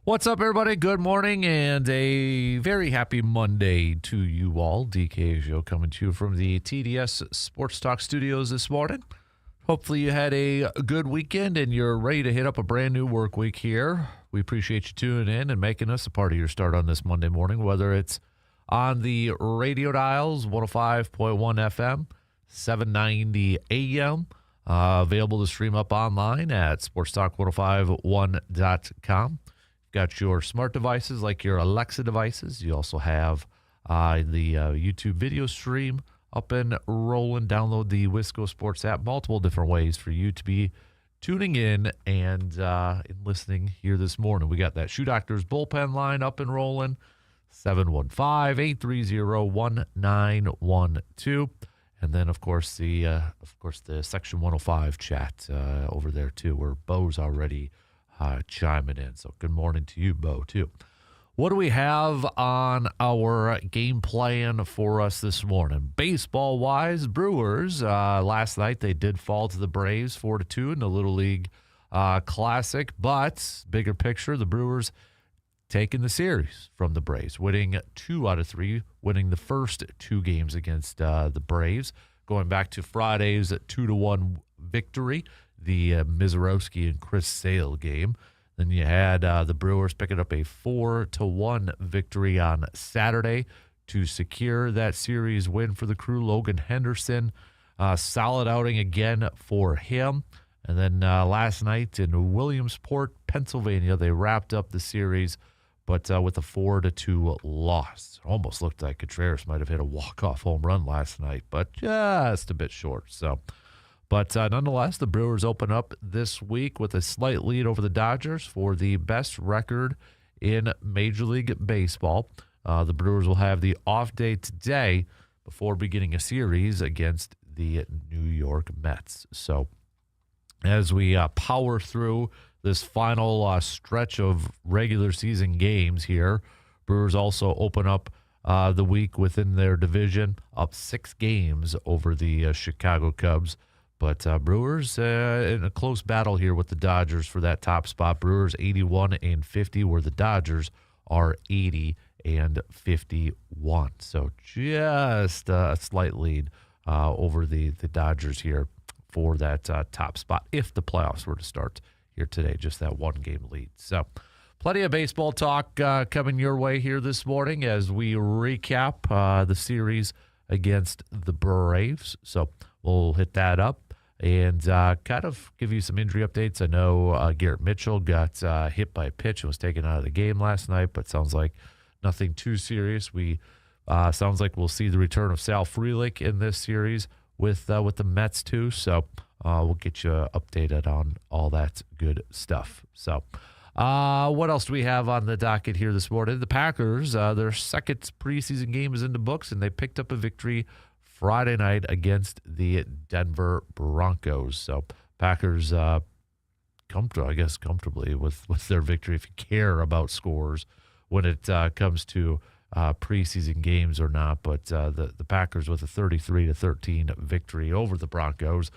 What's up, everybody? Good morning and a very happy Monday to you all. DK Show coming to you from the TDS Sports Talk Studios this morning. Hopefully you had a good weekend and you're ready to hit up a brand new work week here. We appreciate you tuning in and making us a part of your start on this Monday morning, whether it's on the radio dials, 105.1 FM, 790 AM, available to stream up online at sportstalk1051.com. Got your smart devices like your Alexa devices. You also have the YouTube video stream up and rolling. Download the Wisco Sports App. Multiple different ways for you to be tuning in and listening here this morning. We got that Shoe Doctors bullpen line up and rolling. 715-830-1912. And then, of course, the Section 105 chat over there, too, where Bo's already chiming in. So good morning to you, Bo, too. What do we have on our game plan for us this morning? Baseball-wise, Brewers, last night they did fall to the Braves 4-2 in the Little League Classic, but bigger picture, the Brewers taking the series from the Braves, winning 2 out of 3, winning the first 2 games against the Braves, going back to Friday's 2-1 victory, the Mizorowski and Chris Sale game. Then you had the Brewers picking up a 4-1 victory on Saturday to secure that series win for the crew. Logan Henderson, solid outing again for him. And then last night in Williamsport, Pennsylvania, they wrapped up the series, but with a 4-2 loss. Almost looked like Contreras might have hit a walk-off home run last night, but just a bit short. But nonetheless, the Brewers open up this week with a slight lead over the Dodgers for the best record in Major League Baseball. The Brewers will have the off day today before beginning a series against the New York Mets. So as we power through this final stretch of regular season games here, Brewers also open up the week within their division, up 6 games over the Chicago Cubs. But Brewers in a close battle here with the Dodgers for that top spot. Brewers 81-50, where the Dodgers are 80-51. So just a slight lead over the Dodgers here for that top spot if the playoffs were to start here today. Just that 1-game lead. So plenty of baseball talk coming your way here this morning as we recap the series against the Braves. So we'll hit that up and kind of give you some injury updates. I know Garrett Mitchell got hit by a pitch and was taken out of the game last night, but sounds like nothing too serious. Sounds like we'll see the return of Sal Frelick in this series with the Mets too. So we'll get you updated on all that good stuff. So what else do we have on the docket here this morning? The Packers, their second preseason game is in the books, and they picked up a victory Friday night against the Denver Broncos. So Packers comfortably with their victory, if you care about scores when it comes to preseason games or not. But the Packers with a 33-13 victory over the Broncos.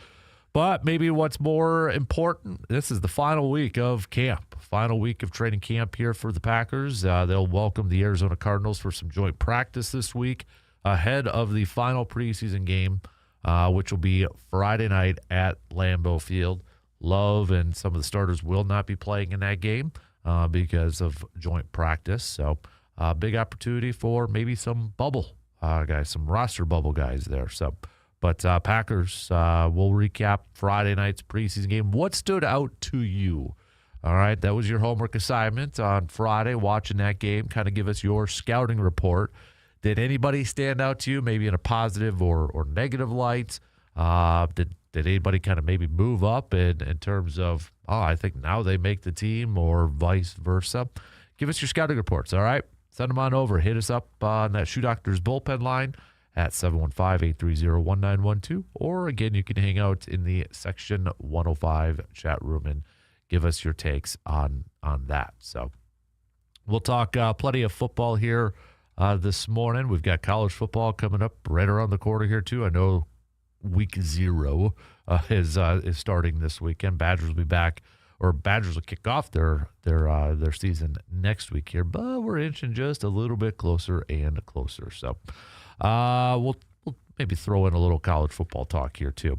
But maybe what's more important, this is the final week of camp, final week of training camp here for the Packers. They'll welcome the Arizona Cardinals for some joint practice this week ahead of the final preseason game, which will be Friday night at Lambeau Field. Love and some of the starters will not be playing in that game because of joint practice. So big opportunity for maybe some bubble guys, some roster bubble guys there. But Packers, we'll recap Friday night's preseason game. What stood out to you? All right, that was your homework assignment on Friday, watching that game. Kind of give us your scouting report. Did anybody stand out to you, maybe in a positive or negative light? Did anybody kind of maybe move up in terms of, I think now they make the team, or vice versa? Give us your scouting reports, all right? Send them on over. Hit us up on that Shoe Doctors bullpen line at 715-830-1912. Or, again, you can hang out in the Section 105 chat room and give us your takes on that. So we'll talk plenty of football here this morning. We've got college football coming up right around the corner here, too. I know week 0 is starting this weekend. Badgers will be back or Badgers will kick off their season next week here, but we're inching just a little bit closer and closer. So we'll maybe throw in a little college football talk here too.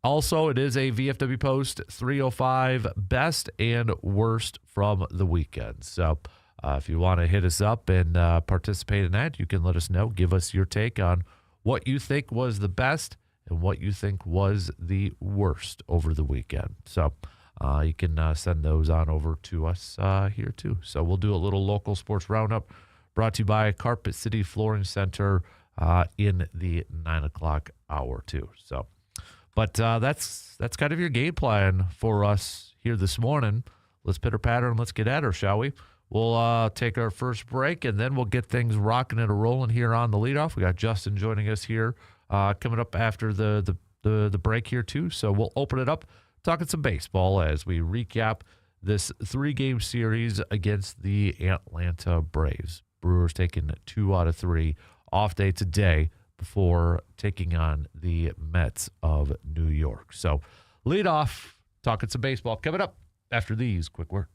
Also, it is a VFW Post 305 best and worst from the weekend. So if you want to hit us up and participate in that, you can let us know. Give us your take on what you think was the best and what you think was the worst over the weekend. So you can send those on over to us here too. So we'll do a little local sports roundup brought to you by Carpet City Flooring Center in the 9 o'clock hour too. So, but that's kind of your game plan for us here this morning. Let's pitter patter and let's get at her, shall we? We'll take our first break, and then we'll get things rocking and rolling here on the leadoff. We got Justin joining us here coming up after the break here, too. So we'll open it up, talking some baseball as we recap this 3-game series against the Atlanta Braves. Brewers taking 2 out of 3. Off day today before taking on the Mets of New York. So leadoff, talking some baseball coming up after these quick words.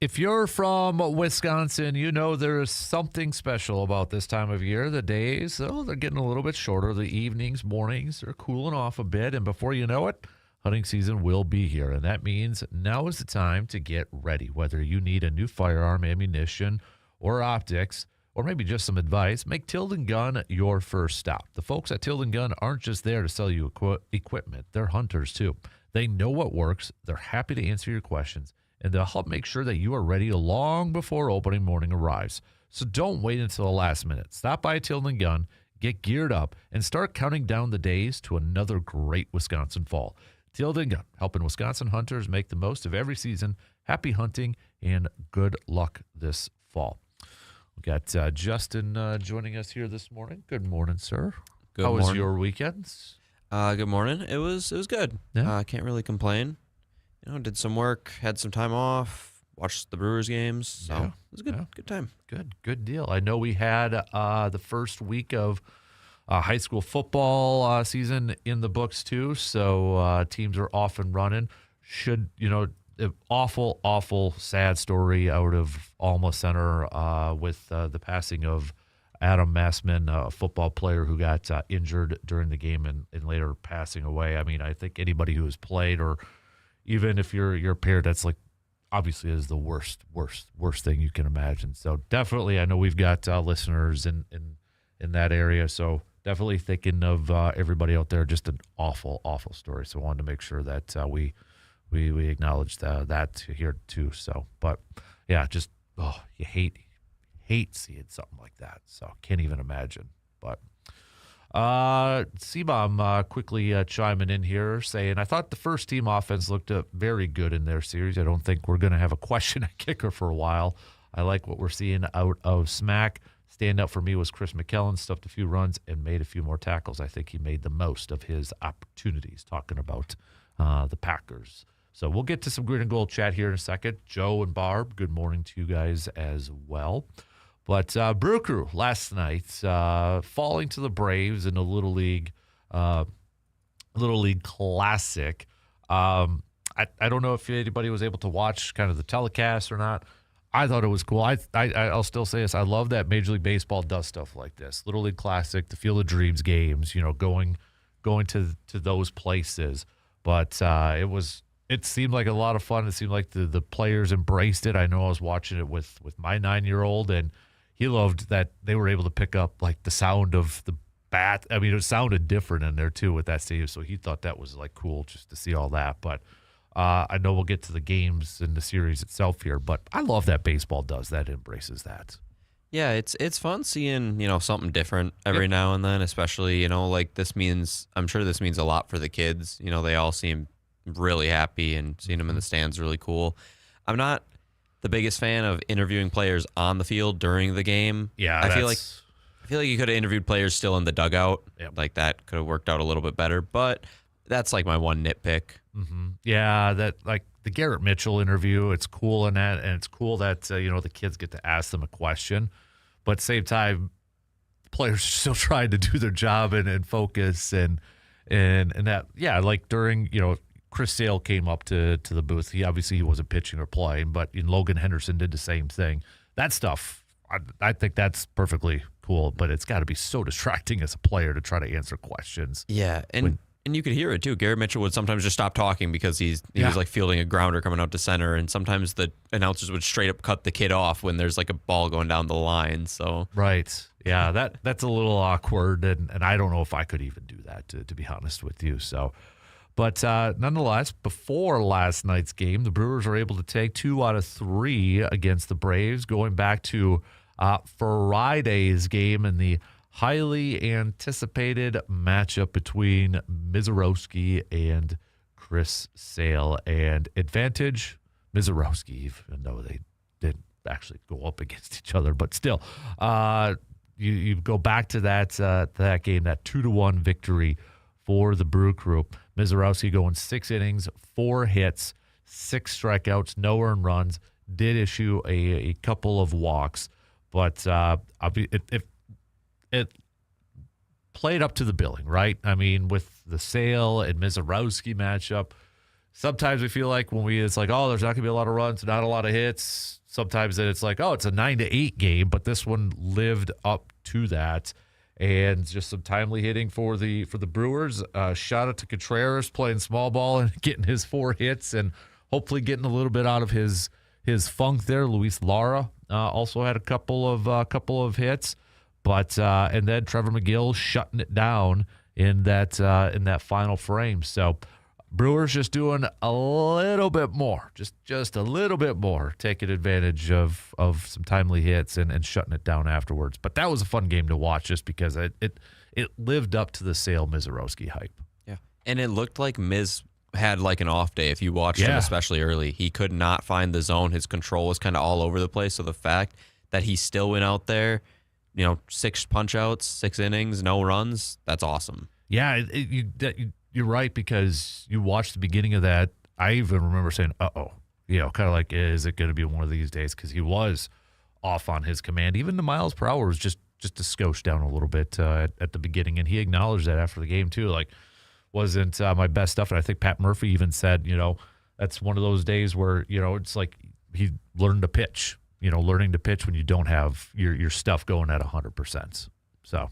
If you're from Wisconsin, you know there is something special about this time of year. The days, they're getting a little bit shorter. The evenings, mornings, they're cooling off a bit. And before you know it, hunting season will be here. And that means now is the time to get ready. Whether you need a new firearm, ammunition, or optics, or maybe just some advice, make Tilden Gun your first stop. The folks at Tilden Gun aren't just there to sell you equipment. They're hunters, too. They know what works. They're happy to answer your questions, and they'll help make sure that you are ready long before opening morning arrives. So don't wait until the last minute. Stop by Tilden Gun, get geared up, and start counting down the days to another great Wisconsin fall. Tilden Gun, helping Wisconsin hunters make the most of every season. Happy hunting, and good luck this fall. We got Justin joining us here this morning. Good morning, sir. Good How morning. was your weekend? Good morning. It was good. Yeah. Can't really complain. Did some work, had some time off, watched the Brewers games. So Yeah. it was a good, Yeah. good time. Good deal. I know we had the first week of high school football season in the books too, so teams are off and running. Awful, sad story out of Alma Center with the passing of Adam Massman, a football player who got injured during the game and later passing away. I mean, I think anybody who has played, or even if you're a parent, that's like obviously is the worst thing you can imagine. So definitely, I know we've got listeners in that area. So definitely thinking of everybody out there. Just an awful story. So I wanted to make sure that we acknowledge that here too. So, but yeah, just you hate seeing something like that. So can't even imagine. But C-Bomb quickly chiming in here saying, I thought the first team offense looked very good in their series. I don't think we're going to have a question at kicker for a while. I like what we're seeing out of Smack. Standout for me was Chris McKellen, stuffed a few runs and made a few more tackles. I think he made the most of his opportunities, talking about the Packers. So we'll get to some green and gold chat here in a second. Joe and Barb, good morning to you guys as well. But Brew Crew last night falling to the Braves in a Little League Classic. I don't know if anybody was able to watch kind of the telecast or not. I thought it was cool. I'll still say this. I love that Major League Baseball does stuff like this. Little League Classic, the Field of Dreams games, going to those places. But it seemed like a lot of fun. It seemed like the players embraced it. I know I was watching it with my 9-year-old, and he loved that they were able to pick up like the sound of the bat. I mean, it sounded different in there too with that stadium. So he thought that was like cool just to see all that. But I know we'll get to the games and the series itself here, but I love that baseball does that, embraces that. Yeah, it's fun seeing, something different every now and then, especially, like I'm sure this means a lot for the kids. They all seem really happy, and seeing them in the stands really cool. I'm not the biggest fan of interviewing players on the field during the game. Yeah, I feel like you could have interviewed players still in the dugout. Yep. Like that could have worked out a little bit better, but that's like my one nitpick. Mm-hmm. Yeah, that like the Garrett Mitchell interview, it's cool in that, and it's cool that the kids get to ask them a question, but at the same time, players are still trying to do their job and focus and that. Yeah, like during Chris Sale came up to the booth. He wasn't pitching or playing, but Logan Henderson did the same thing. That stuff, I think that's perfectly cool, but it's got to be so distracting as a player to try to answer questions. Yeah, and you could hear it too. Garrett Mitchell would sometimes just stop talking because he was like fielding a grounder coming out to center, and sometimes the announcers would straight up cut the kid off when there's like a ball going down the line. So right, yeah, that's a little awkward, and I don't know if I could even do that to be honest with you. So. But nonetheless, before last night's game, the Brewers were able to take 2 out of 3 against the Braves, going back to Friday's game in the highly anticipated matchup between Mizorowski and Chris Sale. And advantage, Mizorowski, even though they didn't actually go up against each other. But still, you go back to that game, that 2-1 victory for the Brew Crew. Mizorowski going 6 innings, 4 hits, 6 strikeouts, no earned runs, did issue a couple of walks, but it played up to the billing, right? I mean, with the Sale and Mizorowski matchup, sometimes we feel like it's like, oh, there's not going to be a lot of runs, not a lot of hits. Sometimes then it's like, oh, it's a 9-8 game, but this one lived up to that. And just some timely hitting for the Brewers. Shout out to Contreras playing small ball and getting his 4 hits and hopefully getting a little bit out of his funk there. Luis Lara also had a couple of hits, but and then Trevor McGill shutting it down in that final frame. So Brewers just doing a little bit more, just a little bit more, taking advantage of some timely hits and shutting it down afterwards. But that was a fun game to watch just because it lived up to the Sale Mizorowski hype. Yeah, and it looked like Miz had like an off day. If you watched him, especially early, he could not find the zone. His control was kind of all over the place. So the fact that he still went out there, 6 punch outs, 6 innings, no runs, that's awesome. Yeah, you're right, because you watched the beginning of that. I even remember saying, uh-oh, kind of like, is it going to be one of these days? Because he was off on his command. Even the miles per hour was just a skosh down a little bit at the beginning, and he acknowledged that after the game too. Like, wasn't my best stuff. And I think Pat Murphy even said, that's one of those days where, it's like he learned to pitch, learning to pitch when you don't have your stuff going at 100%. So,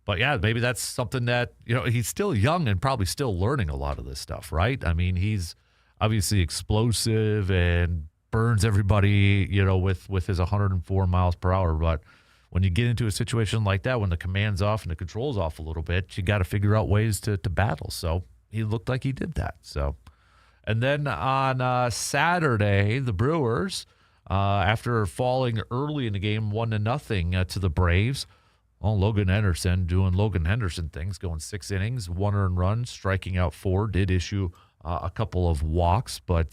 but yeah, maybe that's something that, he's still young and probably still learning a lot of this stuff, right? I mean, he's obviously explosive and burns everybody, with his 104 miles per hour. But when you get into a situation like that, when the command's off and the control's off a little bit, you got to figure out ways to battle. So he looked like he did that. So, and then on Saturday, the Brewers, after falling early in the game, 1-0 to the Braves. Logan Henderson doing Logan Henderson things, going 6 innings, 1 earned run, striking out 4, did issue a couple of walks, but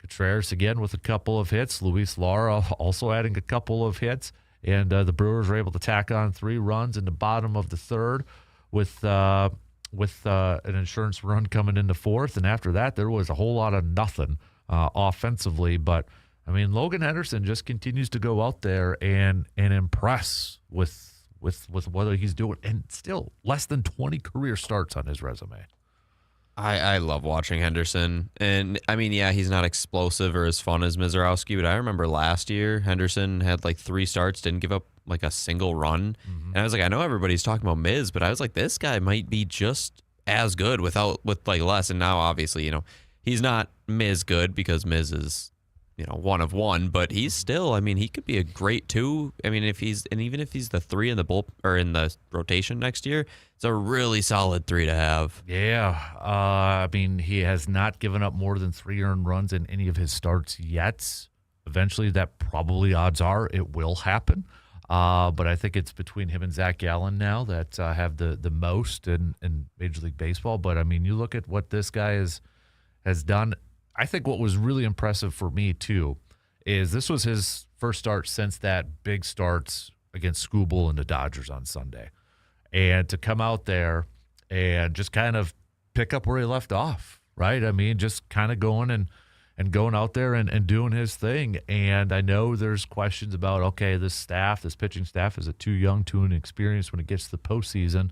Contreras again with a couple of hits. Luis Lara also adding a couple of hits, and the Brewers were able to tack on 3 runs in the bottom of the third with an insurance run coming in the fourth, and after that there was a whole lot of nothing offensively. But I mean, Logan Henderson just continues to go out there and impress with what he's doing, and still less than 20 career starts on his resume. I love watching Henderson. And, I mean, yeah, he's not explosive or as fun as Mizorowski, but I remember last year Henderson had like 3 starts, didn't give up like a single run. Mm-hmm. And I was like, I know everybody's talking about Miz, but I was like, this guy might be just as good with like less. And now, obviously, he's not Miz good because Miz is, one of one, but he's still, I mean, he could be a great 2. I mean, even if he's the 3 in the or in the rotation next year, it's a really solid 3 to have. Yeah. I mean, he has not given up more than 3 earned runs in any of his starts yet. Eventually, that probably, odds are, it will happen. But I think it's between him and Zach Gallen now that have the most in Major League Baseball. But I mean, you look at what this guy has done. I think what was really impressive for me, too, is this was his first start since that big start against Skubal and the Dodgers on Sunday. And to come out there and just kind of pick up where he left off, right? I mean, just kind of going and going out there and doing his thing. And I know there's questions about, okay, this pitching staff, is it too young, too inexperienced when it gets to the postseason?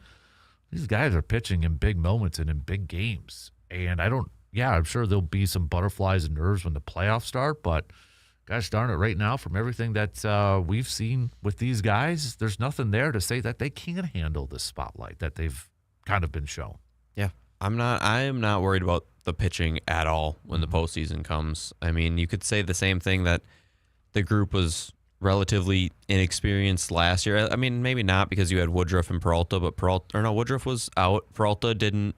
These guys are pitching in big moments and in big games. And I'm sure there'll be some butterflies and nerves when the playoffs start, but gosh darn it, right now, from everything that we've seen with these guys, there's nothing there to say that they can't handle this spotlight that they've kind of been shown. Yeah, I am not worried about the pitching at all when the postseason comes. I mean, you could say the same thing that the group was relatively inexperienced last year. I mean, maybe not because you had Woodruff and Peralta, but Woodruff was out. Peralta didn't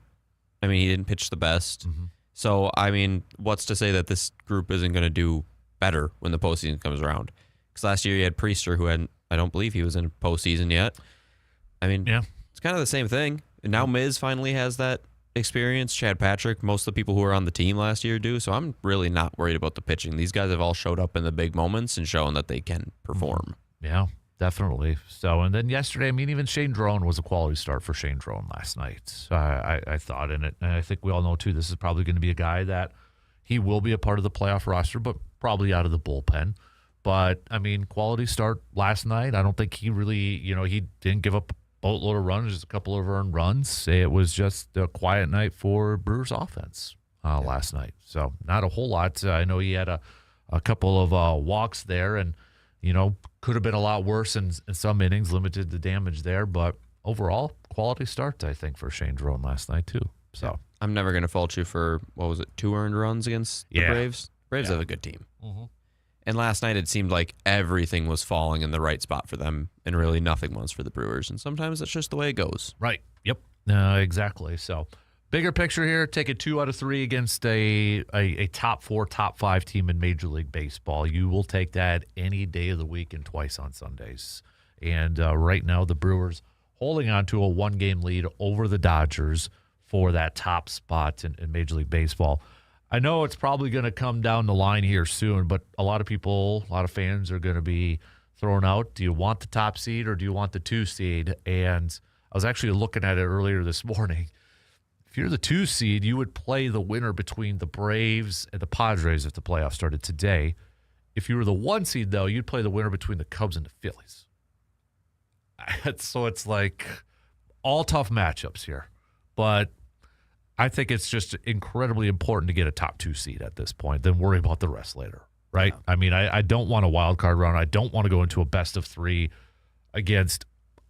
pitch the best. Mm-hmm. So, I mean, what's to say that this group isn't going to do better when the postseason comes around? Because last year you had Priester, who I don't believe he was in postseason yet. I mean, yeah, it's kind of the same thing. And now Miz finally has that experience. Chad Patrick, most of the people who were on the team last year do. So I'm really not worried about the pitching. These guys have all showed up in the big moments and shown that they can perform. Yeah. Definitely. So, and then yesterday, I mean, even Shane Drone was a quality start for Shane Drone last night. I thought in it, and I think we all know, too, this is probably going to be a guy that he will be a part of the playoff roster, but probably out of the bullpen. But, I mean, quality start last night. I don't think he really, he didn't give up a boatload of runs, just a couple of earned runs. It was just a quiet night for Brewers offense. last night. So not a whole lot. I know he had a couple of walks there, and could have been a lot worse in some innings, limited the damage there. But overall, quality start, I think, for Shane Drone last night too. So I'm never going to fault you for, 2 earned runs against the Braves. Braves have a good team. Mm-hmm. And last night it seemed like everything was falling in the right spot for them, and really nothing was for the Brewers. And sometimes that's just the way it goes. Right. Yep. Exactly. So bigger picture here, taking 2 out of 3 against a top 4, top 5 team in Major League Baseball. You will take that any day of the week and twice on Sundays. And right now the Brewers holding on to a 1-game lead over the Dodgers for that top spot in Major League Baseball. I know it's probably going to come down the line here soon, but a lot of fans are going to be thrown out. Do you want the top seed or do you want the 2 seed? And I was actually looking at it earlier this morning. If you're the 2 seed, you would play the winner between the Braves and the Padres if the playoffs started today. If you were the 1 seed, though, you'd play the winner between the Cubs and the Phillies. So it's like all tough matchups here. But I think it's just incredibly important to get a top 2 seed at this point, then worry about the rest later, right? Yeah. I mean, I don't want a wild card round. I don't want to go into a best of 3 against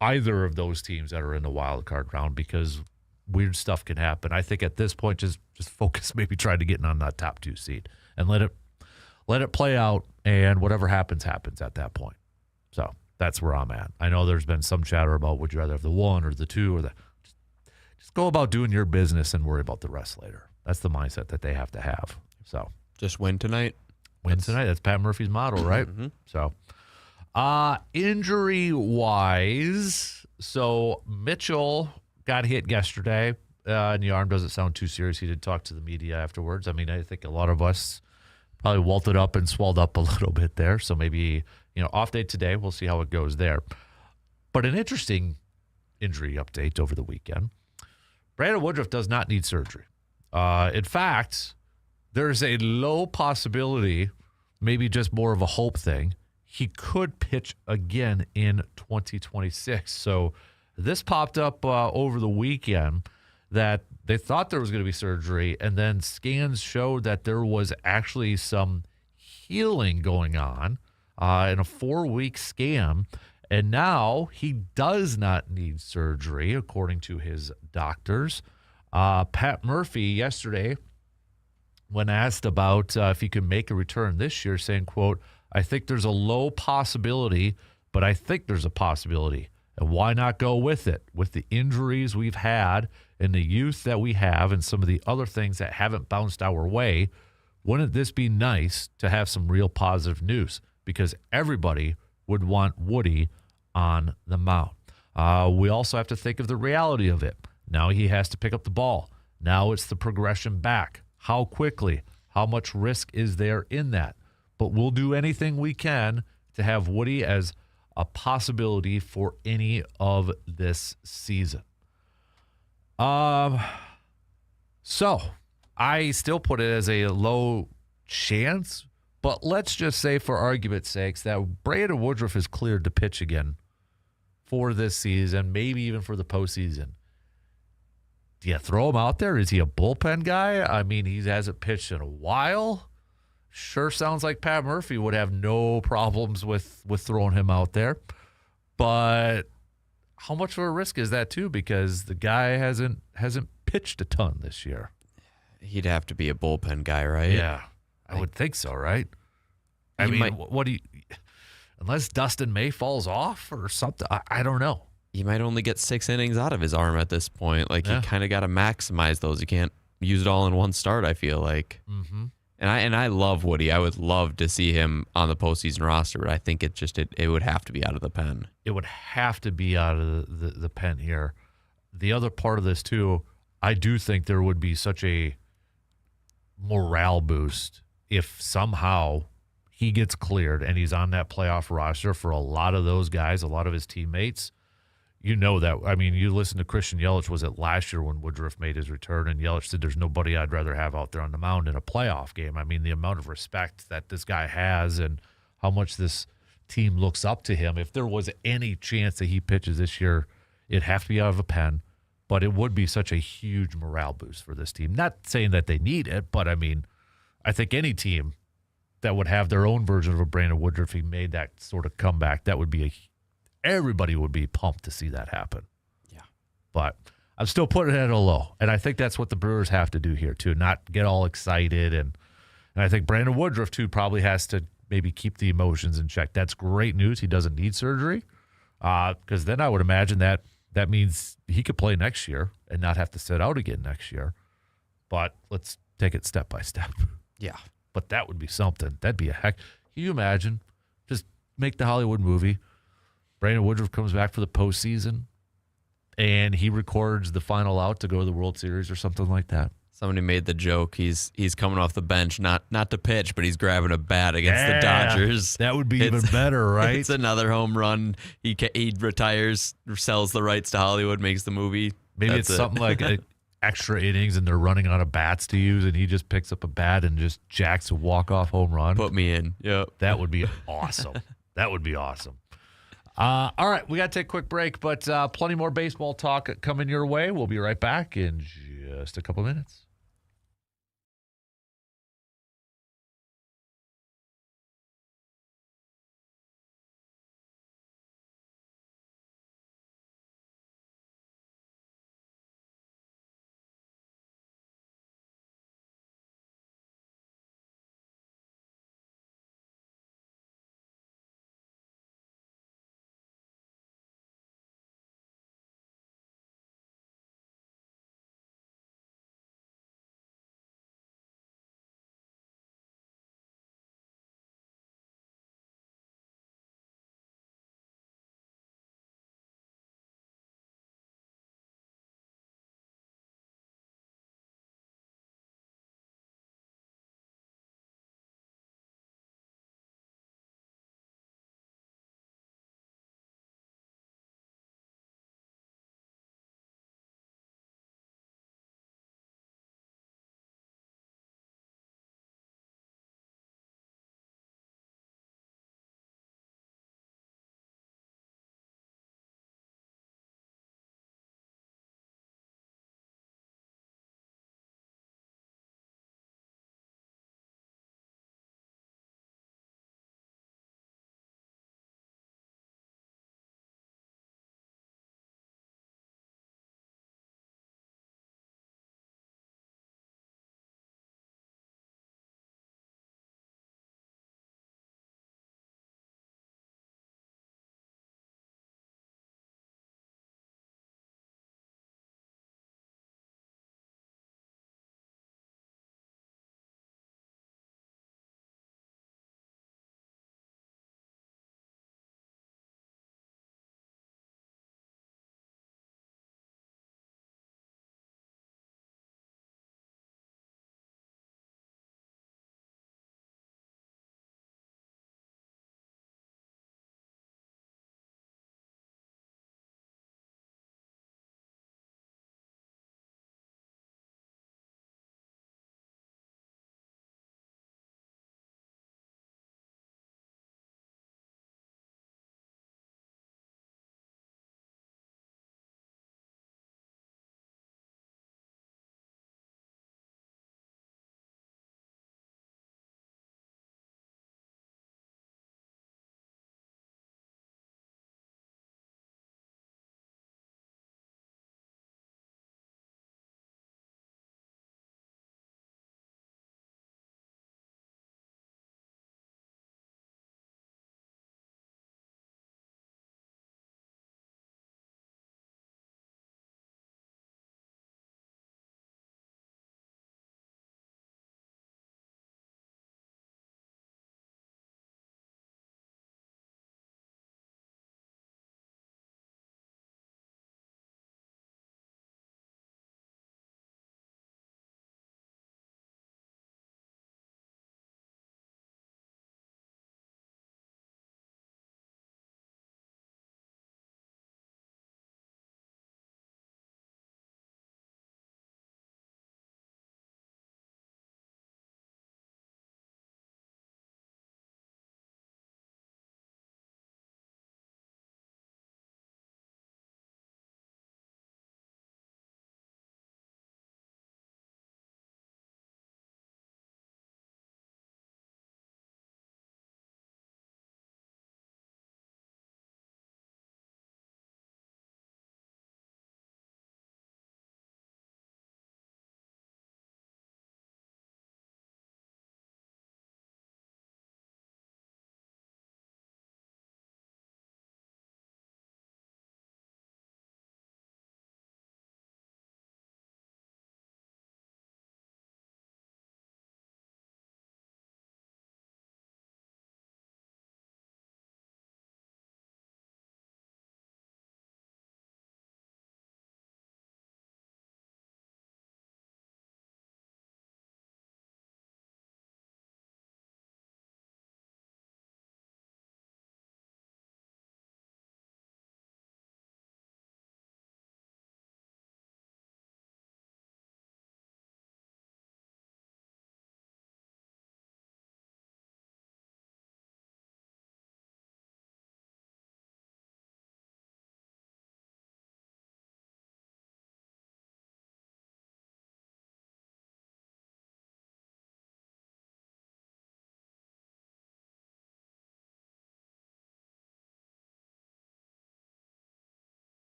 either of those teams that are in the wild card round because weird stuff can happen. I think at this point, just focus maybe trying to get in on that top 2 seed and let it play out, and whatever happens at that point. So that's where I'm at. I know there's been some chatter about would you rather have the 1 or the 2 or the. Just go about doing your business and worry about the rest later. That's the mindset that they have to have. So just win tonight. Tonight. That's Pat Murphy's motto, right? Mm-hmm. So injury-wise, so Mitchell got hit yesterday, and the arm doesn't sound too serious. He did talk to the media afterwards. I mean, I think a lot of us probably welted up and swelled up a little bit there. So maybe, off day today. We'll see how it goes there. But an interesting injury update over the weekend. Brandon Woodruff does not need surgery. In fact, there's a low possibility, maybe just more of a hope thing, he could pitch again in 2026. So this popped up over the weekend that they thought there was going to be surgery, and then scans showed that there was actually some healing going on in a 4-week scan. And now he does not need surgery, according to his doctors. Pat Murphy yesterday, when asked about if he could make a return this year, saying, quote, "I think there's a low possibility, but I think there's a possibility. And why not go with it? With the injuries we've had and the youth that we have and some of the other things that haven't bounced our way, wouldn't this be nice to have some real positive news? Because everybody would want Woody on the mound." We also have to think of the reality of it. Now he has to pick up the ball. Now it's the progression back. How quickly? How much risk is there in that? But we'll do anything we can to have Woody as a possibility for any of this season. So I still put it as a low chance, but let's just say for argument's sakes that Brandon Woodruff is cleared to pitch again for this season, maybe even for the postseason. Do you throw him out there? Is he a bullpen guy? I mean, he hasn't pitched in a while. Sure sounds like Pat Murphy would have no problems with throwing him out there. But how much of a risk is that too? Because the guy hasn't pitched a ton this year. He'd have to be a bullpen guy, right? Yeah, I would think so, right? I mean, what do you, unless Dustin May falls off or something, I don't know. He might only get 6 innings out of his arm at this point. Like, you kind of got to maximize those. You can't use it all in one start, I feel like. Mm-hmm. And I love Woody. I would love to see him on the postseason roster, but I think it would have to be out of the pen. It would have to be out of the pen here. The other part of this, too, I do think there would be such a morale boost if somehow he gets cleared and he's on that playoff roster for a lot of those guys, a lot of his teammates. You know that. I mean, you listen to Christian Yelich, was it last year when Woodruff made his return, and Yelich said there's nobody I'd rather have out there on the mound in a playoff game. I mean, the amount of respect that this guy has and how much this team looks up to him. If there was any chance that he pitches this year, it'd have to be out of a pen. But it would be such a huge morale boost for this team. Not saying that they need it, but I mean, I think any team that would have their own version of a Brandon Woodruff, if he made that sort of comeback, that would be everybody would be pumped to see that happen. Yeah. But I'm still putting it at a low. And I think that's what the Brewers have to do here, too, not get all excited. And I think Brandon Woodruff, too, probably has to maybe keep the emotions in check. That's great news. He doesn't need surgery because then I would imagine that means he could play next year and not have to sit out again next year. But let's take it step by step. Yeah. But that would be something. That'd be a heck. Can you imagine? Just make the Hollywood movie. Brandon Woodruff comes back for the postseason, and he records the final out to go to the World Series or something like that. Somebody made the joke. He's coming off the bench, not to pitch, but he's grabbing a bat against the Dodgers. That would be even better, right? It's another home run. He retires, sells the rights to Hollywood, makes the movie. Maybe it's something like extra innings, and they're running out of bats to use, and he just picks up a bat and just jacks a walk-off home run. Put me in. Yep. That would be awesome. That would be awesome. All right, we got to take a quick break, but plenty more baseball talk coming your way. We'll be right back in just a couple minutes.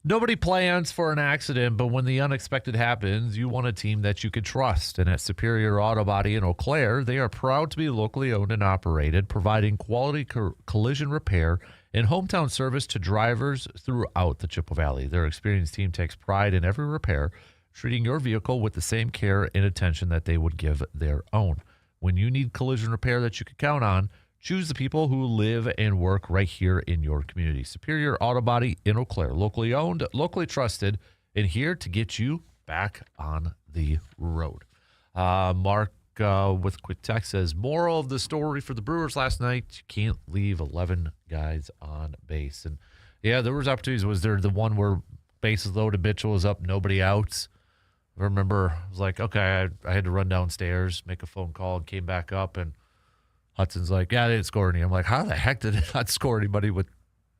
Nobody plans for an accident, but when the unexpected happens, you want a team that you can trust. And at Superior Auto Body in Eau Claire, they are proud to be locally owned and operated, providing quality collision repair and hometown service to drivers throughout the Chippewa Valley. Their experienced team takes pride in every repair, treating your vehicle with the same care and attention that they would give their own. When you need collision repair that you can count on, choose the people who live and work right here in your community. Superior Auto Body in Eau Claire, locally owned, locally trusted, and here to get you back on the road. Mark with a quick text says, moral of the story for the Brewers last night, you can't leave 11 guys on base. And, yeah, there was opportunities. Was there the one where bases loaded, Mitchell was up, nobody outs? I remember I was like, okay, I had to run downstairs, make a phone call, and came back up, and Hudson's like, yeah, they didn't score any. I'm like, how the heck did it not score anybody with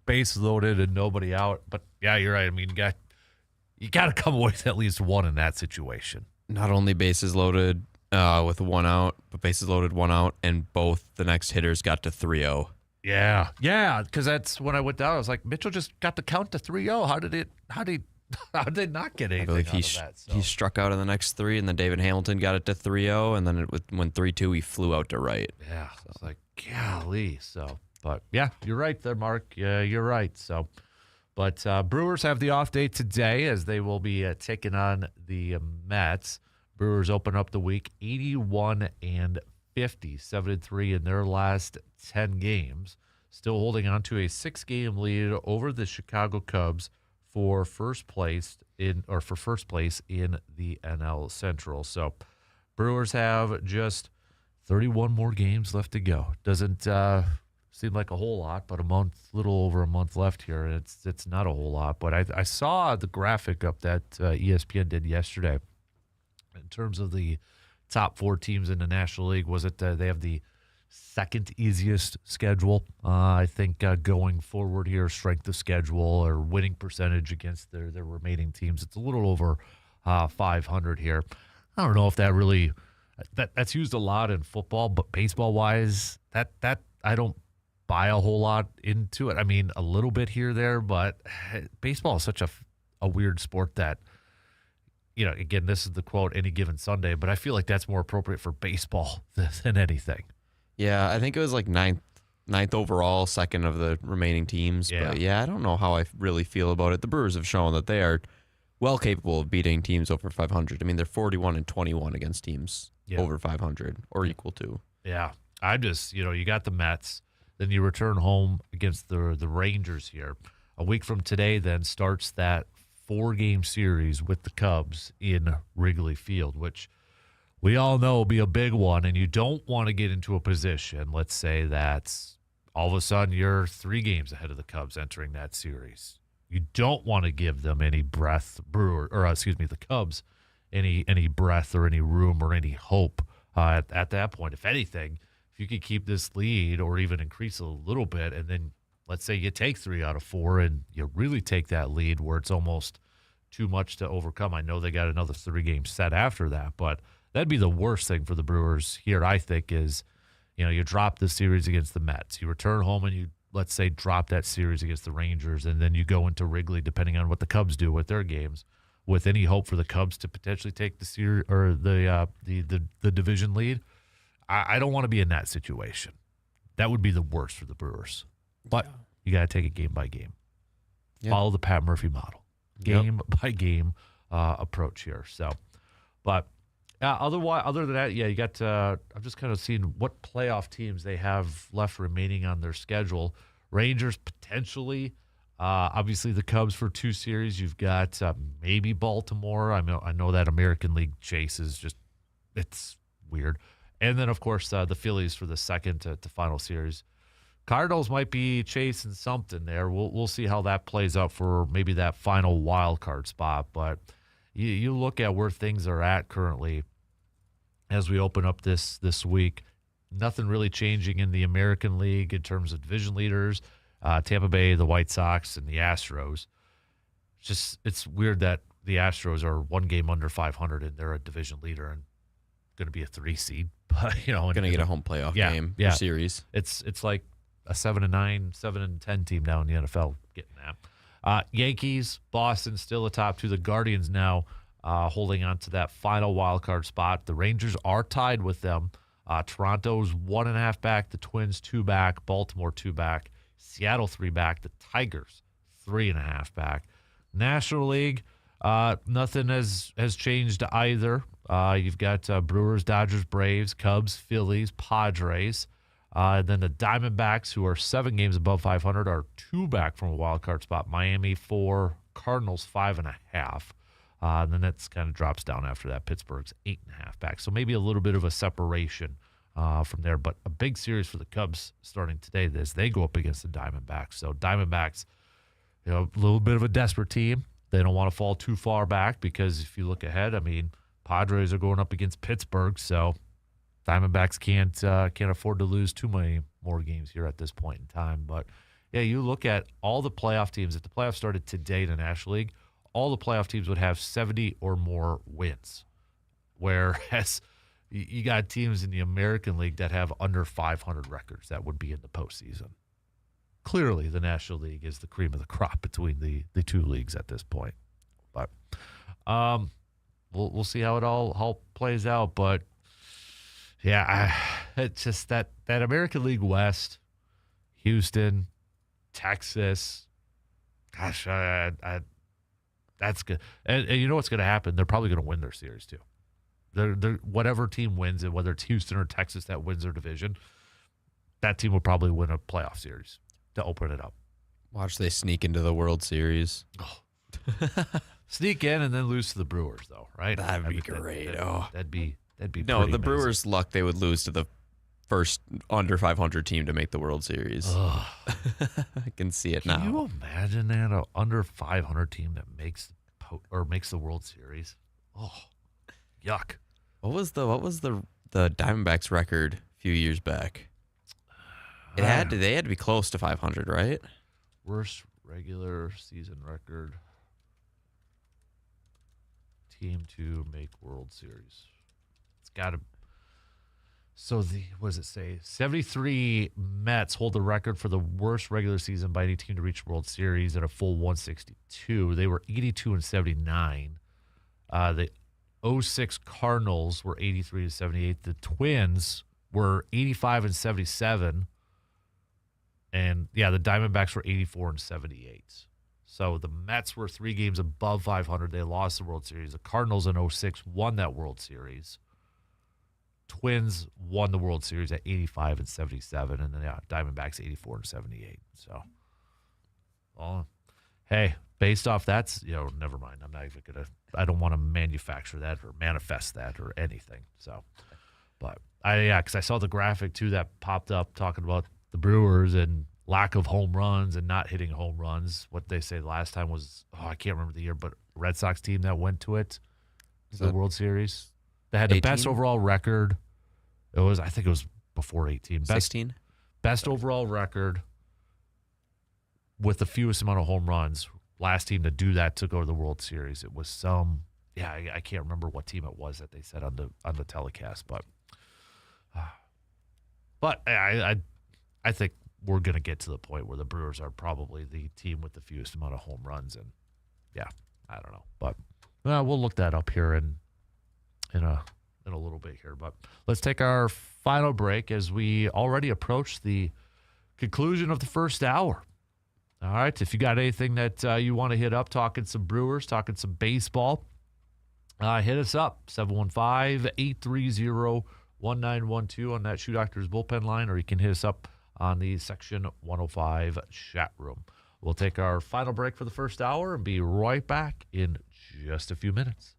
bases loaded and nobody out? But, yeah, you're right. I mean, you got to come away with at least one in that situation. Not only bases loaded with one out, but bases loaded, one out, and both the next hitters got to 3-0. Yeah, because that's when I went down. I was like, Mitchell just got the count to 3-0. How did they not get anything out of that? So. He struck out in the next three, and then David Hamilton got it to 3-0, and then it went 3-2. He flew out to right. Yeah, so it's like, golly. So, but yeah, you're right there, Mark. Yeah, you're right. So, but Brewers have the off day today as they will be taking on the Mets. Brewers open up the week 81-50, 7-3 in their last 10 games, still holding on to a 6-game lead over the Chicago Cubs for first place in the NL Central. So Brewers have just 31 more games left to go. Doesn't seem like a whole lot, but little over a month left here. And it's not a whole lot, but I saw the graphic up that ESPN did yesterday in terms of the top 4 teams in the National League. Was it they have the second easiest schedule, I think, going forward here, strength of schedule or winning percentage against their remaining teams. It's a little over 500 here. I don't know if that really that's used a lot in football, but baseball-wise, that I don't buy a whole lot into it. I mean, a little bit here, there, but baseball is such a weird sport that, again, this is the quote, any given Sunday, but I feel like that's more appropriate for baseball than anything. Yeah, I think it was like ninth overall, second of the remaining teams. Yeah. But, yeah, I don't know how I really feel about it. The Brewers have shown that they are well capable of beating teams over 500. I mean, they're 41-21 against teams over 500 or equal to. Yeah, I'm just, you got the Mets. Then you return home against the Rangers here. A week from today then starts that 4-game series with the Cubs in Wrigley Field, which we all know will be a big one, and you don't want to get into a position, let's say, that's all of a sudden you're 3 games ahead of the Cubs entering that series. You don't want to give them any breath, the Cubs, any breath or any room or any hope at that point. If anything, if you could keep this lead or even increase a little bit, and then let's say you take 3 out of 4 and you really take that lead where it's almost too much to overcome. I know they got another 3-game set after that, but that'd be the worst thing for the Brewers here, I think, is, you drop the series against the Mets. You return home and you, let's say, drop that series against the Rangers, and then you go into Wrigley, depending on what the Cubs do with their games, with any hope for the Cubs to potentially take the series or the division lead. I don't want to be in that situation. That would be the worst for the Brewers. But you got to take it game by game. Yep. Follow the Pat Murphy model, game by game approach here. So, but other than that, you got. I'm just kind of seeing what playoff teams they have left remaining on their schedule. Rangers potentially. Obviously, the Cubs for 2 series. You've got maybe Baltimore. I know that American League chase is just it's weird. And then, of course, the Phillies for the second to final series. Cardinals might be chasing something there. We'll see how that plays out for maybe that final wild card spot. But you look at where things are at currently as we open up this week. Nothing really changing in the American League in terms of division leaders. Tampa Bay, the White Sox, and the Astros. It's weird that the Astros are 1 game under 500 and they're a division leader and going to be a 3 seed. But going to get a home playoff game or series. It's like a 7-9, 7-10 team now in the NFL getting that. Yankees, Boston still atop two. The Guardians now holding on to that final wild card spot. The Rangers are tied with them. Toronto's 1.5 back. The Twins 2 back. Baltimore 2 back. Seattle 3 back. The Tigers 3.5 back. National League, nothing has changed either. You've got Brewers, Dodgers, Braves, Cubs, Phillies, Padres. And then the Diamondbacks, who are 7 games above 500, are 2 back from a wild card spot. Miami 4, Cardinals 5.5. And then that's kind of drops down after that. Pittsburgh's 8.5 back. So maybe a little bit of a separation from there. But a big series for the Cubs starting today as they go up against the Diamondbacks. So Diamondbacks, a little bit of a desperate team. They don't want to fall too far back because if you look ahead, I mean, Padres are going up against Pittsburgh, so Diamondbacks can't afford to lose too many more games here at this point in time. But, yeah, you look at all the playoff teams. If the playoffs started today in the National League, all the playoff teams would have 70 or more wins, whereas you got teams in the American League that have under 500 records that would be in the postseason. Clearly, the National League is the cream of the crop between the two leagues at this point. But we'll see how it all plays out. But, yeah, it's just that American League West, Houston, Texas, gosh, that's good. And you know what's going to happen? They're probably going to win their series too. They're whatever team wins it, whether it's Houston or Texas that wins their division, that team will probably win a playoff series to open it up. Watch they sneak into the World Series. Oh. Sneak in and then lose to the Brewers, though, right? That'd be great. That'd be no, pretty the amazing. Brewers' luck, they would lose to the first under 500 team to make the World Series. I can see it now. Can you imagine that, an under 500 team that makes the World Series? Oh, yuck. What was the Diamondbacks record a few years back? They had to be close to 500, right? Worst regular season record team to make World Series. It's got to. So what does it say? 73 Mets hold the record for the worst regular season by any team to reach World Series at a full 162. They were 82 and 79. The 06 Cardinals were 83 and 78. The Twins were 85 and 77. And, yeah, the Diamondbacks were 84 and 78. So the Mets were 3 games above 500. They lost the World Series. The Cardinals in 06 won that World Series. Twins won the World Series at 85 and 77. And then, yeah, Diamondbacks 84 and 78. So, well, hey, based off that's, never mind. I'm not even going to – I don't want to manufacture that or manifest that or anything. So, but, because I saw the graphic, too, that popped up talking about the Brewers and lack of home runs and not hitting home runs. What they say last time was, I can't remember the year, but Red Sox team that went to it, the World Series. They had the 18? best overall record. I think it was before 18. 16? Best overall record with the fewest amount of home runs. Last team to do that to go to the World Series. It was I can't remember what team it was that they said on the telecast, but I think we're going to get to the point where the Brewers are probably the team with the fewest amount of home runs, and I don't know, but we'll look that up here in a little bit here. But let's take our final break as we already approach the conclusion of the first hour. All right, if you got anything that you want to hit up, talking some Brewers, talking some baseball, hit us up, 715-830-1912 on that Shoe Doctors bullpen line, or you can hit us up on the Section 105 chat room. We'll take our final break for the first hour and be right back in just a few minutes.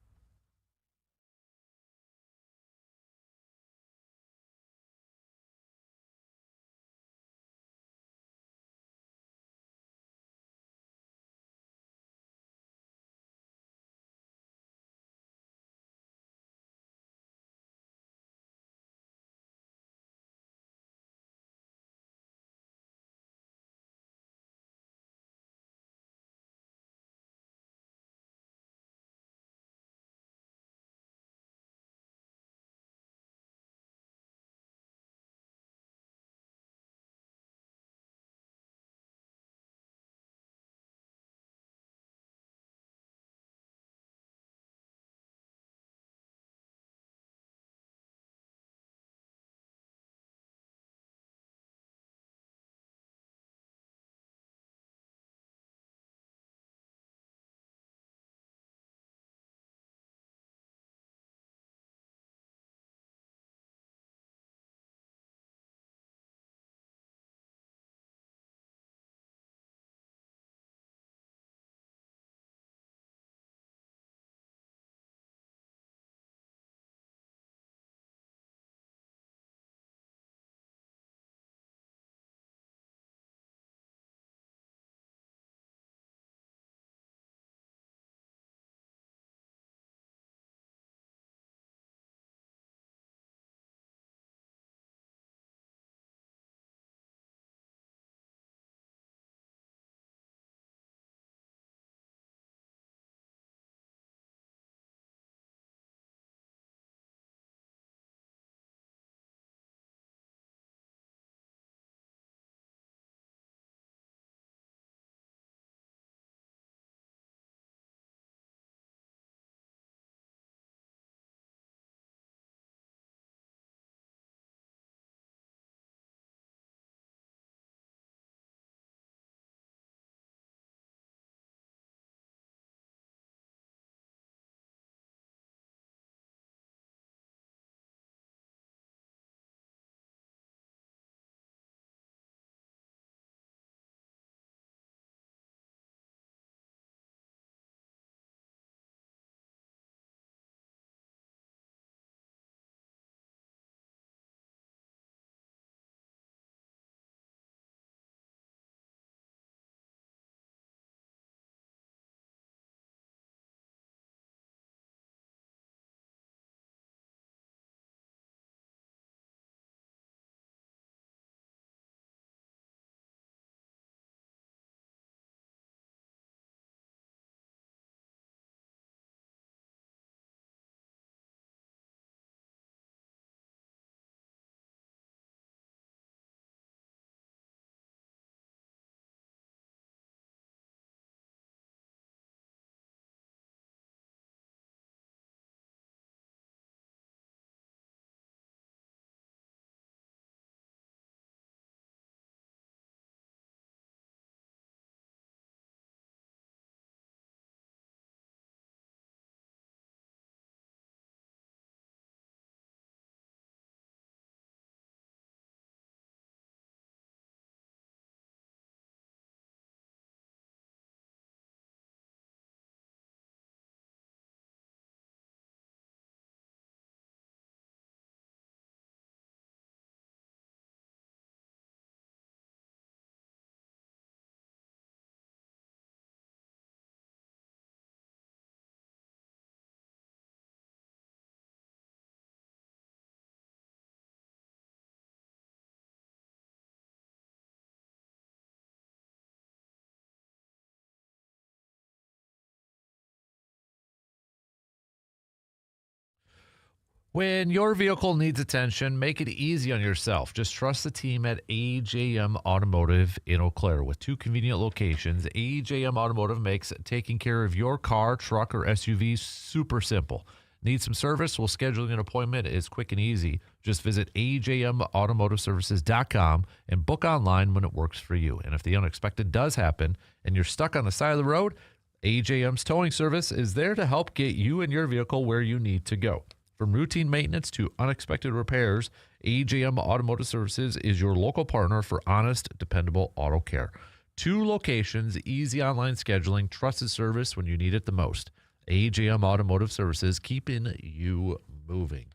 When your vehicle needs attention, make it easy on yourself. Just trust the team at AJM Automotive in Eau Claire. With 2 convenient locations, AJM Automotive makes taking care of your car, truck, or SUV super simple. Need some service? Well, scheduling an appointment is quick and easy. Just visit ajmautomotiveservices.com and book online when it works for you. And if the unexpected does happen and you're stuck on the side of the road, AJM's towing service is there to help get you and your vehicle where you need to go. From routine maintenance to unexpected repairs, AJM Automotive Services is your local partner for honest, dependable auto care. 2 locations, easy online scheduling, trusted service when you need it the most. AJM Automotive Services, keeping you moving.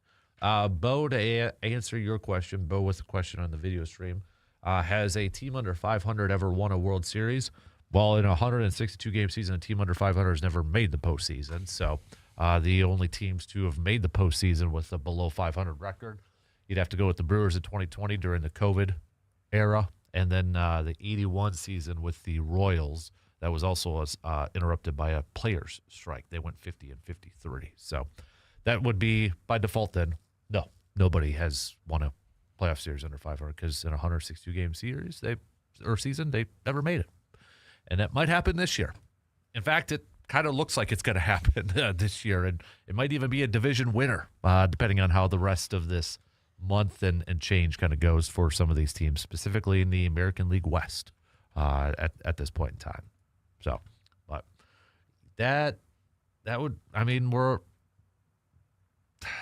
Bo, to answer your question, Bo with a question on the video stream, has a team under 500 ever won a World Series? Well, in a 162-game season, a team under 500 has never made the postseason, so... the only teams to have made the postseason with a below 500 record. You'd have to go with the Brewers in 2020 during the COVID era, and then the 81 season with the Royals. That was also interrupted by a players' strike. They went 50 and 53. So that would be, by default then, no. Nobody has won a playoff series under 500 because in a 162-game series, season, they never made it. And that might happen this year. In fact, it kind of looks like it's going to happen this year, and it might even be a division winner, depending on how the rest of this month and change kind of goes for some of these teams, specifically in the American League West at this point in time. So, but that would, I mean,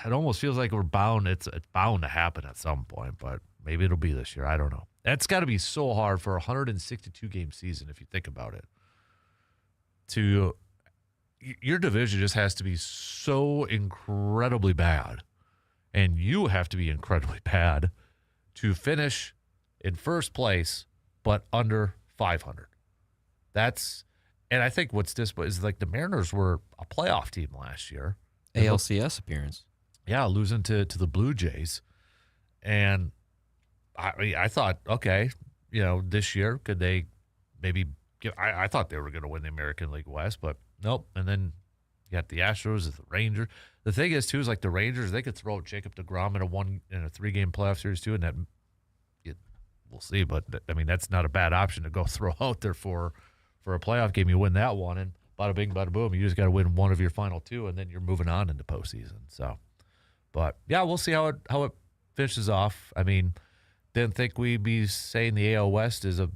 it almost feels like we're bound. It's bound to happen at some point, but maybe it'll be this year. I don't know. That's got to be so hard for a 162-game season if you think about it. Your division just has to be so incredibly bad, and you have to be incredibly bad to finish in first place, but under 500. And I think what's is like the Mariners were a playoff team last year. ALCS appearance. Yeah, losing to the Blue Jays. And I thought, okay, this year, could they maybe I thought they were going to win the American League West, but nope. And then you got the Astros, the Rangers. The thing is, too, is like the Rangers, they could throw out Jacob deGrom in a 3-game playoff series, too, and we'll see. But, I mean, that's not a bad option to go throw out there for a playoff game. You win that one, and bada bing, bada boom. You just got to win one of your final 2, and then you're moving on into postseason. So, but, yeah, we'll see how it finishes off. I mean, didn't think we'd be saying the AL West is a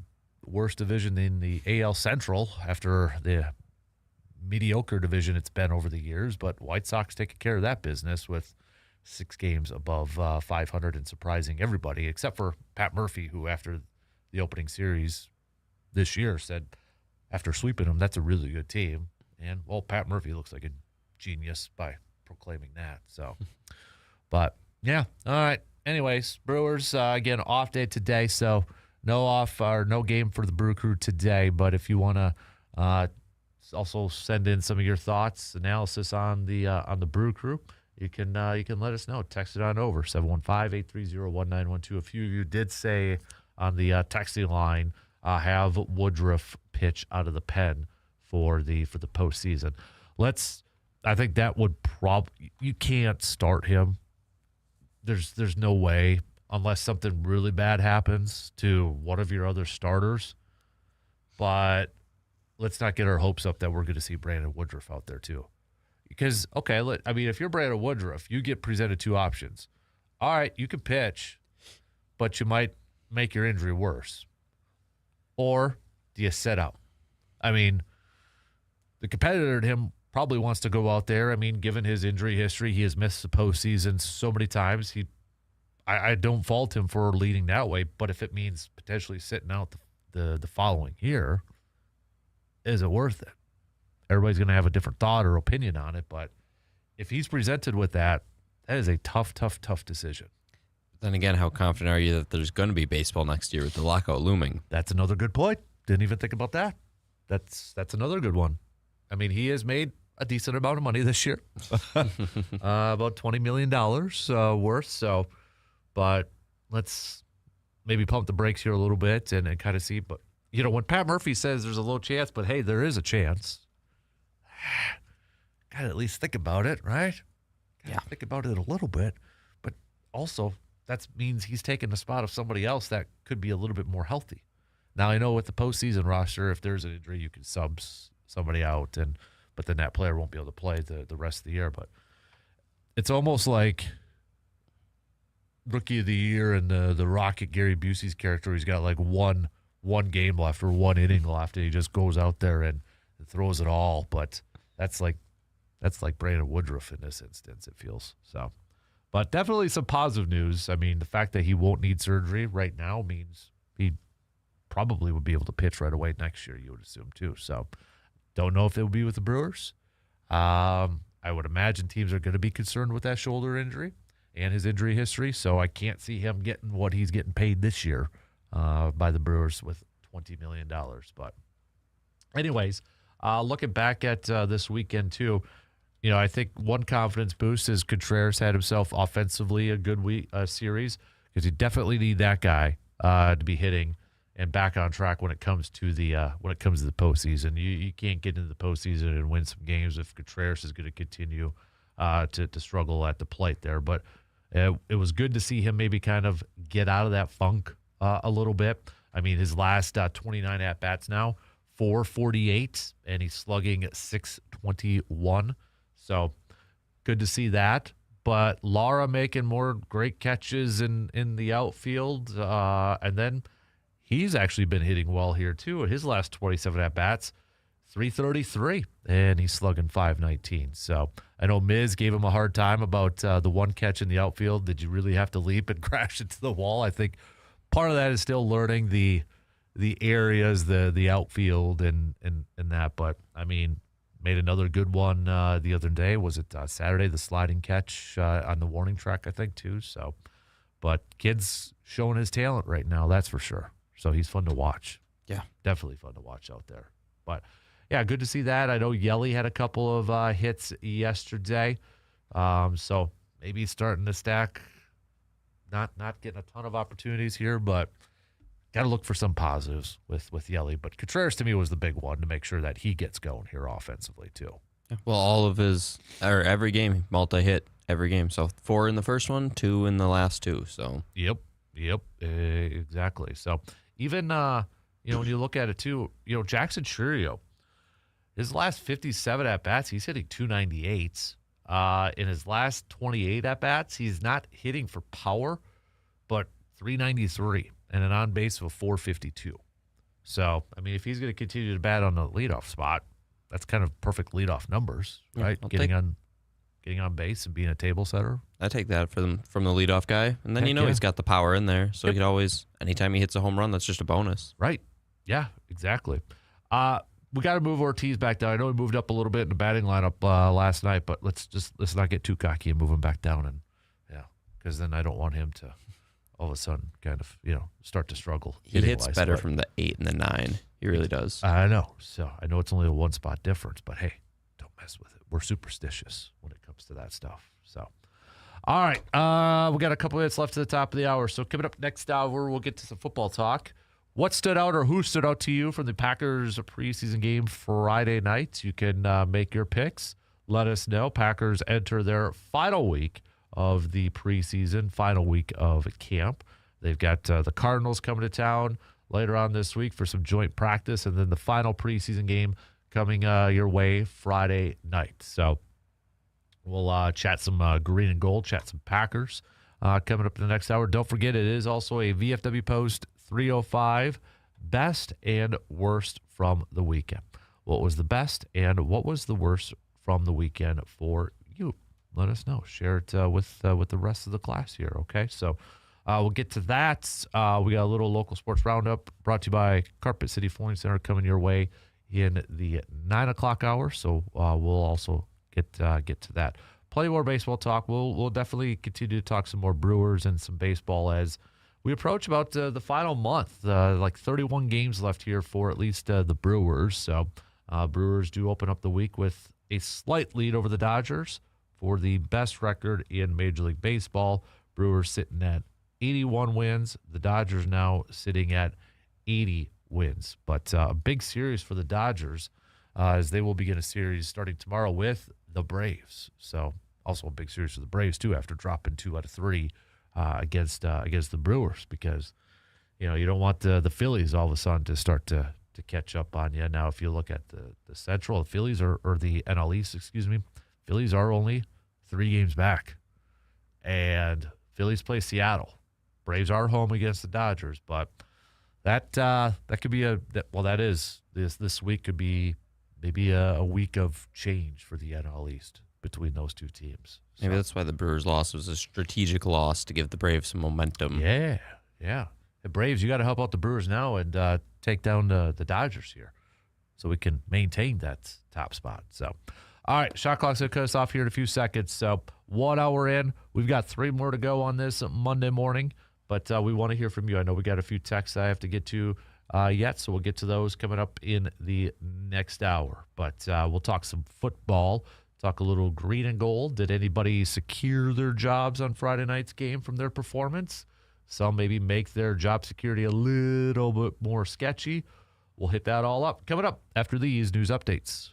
worst division in the AL Central after the mediocre division it's been over the years, but White Sox taking care of that business with 6 games above 500 and surprising everybody except for Pat Murphy, who after the opening series this year said after sweeping them, that's a really good team. And, well, Pat Murphy looks like a genius by proclaiming that. So, but, yeah, all right. Anyways, Brewers, again, off day today, so no game for the Brew Crew today, but if you want to also send in some of your thoughts, analysis on the Brew Crew, you can let us know. Text it on over 715-830-1912. A few of you did say on the texting line have Woodruff pitch out of the pen for the postseason. I think that would you can't start him. There's no way, unless something really bad happens to one of your other starters. But let's not get our hopes up that we're going to see Brandon Woodruff out there too. Because, okay, if you're Brandon Woodruff, you get presented 2 options. All right, you can pitch, but you might make your injury worse. Or do you sit out? I mean, the competitor to him probably wants to go out there. I mean, given his injury history, he has missed the postseason so many times. I don't fault him for leading that way, but if it means potentially sitting out the following year, is it worth it? Everybody's going to have a different thought or opinion on it, but if he's presented with that is a tough decision. Then again, how confident are you that there's going to be baseball next year with the lockout looming? That's another good point. Didn't even think about that. That's another good one. I mean, he has made a decent amount of money this year, about $20 million worth. So, but let's maybe pump the brakes here a little bit and kind of see. But, when Pat Murphy says there's a low chance, but hey, there is a chance. Got to at least think about it, right? Yeah. think about it a little bit, but also that means he's taking the spot of somebody else that could be a little bit more healthy. Now, I know with the postseason roster, if there's an injury, you can sub somebody out, but then that player won't be able to play the rest of the year. But it's almost like Rookie of the Year and the Rocket Gary Busey's character. He's got like one game left or one inning left, and he just goes out there and throws it all. But that's like Brandon Woodruff in this instance, it feels. So, but definitely some positive news. I mean, the fact that he won't need surgery right now means he probably would be able to pitch right away next year, you would assume, too. So, don't know if it will be with the Brewers. I would imagine teams are going to be concerned with that shoulder injury and his injury history, so I can't see him getting what he's getting paid this year by the Brewers with $20 million. But anyways, looking back at this weekend, too, I think one confidence boost is Contreras had himself offensively a good series, because you definitely need that guy to be hitting and back on track when it comes to the postseason. You can't get into the postseason and win some games if Contreras is going to continue to struggle at the plate there. But it was good to see him maybe kind of get out of that funk a little bit. I mean, his last 29 at bats now, 448, and he's slugging 621. So good to see that. But Lara making more great catches in the outfield, and then he's actually been hitting well here, too. His last 27 at-bats, 333, and he's slugging 519. So I know Miz gave him a hard time about the one catch in the outfield. Did you really have to leap and crash into the wall? I think part of that is still learning the areas, the outfield and that. But, I mean, made another good one the other day. Was it Saturday, the sliding catch on the warning track, I think, too. So, but kid's showing his talent right now, that's for sure. So he's fun to watch. Yeah. Definitely fun to watch out there. But, yeah, good to see that. I know Yelly had a couple of hits yesterday. So maybe he's starting to stack. Not getting a ton of opportunities here, but got to look for some positives with Yelly. But Contreras, to me, was the big one to make sure that he gets going here offensively, too. Yeah. Well, all of every game, multi-hit every game. So 4 in the first one, 2 in the last 2. So Yep, exactly. So even, when you look at it, too, Jackson Churio, his last 57 at-bats, he's hitting 298. In his last 28 at-bats, he's not hitting for power, but 393 and an on-base of a 452. So, I mean, if he's going to continue to bat on the leadoff spot, that's kind of perfect leadoff numbers, right? Getting on base and being a table setter. I take that from the leadoff guy. And then, he's got the power in there. So he could always, anytime he hits a home run, that's just a bonus. Right. Yeah, exactly. We got to move Ortiz back down. I know he moved up a little bit in the batting lineup last night, but let's not get too cocky and move him back down. And because then I don't want him to all of a sudden kind of, start to struggle. He hits better from the 8 and the 9. He really does. I know. So I know it's only a one spot difference, but hey, don't mess with it. We're superstitious when it comes to that stuff. So, all right. We got a couple minutes left to the top of the hour. So coming up next hour, we'll get to some football talk. What stood out or who stood out to you from the Packers preseason game Friday night? You can make your picks. Let us know. Packers enter their final week of the preseason, final week of camp. They've got the Cardinals coming to town later on this week for some joint practice, and then the final preseason game coming your way Friday night. So we'll chat some green and gold, chat some Packers coming up in the next hour. Don't forget, it is also a VFW Post 305 best and worst from the weekend. What was the best and what was the worst from the weekend for you? Let us know. Share it with the rest of the class here, okay? So we'll get to that. We got a little local sports roundup brought to you by Carpet City Flooring Center coming your way in the 9 o'clock hour. So we'll also get to that. Plenty more baseball talk. We'll definitely continue to talk some more Brewers and some baseball as we approach about the final month, like 31 games left here for at least the Brewers. So Brewers do open up the week with a slight lead over the Dodgers for the best record in Major League Baseball. Brewers sitting at 81 wins. The Dodgers now sitting at 80 wins. But a big series for the Dodgers as they will begin a series starting tomorrow with the Braves. So also a big series for the Braves too after dropping 2 out of 3 against the Brewers, because you don't want the Phillies all of a sudden to start to catch up on you. Now, if you look at the Central, the Phillies or the NL East, Phillies are only 3 games back, and Phillies play Seattle. Braves are home against the Dodgers, but that could be this week could be maybe a week of change for the NL East between those 2 teams. So, maybe that's why the Brewers' loss was a strategic loss to give the Braves some momentum. Yeah. The Braves, you got to help out the Brewers now and take down the Dodgers here so we can maintain that top spot. So, all right, shot clock's going to cut us off here in a few seconds. So 1 hour in. We've got 3 more to go on this Monday morning, but we want to hear from you. I know we got a few texts I have to get to yet, so we'll get to those coming up in the next hour. But we'll talk some football, talk a little green and gold. Did anybody secure their jobs on Friday night's game from their performance? Some maybe make their job security a little bit more sketchy. We'll hit that all up coming up after these news updates.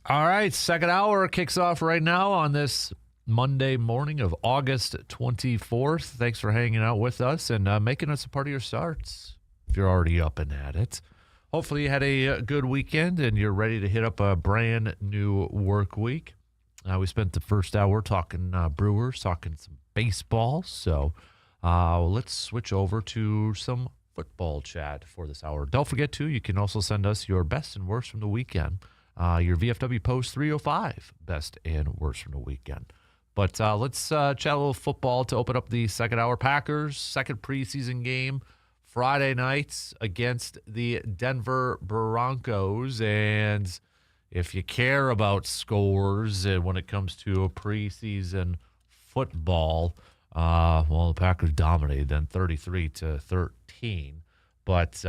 All right, second hour kicks off right now on this Monday morning of August 24th. Thanks for hanging out with us and making us a part of your starts if you're already up and at it. Hopefully you had a good weekend and you're ready to hit up a brand new work week. We spent the first hour talking Brewers, talking some baseball. So Let's switch over to some football chat for this hour. Don't forget, too, you can also send us your best and worst from the weekend. Your VFW Post 305 best and worst from the weekend. But let's chat a little football to open up the second hour. Packers, second preseason game, Friday night against the Denver Broncos. And if you care about scores and when it comes to a preseason football, the Packers dominated then 33-13. But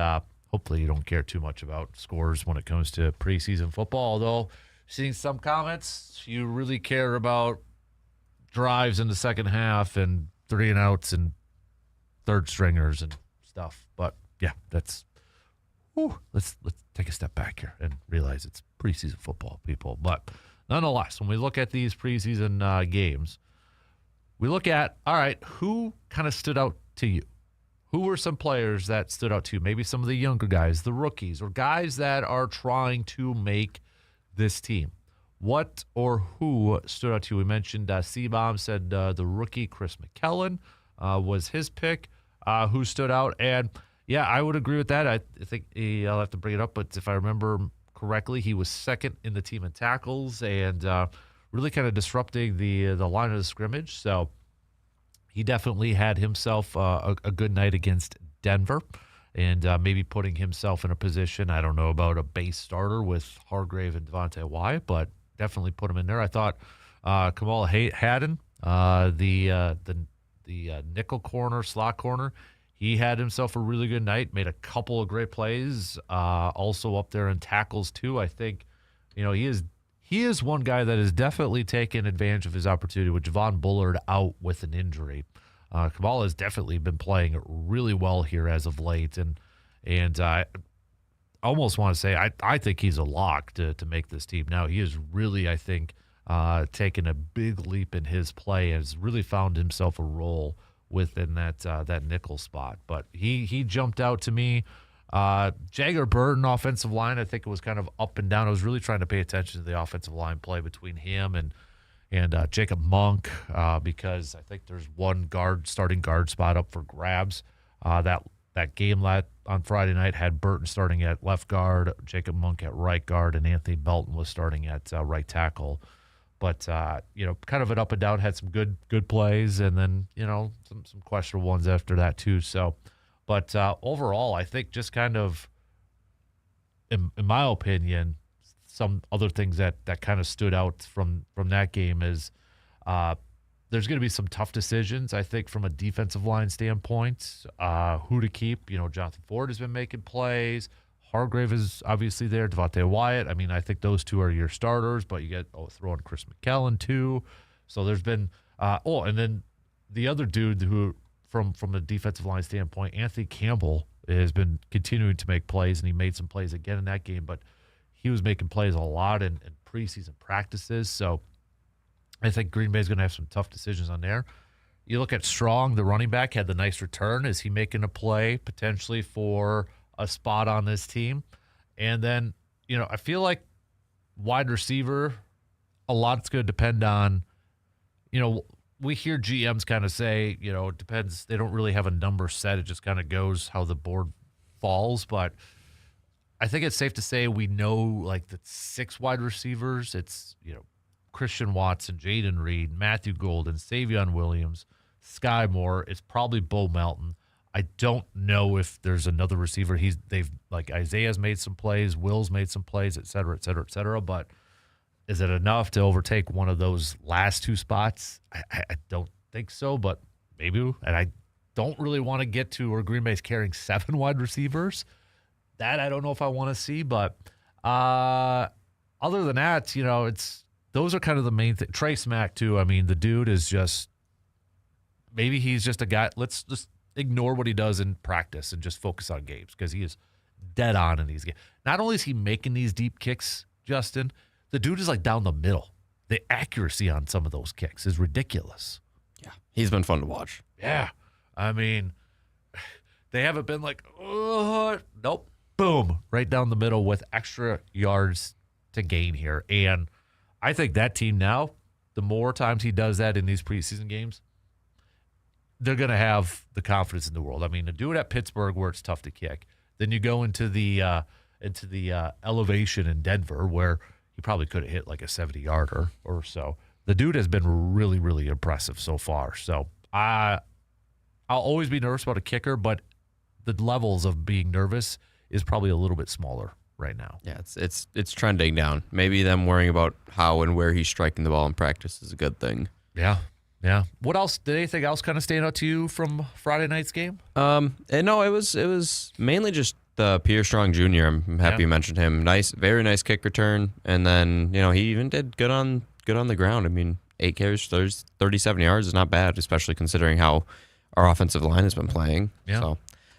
hopefully you don't care too much about scores when it comes to preseason football. Although, seeing some comments, you really care about drives in the second half and 3-and-outs and third stringers and stuff. But yeah, let's take a step back here and realize it's preseason football, people. But nonetheless, when we look at these preseason games, we look at, all right, who kind of stood out to you? Who were some players that stood out to you? Maybe some of the younger guys, the rookies, or guys that are trying to make this team. What or who stood out to you? We mentioned C-Bomb said the rookie Chris McKellen was his pick. Who stood out? And, yeah, I would agree with that. I think I'll have to bring it up, but if I remember correctly, he was second in the team in tackles and really kind of disrupting the line of the scrimmage. So he definitely had himself a good night against Denver and maybe putting himself in a position, I don't know about a base starter with Hargrave and Devontae Wyatt, but definitely put him in there. I thought Kamal Haddon, the nickel corner, slot corner, he had himself a really good night, made a couple of great plays, also up there in tackles too. I think, he is one guy that has definitely taken advantage of his opportunity with Javon Bullard out with an injury. Kamal has definitely been playing really well here as of late, and I almost want to say I think he's a lock to make this team now. He is really, I think, taken a big leap in his play and has really found himself a role within that nickel spot. But he jumped out to me. Jagger Burton offensive line, I think it was kind of up and down. I was really trying to pay attention to the offensive line play between him and Jacob Monk because I think there's one starting guard spot up for grabs. That game on Friday night had Burton starting at left guard, Jacob Monk at right guard, and Anthony Belton was starting at right tackle. But kind of an up and down, had some good plays, and then some questionable ones after that too. So. But overall, I think just kind of, in my opinion, some other things that kind of stood out from that game is there's going to be some tough decisions, I think, from a defensive line standpoint, who to keep. Jonathan Ford has been making plays. Hargrave is obviously there. Devontae Wyatt. I mean, I think those two are your starters, but you get throw in Chris McKellen too. So there's been and then the other dude who – From a defensive line standpoint, Anthony Campbell has been continuing to make plays, and he made some plays again in that game, but he was making plays a lot in preseason practices. So I think Green Bay is going to have some tough decisions on there. You look at Strong, the running back, had the nice return. Is he making a play potentially for a spot on this team? And then, I feel like wide receiver, a lot's going to depend on, we hear GMs kind of say, it depends. They don't really have a number set. It just kind of goes how the board falls. But I think it's safe to say we know like the 6 wide receivers. It's, Christian Watson, Jaden Reed, Matthew Golden, Savion Williams, Sky Moore. It's probably Bo Melton. I don't know if there's another receiver. They've like Isaiah's made some plays, Will's made some plays, et cetera, et cetera, et cetera. But is it enough to overtake one of those last 2 spots? I don't think so, but maybe. And I don't really want to get to where Green Bay's carrying 7 wide receivers. That I don't know if I want to see. But other than that, those are kind of the main thing. Trey Smack, too. I mean, the dude is just – maybe he's just a guy – let's just ignore what he does in practice and just focus on games because he is dead on in these games. Not only is he making these deep kicks, Justin – the dude is like down the middle. The accuracy on some of those kicks is ridiculous. Yeah, he's been fun to watch. Yeah. I mean, they haven't been like, nope, boom, right down the middle with extra yards to gain here. And I think that team now, the more times he does that in these preseason games, they're going to have the confidence in the world. I mean, to do it at Pittsburgh where it's tough to kick, then you go into the elevation in Denver where he probably could have hit like a 70-yarder or so. The dude has been really, really impressive so far. So I'll always be nervous about a kicker, but the levels of being nervous is probably a little bit smaller right now. Yeah, it's trending down. Maybe them worrying about how and where he's striking the ball in practice is a good thing. Yeah. What else? Did anything else kind of stand out to you from Friday night's game? And no, it was mainly just Pierre Strong Jr. I'm happy you mentioned him. Very nice kick return, and then he even did good on the ground. I mean, 8 carries, 37 yards is not bad, especially considering how our offensive line has been playing. Yeah. So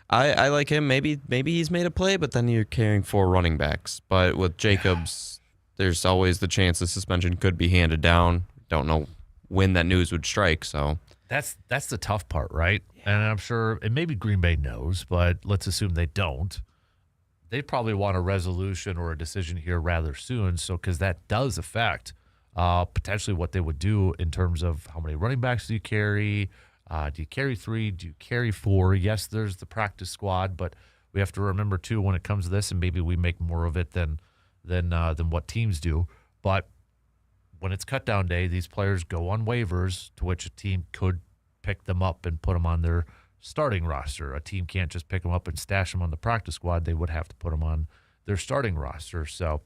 I like him. Maybe he's made a play, but then you're carrying 4 running backs. But with Jacobs, there's always the chance the suspension could be handed down. Don't know when that news would strike. So that's the tough part, right? Yeah. And I'm sure, and maybe Green Bay knows, but let's assume they don't. They probably want a resolution or a decision here rather soon. So because that does affect potentially what they would do in terms of how many running backs do you carry. Do you carry 3? Do you carry 4? Yes, there's the practice squad, but we have to remember too when it comes to this, and maybe we make more of it than what teams do. But when it's cut down day, these players go on waivers, to which a team could pick them up and put them on their starting roster. A team can't just pick them up and stash them on the practice squad. They would have to put them on their starting roster. So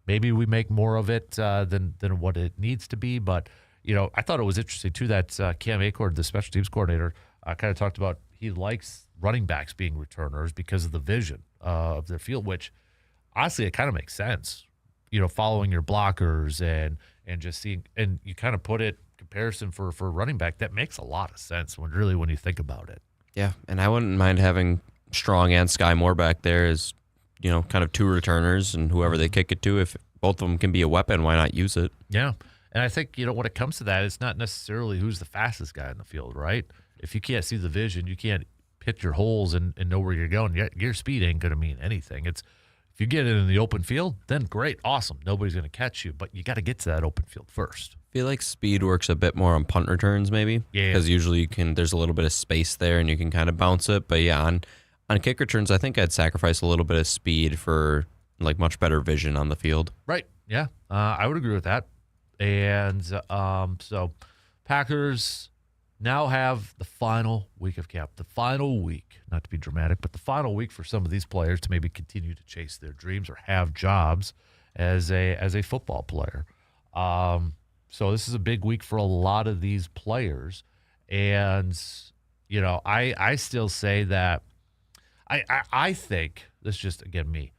maybe we make more of it than what it needs to be, but. I thought it was interesting, too, that Cam Acord, the special teams coordinator, kind of talked about he likes running backs being returners because of the vision of their field, which, honestly, it kind of makes sense, following your blockers and just seeing – and you kind of put it comparison for running back. That makes a lot of sense when you think about it. Yeah, and I wouldn't mind having Strong and Sky Moore back there as, kind of 2 returners, and whoever they kick it to, if both of them can be a weapon, why not use it? Yeah. And I think, when it comes to that, it's not necessarily who's the fastest guy in the field, right? If you can't see the vision, you can't hit your holes and know where you're going. Your speed ain't going to mean anything. It's if you get it in the open field, then great, awesome. Nobody's going to catch you, but you got to get to that open field first. I feel like speed works a bit more on punt returns maybe. Yeah. Because usually there's a little bit of space there and you can kind of bounce it. But yeah, on kick returns, I think I'd sacrifice a little bit of speed for like much better vision on the field. Right, yeah. I would agree with that. And so Packers now have the final week of camp, the final week, not to be dramatic, but the final week for some of these players to maybe continue to chase their dreams or have jobs as a football player. So this is a big week for a lot of these players. And, I still say that I think, this is just, again, me,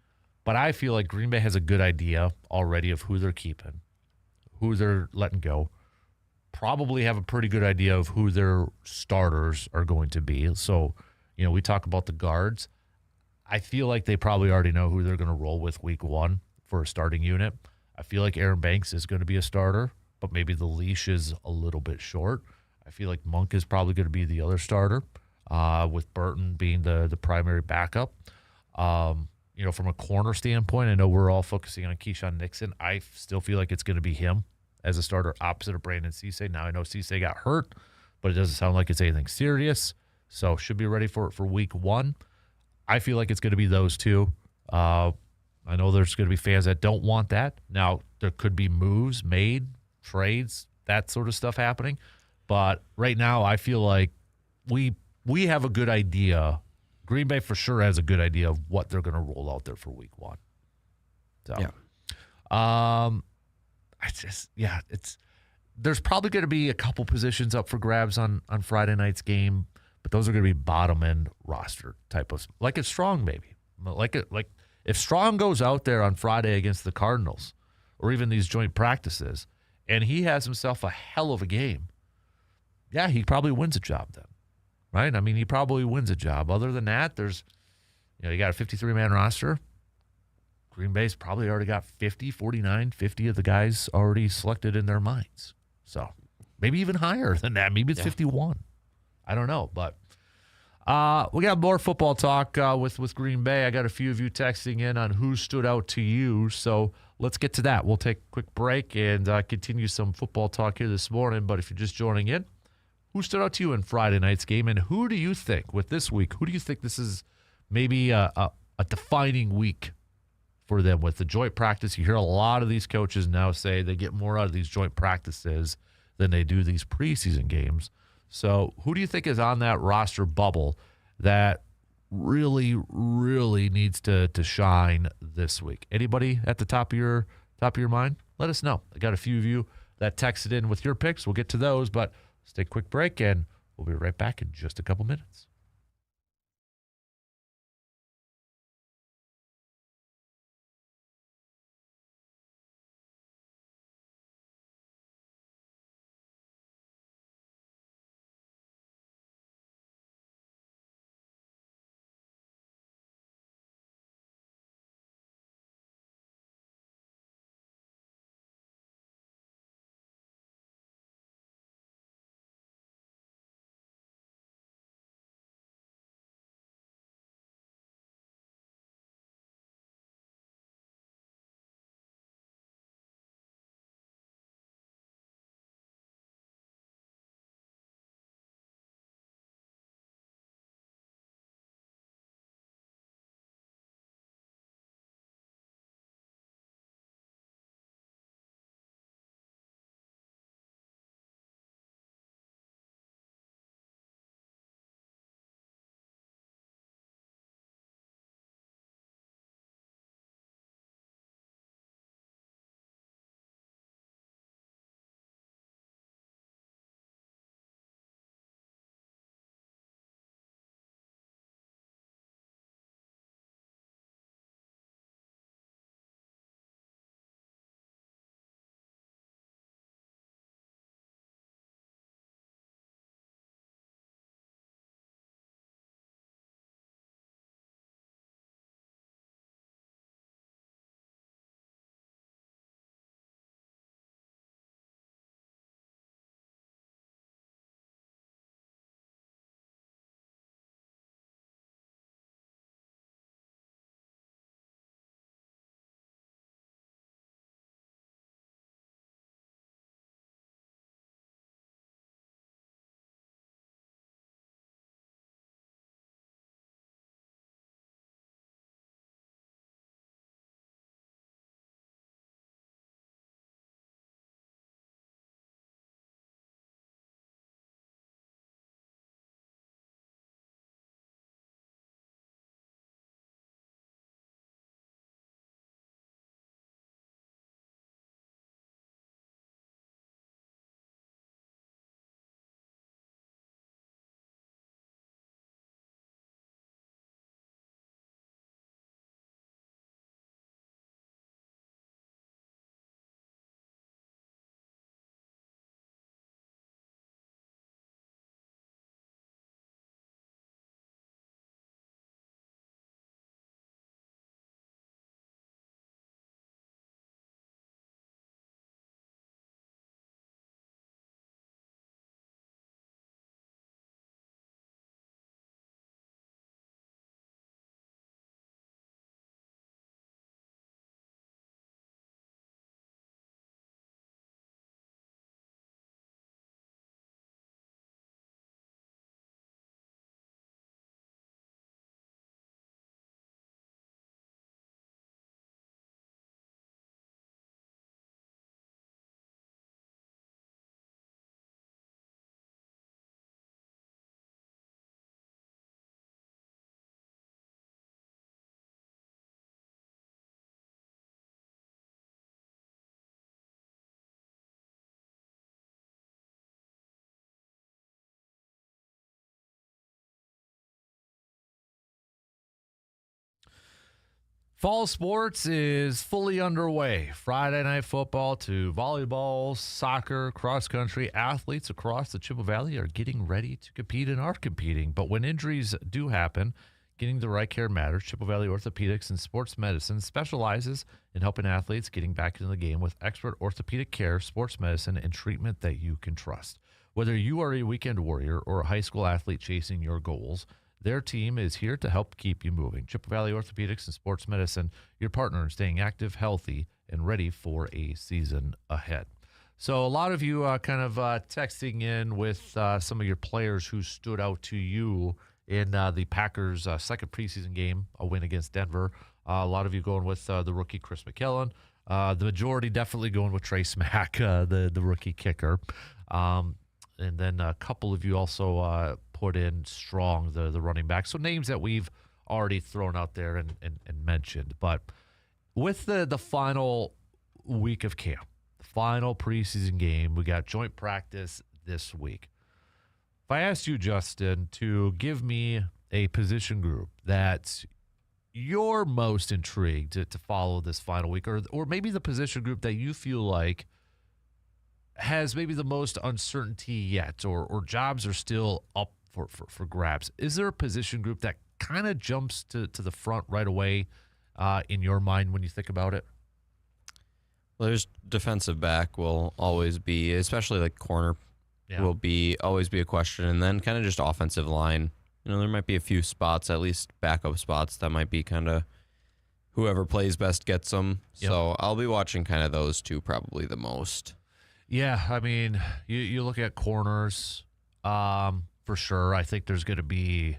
but I feel like Green Bay has a good idea already of who they're keeping, who they're letting go, probably have a pretty good idea of who their starters are going to be. So, we talk about the guards. I feel like they probably already know who they're going to roll with week 1 for a starting unit. I feel like Aaron Banks is going to be a starter, but maybe the leash is a little bit short. I feel like Monk is probably going to be the other starter, with Burton being the primary backup. From a corner standpoint, I know we're all focusing on Keyshawn Nixon. I still feel like it's going to be him as a starter opposite of Brandon Cisse. Now, I know Cisse got hurt, but it doesn't sound like it's anything serious, so should be ready for week 1. I feel like it's going to be those two. I know there's going to be fans that don't want that. Now, there could be moves made, trades, that sort of stuff happening, but right now I feel like we have a good idea. Green Bay for sure has a good idea of what they're going to roll out there for week 1. So, yeah. There's probably going to be a couple positions up for grabs on Friday night's game, but those are going to be bottom end roster type of, like it's Strong maybe, like if Strong goes out there on Friday against the Cardinals, or even these joint practices, and he has himself a hell of a game, yeah, he probably wins a job then. Right? I mean, he probably wins a job. Other than that, there's, you got a 53-man roster. Green Bay's probably already got 50 of the guys already selected in their minds. So maybe even higher than that. Maybe it's 51. I don't know. But we got more football talk with Green Bay. I got a few of you texting in on who stood out to you. So let's get to that. We'll take a quick break and continue some football talk here this morning. But if you're just joining in, Who stood out to you in Friday night's game, and who do you think, with this week, who do you think this is maybe a defining week for them with the joint practice? You hear a lot of these coaches now say they get more out of these joint practices than they do these preseason games. So who do you think is on that roster bubble that really, really needs to shine this week? Anybody at the top of your mind? Let us know. I got a few of you that texted in with your picks. We'll get to those, but let's take a quick break, and we'll be right back in just a couple minutes. Fall sports is fully underway. Friday night football to volleyball, soccer, cross country. Athletes across the Chippewa Valley are getting ready to compete and are competing. But when injuries do happen, getting the right care matters. Chippewa Valley Orthopedics and Sports Medicine specializes in helping athletes getting back into the game with expert orthopedic care, sports medicine, and treatment that you can trust. Whether you are a weekend warrior or a high school athlete chasing your goals, their team is here to help keep you moving. Chippewa Valley Orthopedics and Sports Medicine, your partner in staying active, healthy, and ready for a season ahead. So a lot of you kind of texting in with some of your players who stood out to you in the Packers' second preseason game, a win against Denver. A lot of you going with the rookie Chris McKellen. The majority definitely going with Trey Smack, the rookie kicker. And then a couple of you also put in Strong, the running back. So names that we've already thrown out there and mentioned. But with the final week of camp, the final preseason game, we got joint practice this week. If I asked you, Justin, to give me a position group that you're most intrigued to follow this final week, or maybe the position group that you feel like has maybe the most uncertainty yet, or jobs are still up for grabs, is there a position group that kind of jumps to the front right away in your mind when you think about it? Well, there's defensive back will always be, especially like corner will always be a question, and then kind of just offensive line. You know, there might be a few spots, at least backup spots, that might be kind of whoever plays best gets them. Yep. So I'll be watching kind of those two probably the most. Yeah, I mean, you look at corners for sure. I think there's going to be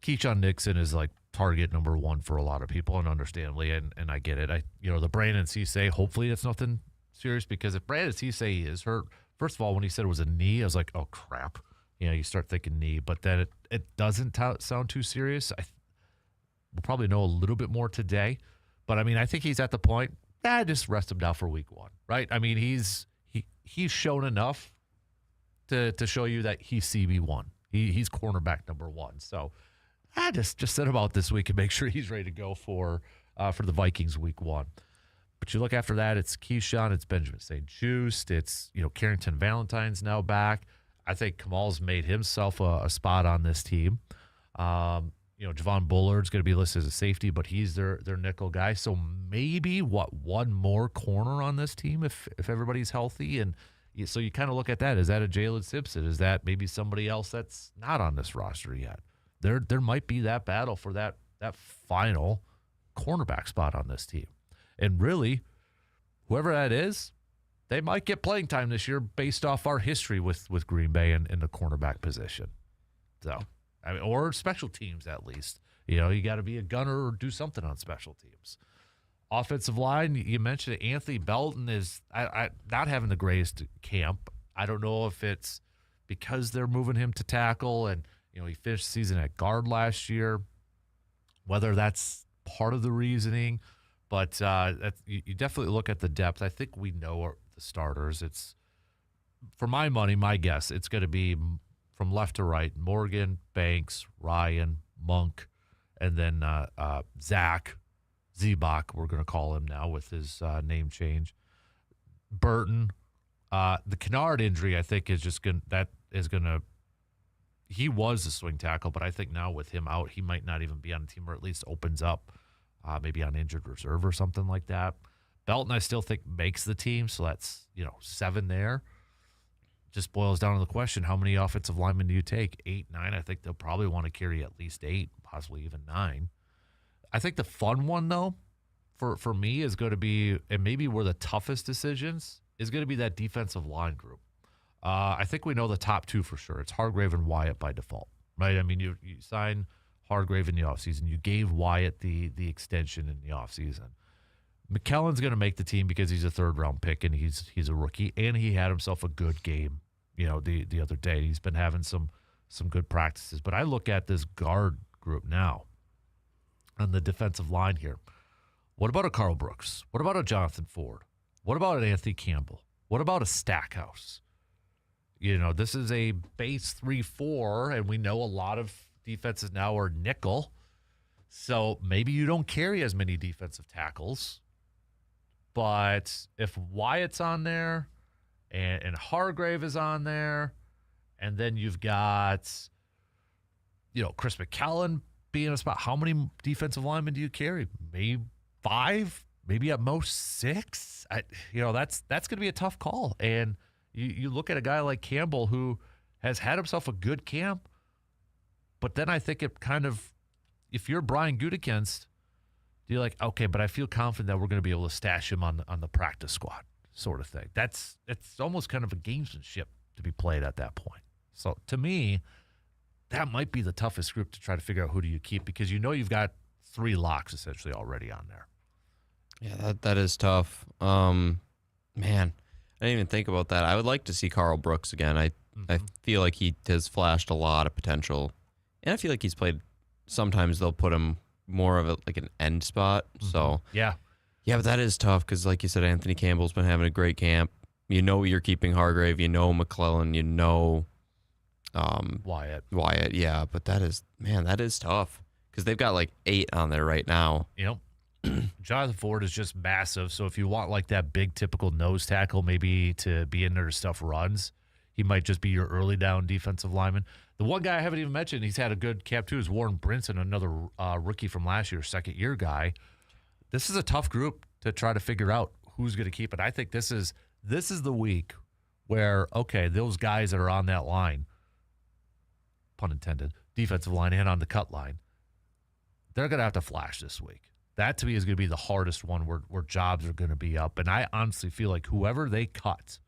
Keyshawn Nixon is like target number one for a lot of people, and understandably, and I get it. The Brandon Cisse, hopefully it's nothing serious, because if Brandon Cisse is hurt, first of all, when he said it was a knee, I was like, oh, crap. You start thinking knee, but then it doesn't sound too serious. We'll probably know a little bit more today, but I mean, I think he's at the point, just rest him down for week one, right? I mean, he's shown enough to show you that he's CB1. He's cornerback number one. So just sit him out this week and make sure he's ready to go for the Vikings week one. But you look after that, it's Keyshawn, it's Benjamin St. Juste, it's Carrington Valentine's now back. I think Kamal's made himself a spot on this team. Javon Bullard's going to be listed as a safety, but he's their nickel guy. So maybe one more corner on this team if everybody's healthy. And so you kind of look at that. Is that a Jalen Simpson? Is that maybe somebody else that's not on this roster yet? There might be that battle for that final cornerback spot on this team. And really, whoever that is, they might get playing time this year based off our history with Green Bay in the cornerback position. So, I mean, or special teams at least. You got to be a gunner or do something on special teams. Offensive line, you mentioned it, Anthony Belton is not having the greatest camp. I don't know if it's because they're moving him to tackle, and he finished the season at guard last year, whether that's part of the reasoning. But you definitely look at the depth. I think we know the starters. It's, for my money, my guess, it's going to be from left to right: Morgan, Banks, Ryan, Monk, and then Zach Zebach, we're going to call him now with his name change. Burton. The Kennard injury, I think, is just going to. He was a swing tackle, but I think now with him out, he might not even be on the team, or at least opens up. Maybe on injured reserve or something like that. Belton, I still think, makes the team, so that's 7 there. Just boils down to the question: how many offensive linemen do you take? 8, 9. I think they'll probably want to carry at least 8, possibly even 9. I think the fun one, though, for me is going to be, and maybe where the toughest decisions is going to be that defensive line group. I think we know the top 2 for sure. It's Hargrave and Wyatt by default, right? I mean, you sign Hargrave in the offseason. You gave Wyatt the extension in the offseason. McKellen's going to make the team because he's a third-round pick, and he's a rookie, and he had himself a good game, the other day. He's been having some good practices. But I look at this guard group now on the defensive line here. What about a Carl Brooks? What about a Jonathan Ford? What about an Anthony Campbell? What about a Stackhouse? This is a base 3-4, and we know a lot of defenses now are nickel, so maybe you don't carry as many defensive tackles. But if Wyatt's on there and Hargrave is on there, and then you've got Chris McKellen being a spot, how many defensive linemen do you carry? Maybe 5, maybe at most 6. That's going to be a tough call. And you look at a guy like Campbell, who has had himself a good camp. But then I think it kind of, if you're Brian Gutekunst, you're like, okay, but I feel confident that we're going to be able to stash him on the practice squad. sort of thing. It's almost kind of a gamesmanship to be played at that point. So to me, that might be the toughest group to try to figure out who do you keep, because you've got 3 locks essentially already on there. Yeah, that is tough. Man, I didn't even think about that. I would like to see Carl Brooks again. I feel like he has flashed a lot of potential, and I feel like he's played. Sometimes they'll put him more of an end spot. So yeah, but that is tough because, like you said, Anthony Campbell's been having a great camp. You're keeping Hargrave. McClellan. Wyatt. Yeah, but that is tough because they've got 8 on there right now. Yep. Jonathan Ford is just massive. So if you want that big typical nose tackle maybe to be in there to stuff runs, he might just be your early down defensive lineman. The one guy I haven't even mentioned, he's had a good camp too, is Warren Brinson, another rookie from last year, second-year guy. This is a tough group to try to figure out who's going to keep it. I think this is the week where, okay, those guys that are on that line, pun intended, defensive line and on the cut line, they're going to have to flash this week. That, to me, is going to be the hardest one where jobs are going to be up. And I honestly feel like whoever they cut,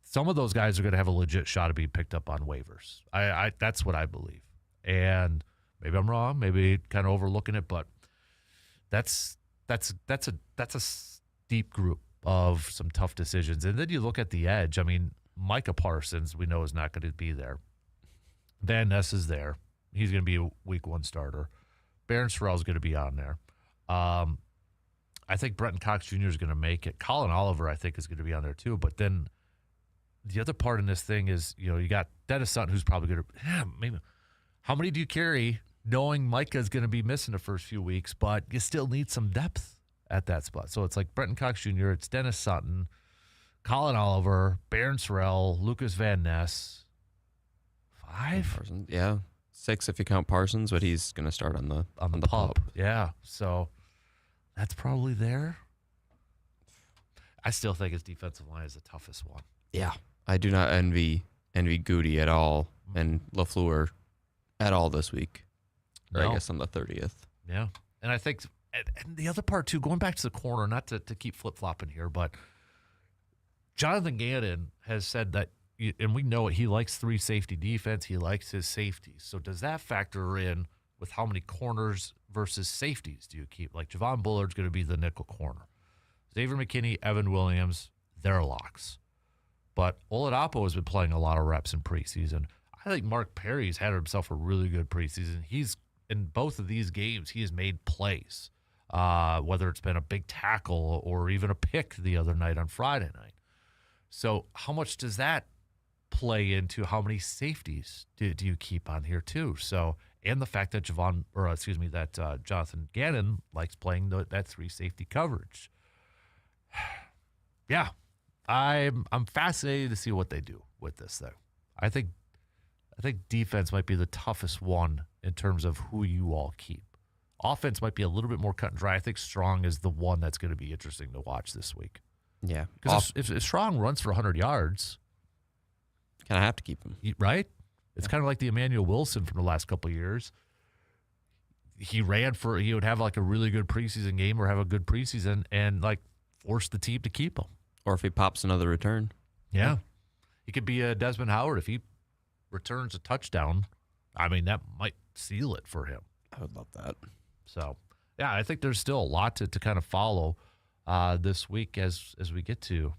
some of those guys are going to have a legit shot of being picked up on waivers. I that's what I believe. And maybe I'm wrong, maybe kind of overlooking it, but that's a steep group of some tough decisions. And then you look at the edge. I mean, Micah Parsons, we know, is not going to be there. Van Ness is there. He's going to be a week 1 starter. Barron Sorrell is going to be on there. I think Brenton Cox Jr. is going to make it. Colin Oliver, I think, is going to be on there too. But then the other part in this thing is, you got Dennis Sutton, who's probably going to maybe. How many do you carry knowing Micah is going to be missing the first few weeks, but you still need some depth at that spot? So it's like Brenton Cox Jr., it's Dennis Sutton, Colin Oliver, Barron Sorrell, Lucas Van Ness. 5? Parsons, yeah. 6 if you count Parsons, but he's going to start on the pup. Yeah, so that's probably there. I still think his defensive line is the toughest one. Yeah, I do not envy Goody at all and LaFleur at all this week. Or No. I guess on the 30th. Yeah, and I think and the other part too, going back to the corner, not to keep flip-flopping here, but Jonathan Gannon has said that, and we know it, he likes 3 safety defense. He likes his safeties. So does that factor in with how many corners versus safeties do you keep? Like Javon Bullard's going to be the nickel corner. Xavier McKinney, Evan Williams, they're locks. But Oladapo has been playing a lot of reps in preseason. I think Mark Perry's had himself a really good preseason. He's in both of these games, he has made plays, whether it's been a big tackle or even a pick the other night on Friday night. So how much does that play into how many safeties do you keep on here too? So, and the fact that Jonathan Gannon likes playing that 3 safety coverage. Yeah, I'm fascinated to see what they do with this thing. I think defense might be the toughest one in terms of who you all keep. Offense might be a little bit more cut and dry. I think Strong is the one that's going to be interesting to watch this week. Yeah, because if Strong runs for 100 yards, kind of have to keep him, right? It's kind of like the Emmanuel Wilson from the last couple of years. He would have a really good preseason game or have a good preseason and force the team to keep him. Or if he pops another return. Yeah. He could be a Desmond Howard if he returns a touchdown. I mean, that might seal it for him. I would love that. So, yeah, I think there's still a lot to kind of follow this week as we get to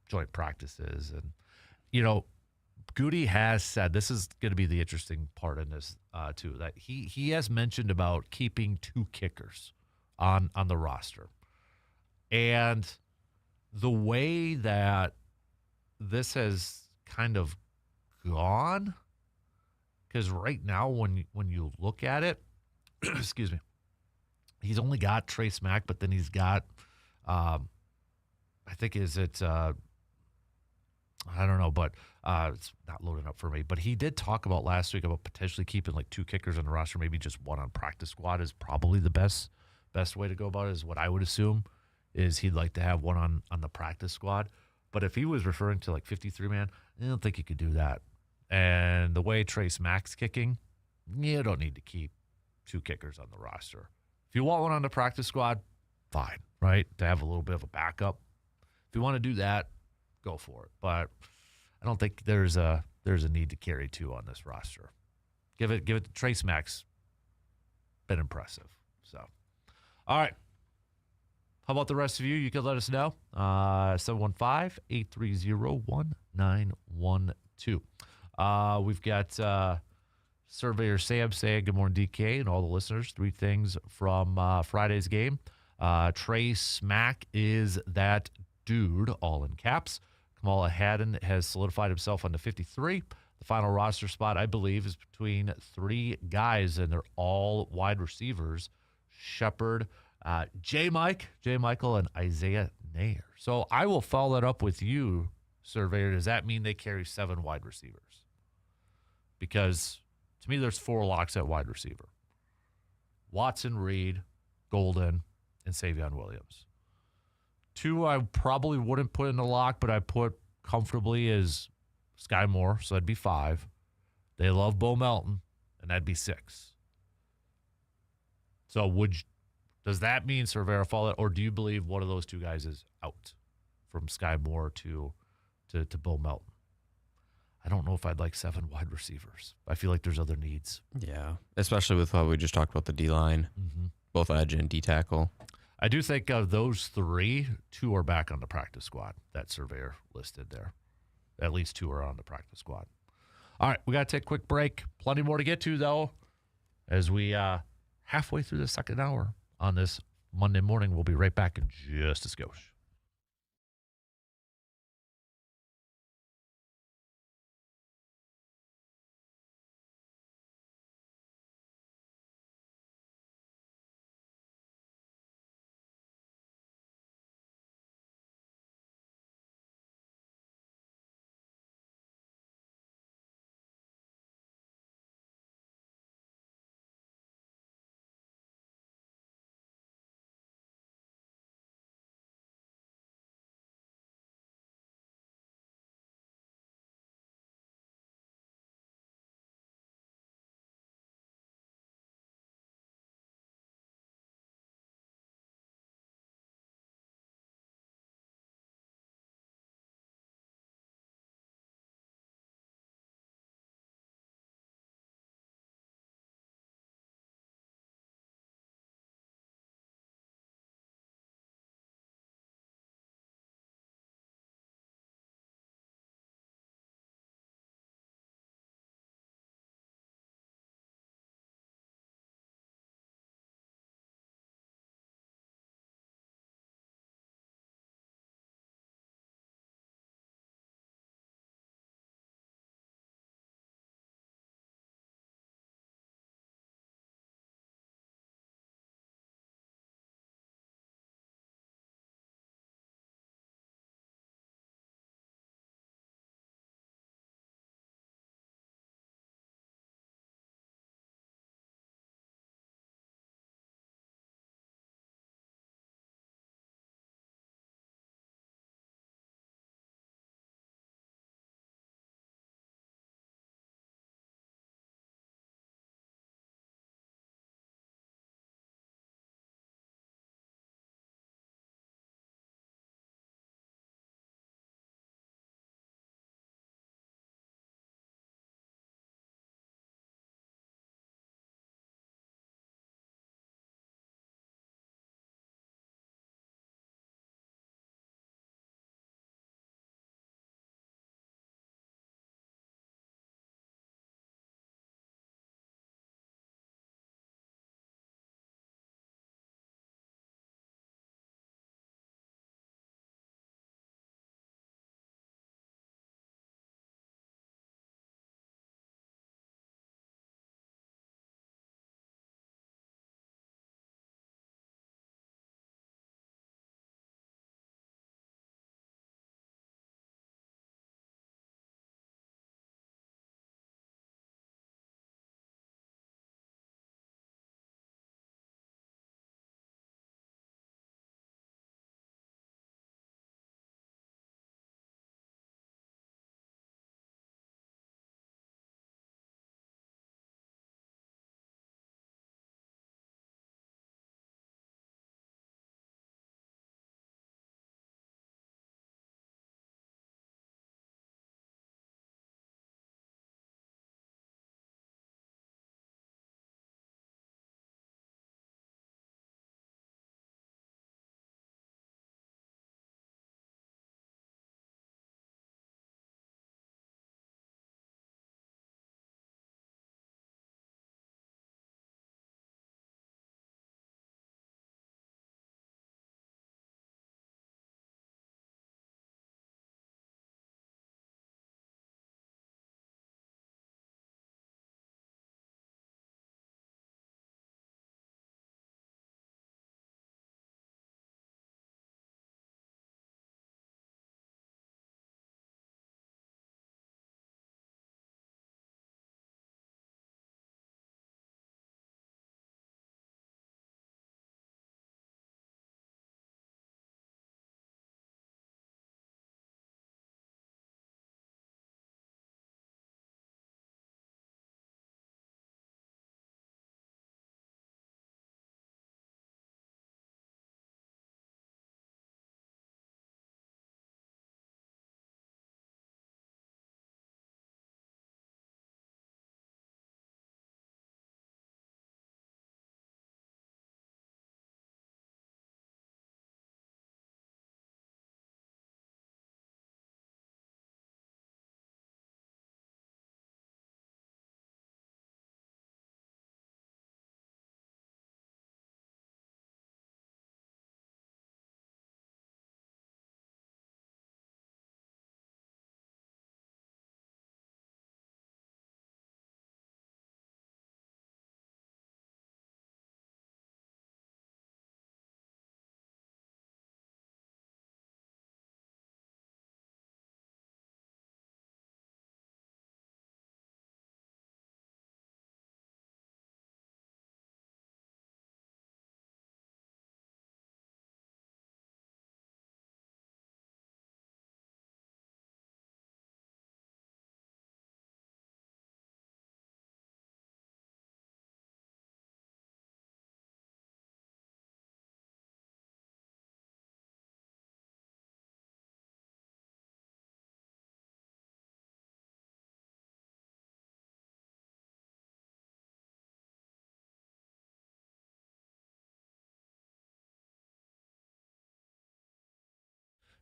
joint practices. And, Goody has said, this is going to be the interesting part in this too, that he has mentioned about keeping 2 kickers on the roster. And the way that this has kind of gone, because right now when you look at it, excuse me, he's only got Trace Mack, but then he's got, I think I don't know, but it's not loading up for me. But he did talk about last week about potentially keeping 2 kickers on the roster, maybe just 1 on practice squad is probably the best way to go about it, is what I would assume, is he'd like to have 1 on the practice squad. But if he was referring to 53-man, I don't think he could do that. And the way Trace Mack's kicking, you don't need to keep 2 kickers on the roster. If you want 1 on the practice squad, fine, right? To have a little bit of a backup. If you want to do that, go for it. But I don't think there's a need to carry 2 on this roster. Give it to Trace Mack's been impressive. So, all right. How about the rest of you? You can let us know. 715-830-1912. We've got Surveyor Sam saying good morning, DK, and all the listeners. 3 things from Friday's game. Trace Mack is that dude, all in caps. Kamala Haddon has solidified himself on the 53. The final roster spot, I believe, is between 3 guys, and they're all wide receivers. Shepard, J. Michael, and Isaiah Nair. So I will follow that up with you, Surveyor. Does that mean they carry 7 wide receivers? Because to me, there's 4 locks at wide receiver. Watson, Reed, Golden, and Savion Williams. 2 I probably wouldn't put in the lock, but I put comfortably as Sky Moore, so that'd be 5. They love Bo Melton, and that'd be 6. So does that mean Cervera fall out, or do you believe one of those 2 guys is out from Sky Moore to Bo Melton? I don't know if I'd like 7 wide receivers. I feel like there's other needs. Yeah, especially with what we just talked about, the D-line, both edge and D-tackle. I do think of those 3, 2 are back on the practice squad. That Surveyor listed there. At least 2 are on the practice squad. All right, we got to take a quick break. Plenty more to get to, though, as we halfway through the second hour on this Monday morning. We'll be right back in just a skosh.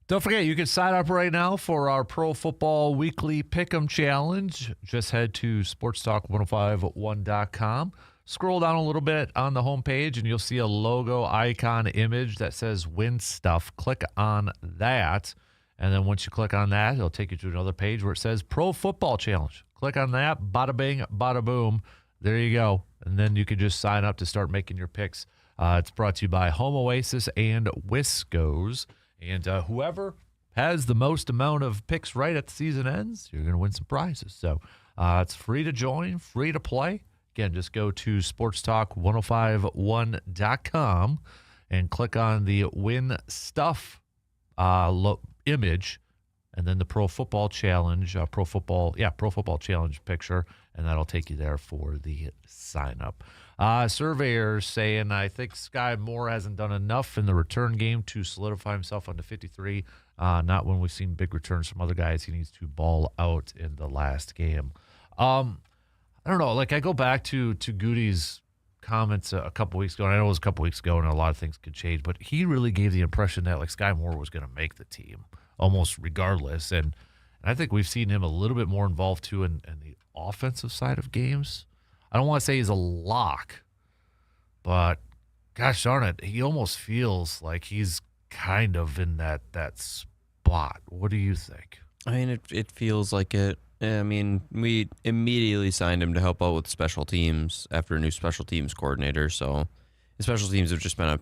Don't forget, you can sign up right now for our Pro Football Weekly Pick'em Challenge. Just head to sportstalk1051.com. Scroll down a little bit on the homepage, and you'll see a logo icon image that says Win Stuff. Click on that, and then once you click on that, it'll take you to another page where it says Pro Football Challenge. Click on that, bada bing, bada boom. There you go. And then you can just sign up to start making your picks. It's brought to you by Home Oasis and Wisco's. And whoever has the most amount of picks right at the season ends, you're going to win some prizes. So it's free to join, free to play. Again, just go to sportstalk1051.com and click on the Win Stuff image, and then the Pro Football Challenge, Pro Football Challenge picture, and that'll take you there for the sign up. Surveyors saying, I think Sky Moore hasn't done enough in the return game to solidify himself on the 53. Not when we've seen big returns from other guys. He needs to ball out in the last game. I don't know. Like, I go back to Goody's comments a couple weeks ago, and I know it was a couple weeks ago, and a lot of things could change, but he really gave the impression that, like, Sky Moore was going to make the team almost regardless. And I think we've seen him a little bit more involved, too, in the offensive side of games. I don't want to say he's a lock, but gosh darn it, he almost feels like he's kind of in that spot. What do you think? I mean, it feels like it. I mean, we immediately signed him to help out with special teams after a new special teams coordinator. So the special teams have just been a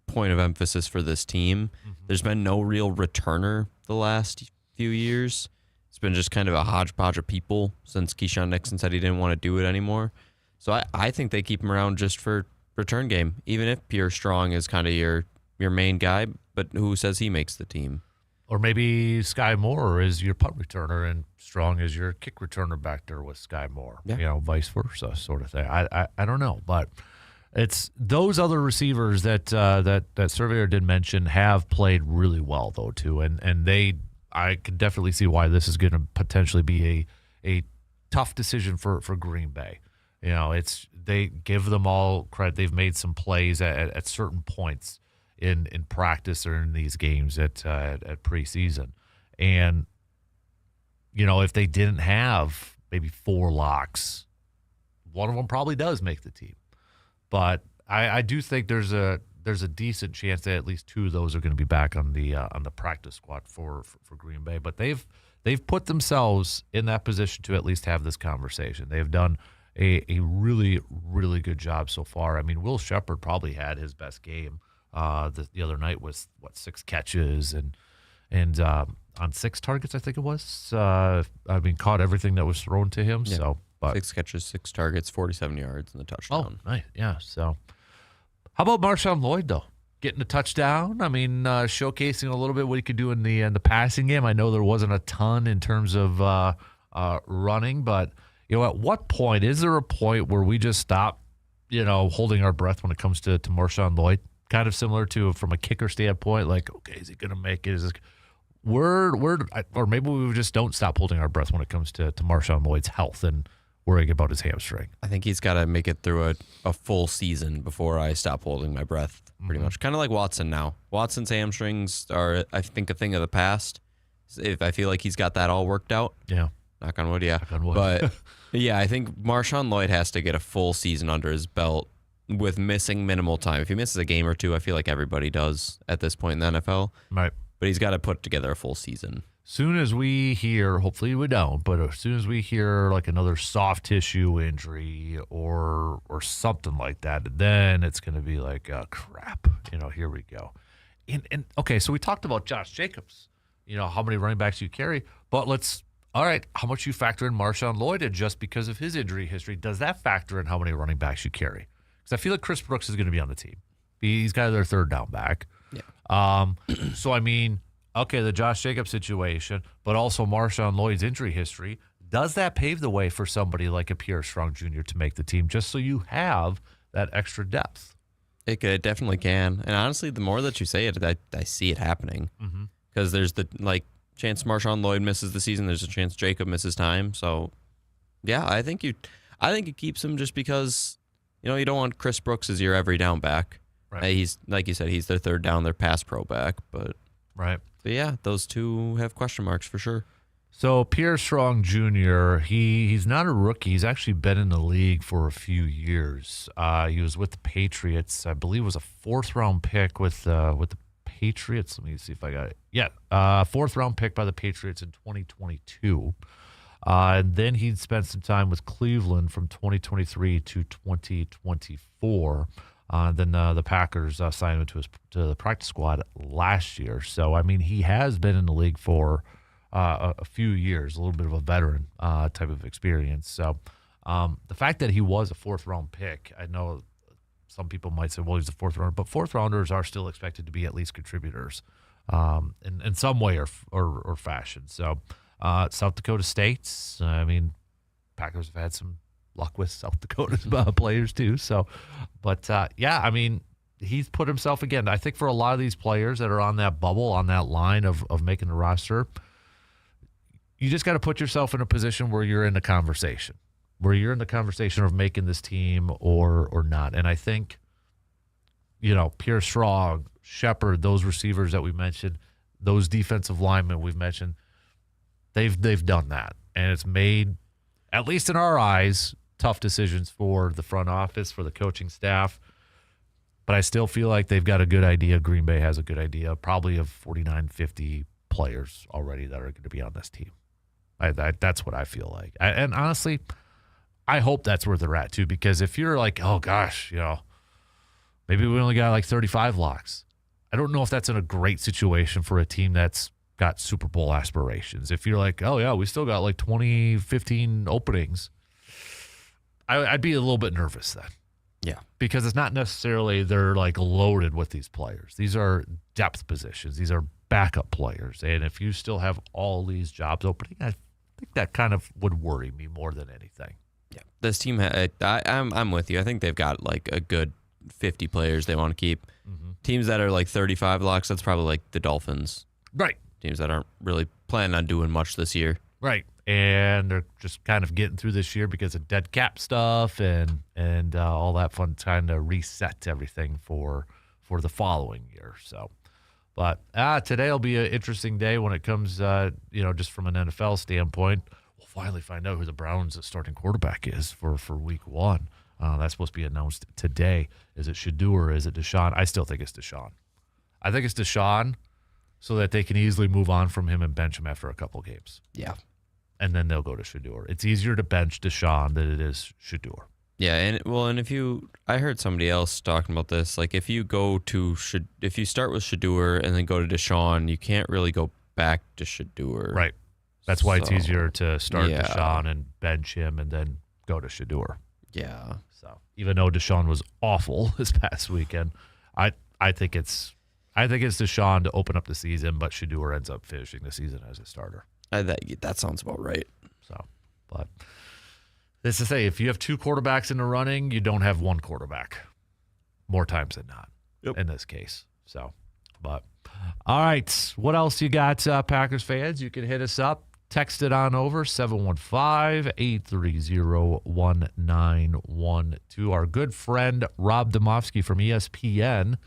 point of emphasis for this team. Mm-hmm. There's been no real returner the last few years. It's been just kind of a hodgepodge of people since Keyshawn Nixon said he didn't want to do it anymore. So I think they keep him around just for return game, even if Pierre Strong is kind of your main guy, but who says he makes the team? Or maybe Sky Moore is your punt returner and Strong is your kick returner back there with Sky Moore. Yeah. Vice versa sort of thing. I don't know, but it's those other receivers that Surveyor did mention have played really well though too, and I could definitely see why this is going to potentially be a tough decision for Green Bay. They give them all credit. They've made some plays at certain points in practice or in these games at preseason. And, if they didn't have maybe 4 locks, one of them probably does make the team. But I do think there's a decent chance that at least 2 of those are going to be back on the practice squad for Green Bay. But they've put themselves in that position to at least have this conversation. They've done a really, really good job so far. I mean, Will Shepard probably had his best game the other night with 6 catches and on 6 targets, I think it was. Caught everything that was thrown to him. Yeah. So, but 6 catches, 6 targets, 47 yards, and the touchdown. Oh, nice. Yeah. So, how about Marshawn Lloyd though? Getting a touchdown. I mean, showcasing a little bit what he could do in the passing game. I know there wasn't a ton in terms of running, but at what point is there a point where we just stop, holding our breath when it comes to Marshawn Lloyd? Kind of similar to from a kicker standpoint, like, okay, is he going to make it? Is this or maybe we just don't stop holding our breath when it comes to Marshawn Lloyd's health and worrying about his hamstring. I think he's got to make it through a full season before I stop holding my breath, pretty much. Kind of like Watson now. Watson's hamstrings are, I think, a thing of the past. If I feel like he's got that all worked out. Yeah. Knock on wood, yeah. Knock on wood. But, yeah, I think Marshawn Lloyd has to get a full season under his belt with missing minimal time. If he misses a game or 2, I feel like everybody does at this point in the NFL. Right. But he's got to put together a full season. Soon as we hear, hopefully we don't, but as soon as we hear like another soft tissue injury or something like that, then it's going to be like, oh, crap. Here we go. And okay, so we talked about Josh Jacobs, how many running backs you carry, but all right, how much you factor in Marshawn Lloyd, and just because of his injury history, does that factor in how many running backs you carry? Because I feel like Chris Brooks is going to be on the team. He's got their 3rd down back. Yeah. So, I mean, okay, the Josh Jacobs situation, but also Marshawn Lloyd's injury history, does that pave the way for somebody like a Pierre Strong Jr. to make the team, just so you have that extra depth? It definitely can. And honestly, the more that you say it, I see it happening. Because there's the chance Marshawn Lloyd misses the season. There's a chance Jacob misses time. So, yeah, I think it keeps him just because, you don't want Chris Brooks as your every down back. Right. He's, like you said, he's their 3rd down, their pass pro back. But right. But yeah, those two have question marks for sure. So Pierre Strong Jr., he's not a rookie. He's actually been in the league for a few years. He was with the Patriots. I believe it was a fourth-round pick with the Patriots. Let me see if I got it. Yeah, fourth-round pick by the Patriots in 2022. And then he'd spent some time with Cleveland from 2023 to 2024. Then the Packers signed him to the practice squad last year. So, I mean, he has been in the league for a few years, a little bit of a veteran type of experience. So the fact that he was a fourth-round pick, I know some people might say, well, he's a fourth rounder, but fourth rounders are still expected to be at least contributors in some way or fashion. So South Dakota State, I mean, Packers have had some luck with South Dakota players too. So, but yeah, I mean, he's put himself again. I think for a lot of these players that are on that bubble, on that line of making the roster, you just got to put yourself in a position where you're in the conversation, of making this team or not. And I think, Pierre Strong, Shepard, those receivers that we mentioned, those defensive linemen we've mentioned, they've done that. And it's made, at least in our eyes, tough decisions for the front office, for the coaching staff. But I still feel like they've got a good idea. Green Bay has a good idea, probably of 49, 50 players already that are going to be on this team. That's what I feel like. And honestly, I hope that's where they're at too, because if you're like, oh gosh, maybe we only got like 35 locks. I don't know if that's in a great situation for a team that's got Super Bowl aspirations. If you're like, oh yeah, we still got like 20, 15 openings, I'd be a little bit nervous then. Yeah. Because it's not necessarily they're like loaded with these players. These are depth positions. These are backup players. And if you still have all these jobs opening, I think that kind of would worry me more than anything. Yeah. This team, I'm with you. I think they've got like a good 50 players they want to keep. Mm-hmm. Teams that are like 35 locks, that's probably like the Dolphins. Right. Teams that aren't really planning on doing much this year. Right. And they're just kind of getting through this year because of dead cap stuff and all that fun, trying to reset everything for the following year. So, but today will be an interesting day when it comes, just from an NFL standpoint. We'll finally find out who the Browns' starting quarterback is for week one. That's supposed to be announced today. Is it Shador? Is it Deshaun? I still think it's Deshaun. I think it's Deshaun so that they can easily move on from him and bench him after a couple games. Yeah. And then they'll go to Shador. It's easier to bench Deshaun than it is Shador. Yeah, and I heard somebody else talking about this. Like if you if you start with Shador and then go to Deshaun, you can't really go back to Shador. Right. That's why it's easier to start Deshaun and bench him and then go to Shador. Yeah. So even though Deshaun was awful this past weekend, I think it's Deshaun to open up the season, but Shador ends up finishing the season as a starter. That sounds about right. So, but this is to say, if you have two quarterbacks in the running, you don't have one quarterback more times than not in this case. So, but all right, what else you got, Packers fans? You can hit us up. Text it on over, 715-830-1912. Our good friend Rob Domofsky from ESPN,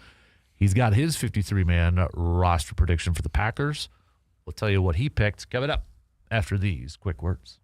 he's got his 53-man roster prediction for the Packers. We'll tell you what he picked coming up after these quick words.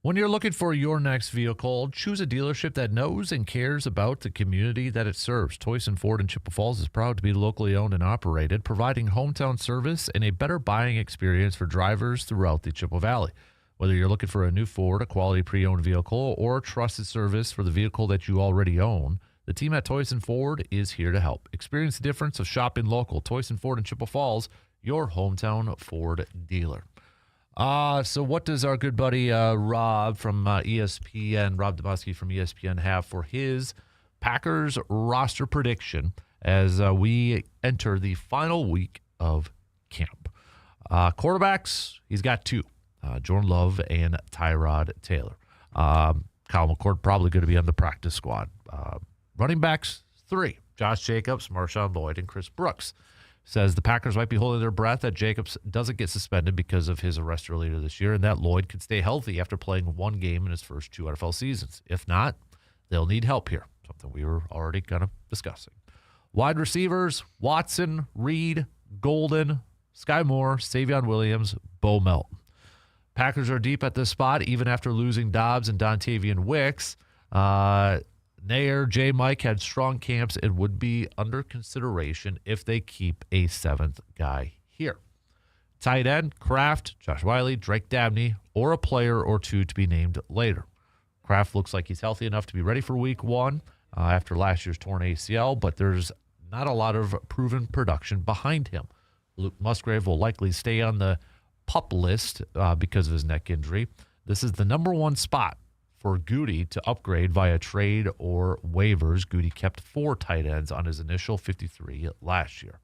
When you're looking for your next vehicle, choose a dealership that knows and cares about the community that it serves. Toyson Ford in Chippewa Falls is proud to be locally owned and operated, providing hometown service and a better buying experience for drivers throughout the Chippewa Valley. Whether you're looking for a new Ford, a quality pre-owned vehicle, or trusted service for the vehicle that you already own, the team at Toyson Ford is here to help. Experience the difference of shopping local. Toyson Ford in Chippewa Falls, your hometown Ford dealer. So what does our good buddy Rob from ESPN, Rob Domofsky from ESPN, have for his Packers roster prediction as we enter the final week of camp? Quarterbacks, he's got two, Jordan Love and Tyrod Taylor. Kyle McCord probably going to be on the practice squad. Running backs, three, Josh Jacobs, Marshawn Lloyd, and Chris Brooks. Says the Packers might be holding their breath that Jacobs doesn't get suspended because of his arrest earlier this year, and that Lloyd could stay healthy after playing one game in his first two NFL seasons. If not, they'll need help here, something we were already kind of discussing. Wide receivers, Watson, Reed, Golden, Sky Moore, Savion Williams, Bo Melton. Packers are deep at this spot, even after losing Dobbs and Dontavian Wicks. Nair, J. Mike had strong camps and would be under consideration if they keep a seventh guy here. Tight end, Kraft, Josh Wiley, Drake Dabney, or a player or two to be named later. Kraft looks like he's healthy enough to be ready for week one after last year's torn ACL, but there's not a lot of proven production behind him. Luke Musgrave will likely stay on the PUP list because of his neck injury. This is the number one spot for Goody to upgrade via trade or waivers. Goody kept 4 tight ends on his initial 53 last year.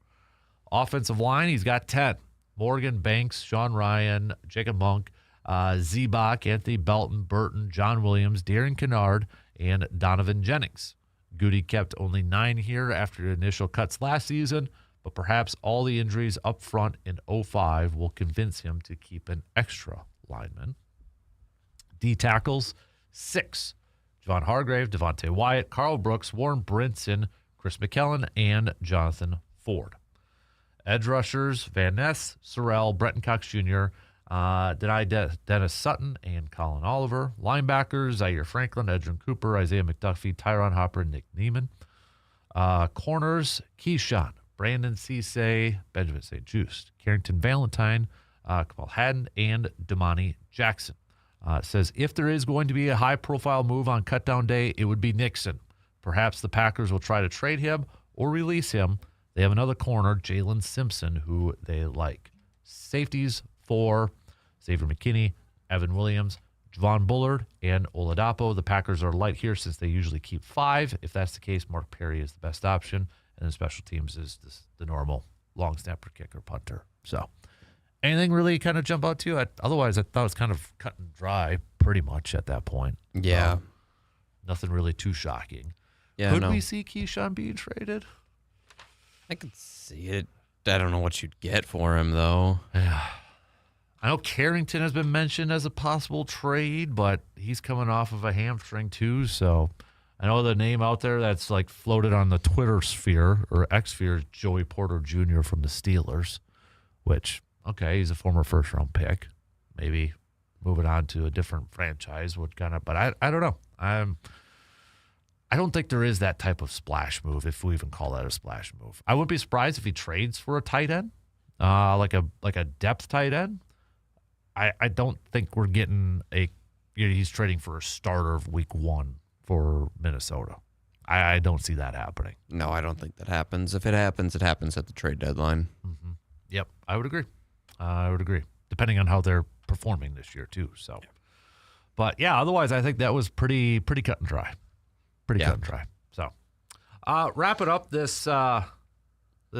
Offensive line, he's got 10. Morgan, Banks, Sean Ryan, Jacob Monk, Zebach, Anthony Belton, Burton, John Williams, Darren Kennard, and Donovan Jennings. Goody kept only 9 here after initial cuts last season, but perhaps all the injuries up front in 05 will convince him to keep an extra lineman. D tackles, 6. Javon Hargrave, Devontae Wyatt, Carl Brooks, Warren Brinson, Chris McKellen, and Jonathan Ford. Edge rushers, Van Ness, Sorrell, Brenton Cox Jr., Dennis Sutton, and Colin Oliver. Linebackers, Zaire Franklin, Edrin Cooper, Isaiah McDuffie, Tyron Hopper, and Nick Neiman. Corners, Keyshawn, Brandon Cisse, Benjamin St. Just, Carrington Valentine, Kamal Haddon, and Damani Jackson. Says if there is going to be a high-profile move on cutdown day, it would be Nixon. Perhaps the Packers will try to trade him or release him. They have another corner, Jalen Simpson, who they like. Safeties for Xavier McKinney, Evan Williams, Javon Bullard, and Oladapo. The Packers are light here since they usually keep 5. If that's the case, Mark Perry is the best option, and the special teams is the normal long snapper, kicker, punter. So anything really kind of jump out to you? Otherwise, I thought it was kind of cut and dry pretty much at that point. Yeah. Nothing really too shocking. Yeah, Could we see Keyshawn being traded? I could see it. I don't know what you'd get for him, though. Yeah. I know Carrington has been mentioned as a possible trade, but he's coming off of a hamstring too, so I know the name out there that's like floated on the Twitter sphere or X sphere is Joey Porter Jr. from the Steelers, which, okay, he's a former first-round pick. Maybe moving on to a different franchise would kind of, but I don't know. I don't think there is that type of splash move, if we even call that a splash move. I wouldn't be surprised if he trades for a tight end, like a depth tight end. I don't think we're getting he's trading for a starter of week 1 for Minnesota. I don't see that happening. No, I don't think that happens. If it happens at the trade deadline. Mm-hmm. Yep, I would agree. Depending on how they're performing this year too. So, but yeah, otherwise I think that was pretty cut and dry. Cut and dry. So, wrapping up this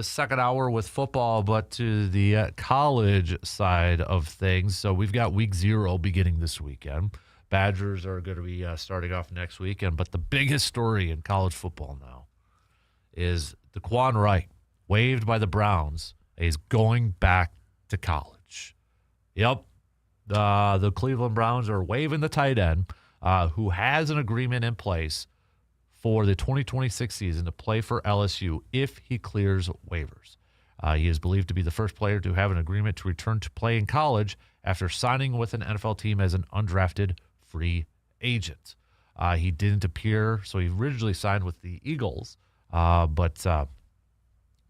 second hour with football, but to the college side of things. So we've got week 0 beginning this weekend. Badgers are going to be starting off next weekend. But the biggest story in college football now is DeQuan Wright, waived by the Browns, is going back to college. Yep. The Cleveland Browns are waiving the tight end who has an agreement in place for the 2026 season to play for LSU if he clears waivers. He is believed to be the first player to have an agreement to return to play in college after signing with an NFL team as an undrafted free agent. He didn't appear, so he originally signed with the Eagles, but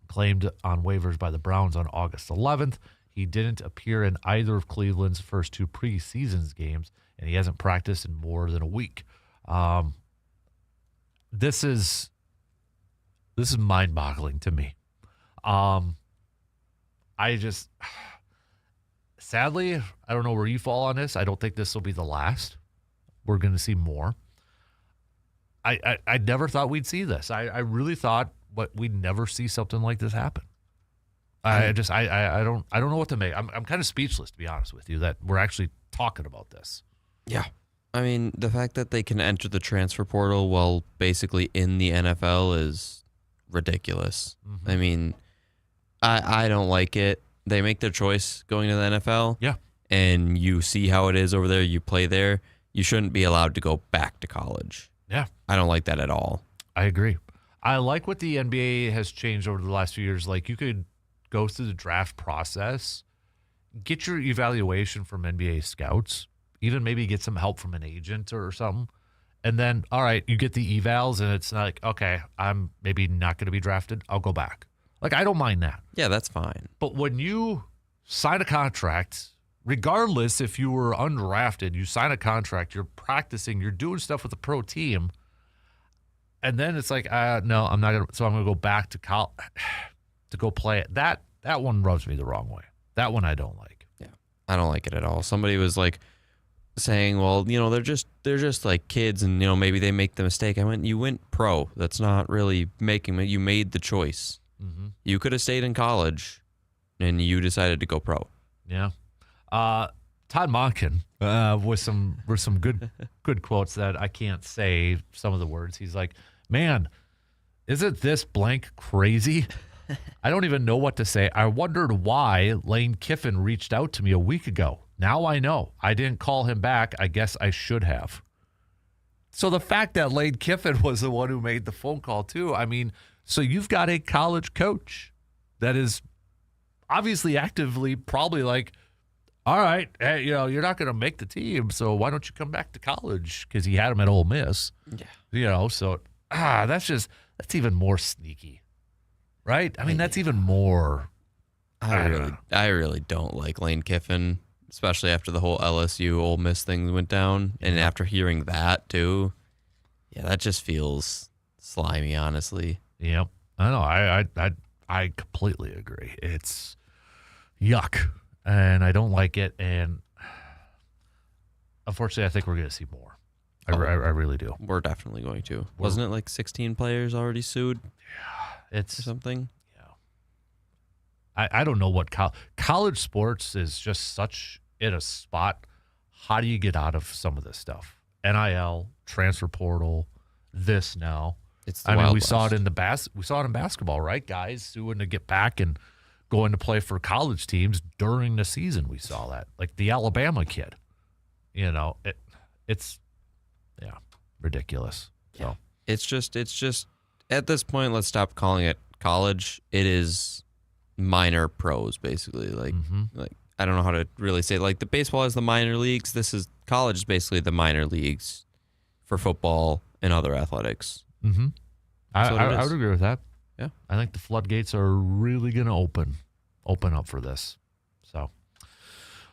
claimed on waivers by the Browns on August 11th. He didn't appear in either of Cleveland's first 2 preseason games, and he hasn't practiced in more than a week. This is mind-boggling to me. Sadly, I don't know where you fall on this. I don't think this will be the last. We're going to see more. I never thought we'd see this. I really thought we'd never see something like this happen. I don't know what to make. I'm kind of speechless, to be honest with you, that we're actually talking about this. Yeah. I mean, the fact that they can enter the transfer portal while basically in the NFL is ridiculous. Mm-hmm. I mean, I don't like it. They make their choice going to the NFL. Yeah. And you see how it is over there. You play there. You shouldn't be allowed to go back to college. Yeah. I don't like that at all. I agree. I like what the NBA has changed over the last few years. Like, you could go through the draft process, get your evaluation from NBA scouts, even maybe get some help from an agent or something. And then, all right, you get the evals, and it's like, okay, I'm maybe not going to be drafted. I'll go back. Like, I don't mind that. Yeah, that's fine. But when you sign a contract, regardless if you were undrafted, you sign a contract, you're practicing, you're doing stuff with the pro team, and then it's like, no, I'm not going to, so I'm going to go back to college to go play it. That one rubs me the wrong way. That one I don't like. Yeah, I don't like it at all. Somebody was like saying, well, they're just like kids, and maybe they make the mistake. You went pro. That's not really making it. You made the choice. Mm-hmm. You could have stayed in college, and you decided to go pro. Yeah. Todd Monken with some good quotes that I can't say some of the words. He's like, man, isn't this blank crazy? I don't even know what to say. I wondered why Lane Kiffin reached out to me a week ago. Now I know. I didn't call him back. I guess I should have. So the fact that Lane Kiffin was the one who made the phone call too, I mean, so you've got a college coach that is obviously actively probably like, all right, hey, you're not going to make the team, so why don't you come back to college? Because he had him at Ole Miss. Yeah. So that's even more sneaky, right? I mean, that's even more. I really don't like Lane Kiffin, especially after the whole LSU Ole Miss thing went down, and after hearing that too. Yeah, that just feels slimy, honestly. Yep, I know. I completely agree. It's yuck, and I don't like it. And unfortunately, I think we're going to see more. I really do. We're definitely going to. Wasn't it like 16 players already sued? Yeah, it's or something. Yeah, I don't know what college sports is just such in a spot. How do you get out of some of this stuff? NIL, transfer portal, this now. It's the Wild West. saw it in we saw it in basketball, right? Guys suing to get back and going to play for college teams during the season. We saw that, like the Alabama kid. It's ridiculous. Yeah. So it's just at this point, let's stop calling it college. It is minor pros, basically. Like I don't know how to really say it. Like the baseball is the minor leagues. College is basically the minor leagues for football and other athletics. Mm-hmm. I would agree with that. Yeah. I think the floodgates are really going to open up for this. So,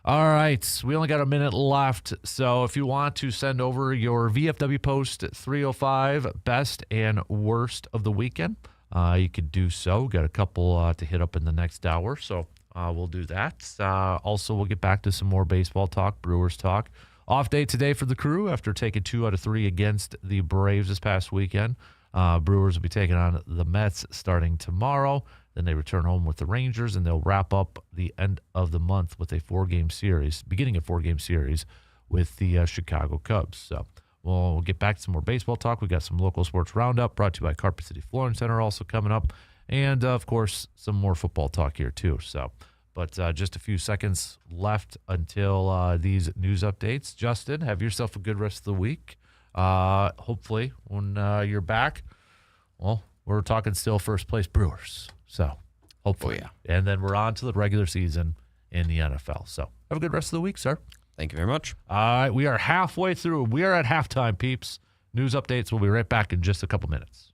all right. We only got a minute left. So if you want to send over your VFW post at 305 best and worst of the weekend, you could do so. Got a couple to hit up in the next hour. So we'll do that. Also, we'll get back to some more baseball talk, Brewers talk. Off day today for the Crew after taking 2 out of 3 against the Braves this past weekend. Brewers will be taking on the Mets starting tomorrow. Then they return home with the Rangers, and they'll wrap up the end of the month with a 4-game series, beginning a 4-game series with the Chicago Cubs. So we'll get back to some more baseball talk. We got some local sports roundup brought to you by Carpet City Flooring Center also coming up. And, of course, some more football talk here too. So, but just a few seconds left until these news updates. Justin, have yourself a good rest of the week. Hopefully, when you're back, well, we're talking still first place Brewers. So, hopefully. Oh, yeah. And then we're on to the regular season in the NFL. So, have a good rest of the week, sir. Thank you very much. All right, we are halfway through. We are at halftime, peeps. News updates. We'll be right back in just a couple minutes.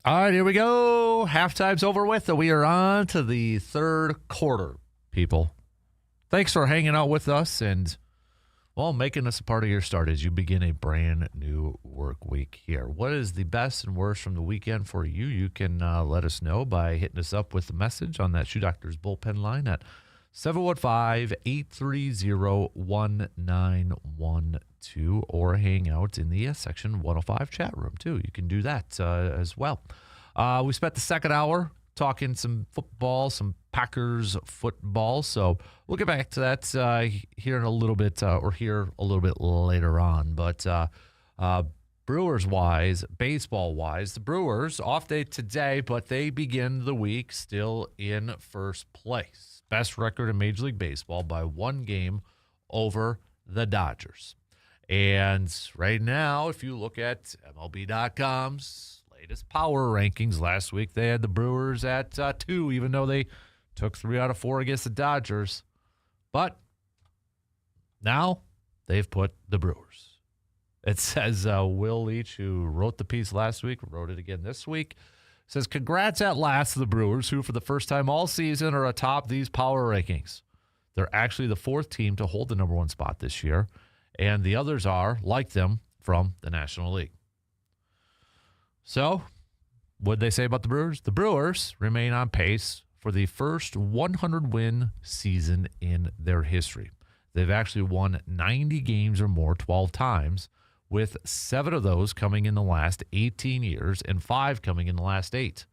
All right, here we go. Halftime's over with, and we are on to the third quarter, people. Thanks for hanging out with us and, well, making us a part of your start as you begin a brand new work week here. What is the best and worst from the weekend for you? You can let us know by hitting us up with a message on that Shoe Doctor's bullpen line at 715-830-1912 or hang out in the Section 105 chat room, too. You can do that as well. We spent the second hour talking some football, some Packers football, so we'll get back to that here in a little bit or here a little bit later on. But Brewers-wise, baseball-wise, the Brewers, off day today, but they begin the week still in first place. Best record in Major League Baseball by one game over the Dodgers. And right now, if you look at MLB.com's latest power rankings last week, they had the Brewers at 2, even though they took 3 out of 4 against the Dodgers. But now they've put the Brewers. It says Will Leach, who wrote the piece last week, wrote it again this week, Says, congrats at last to the Brewers, who for the first time all season are atop these power rankings. They're actually the fourth team to hold the number one spot this year, and the others are, like them, from the National League. So, what did they say about the Brewers? The Brewers remain on pace for the first 100-win season in their history. They've actually won 90 games or more 12 times, with 7 of those coming in the last 18 years and 5 coming in the last 8.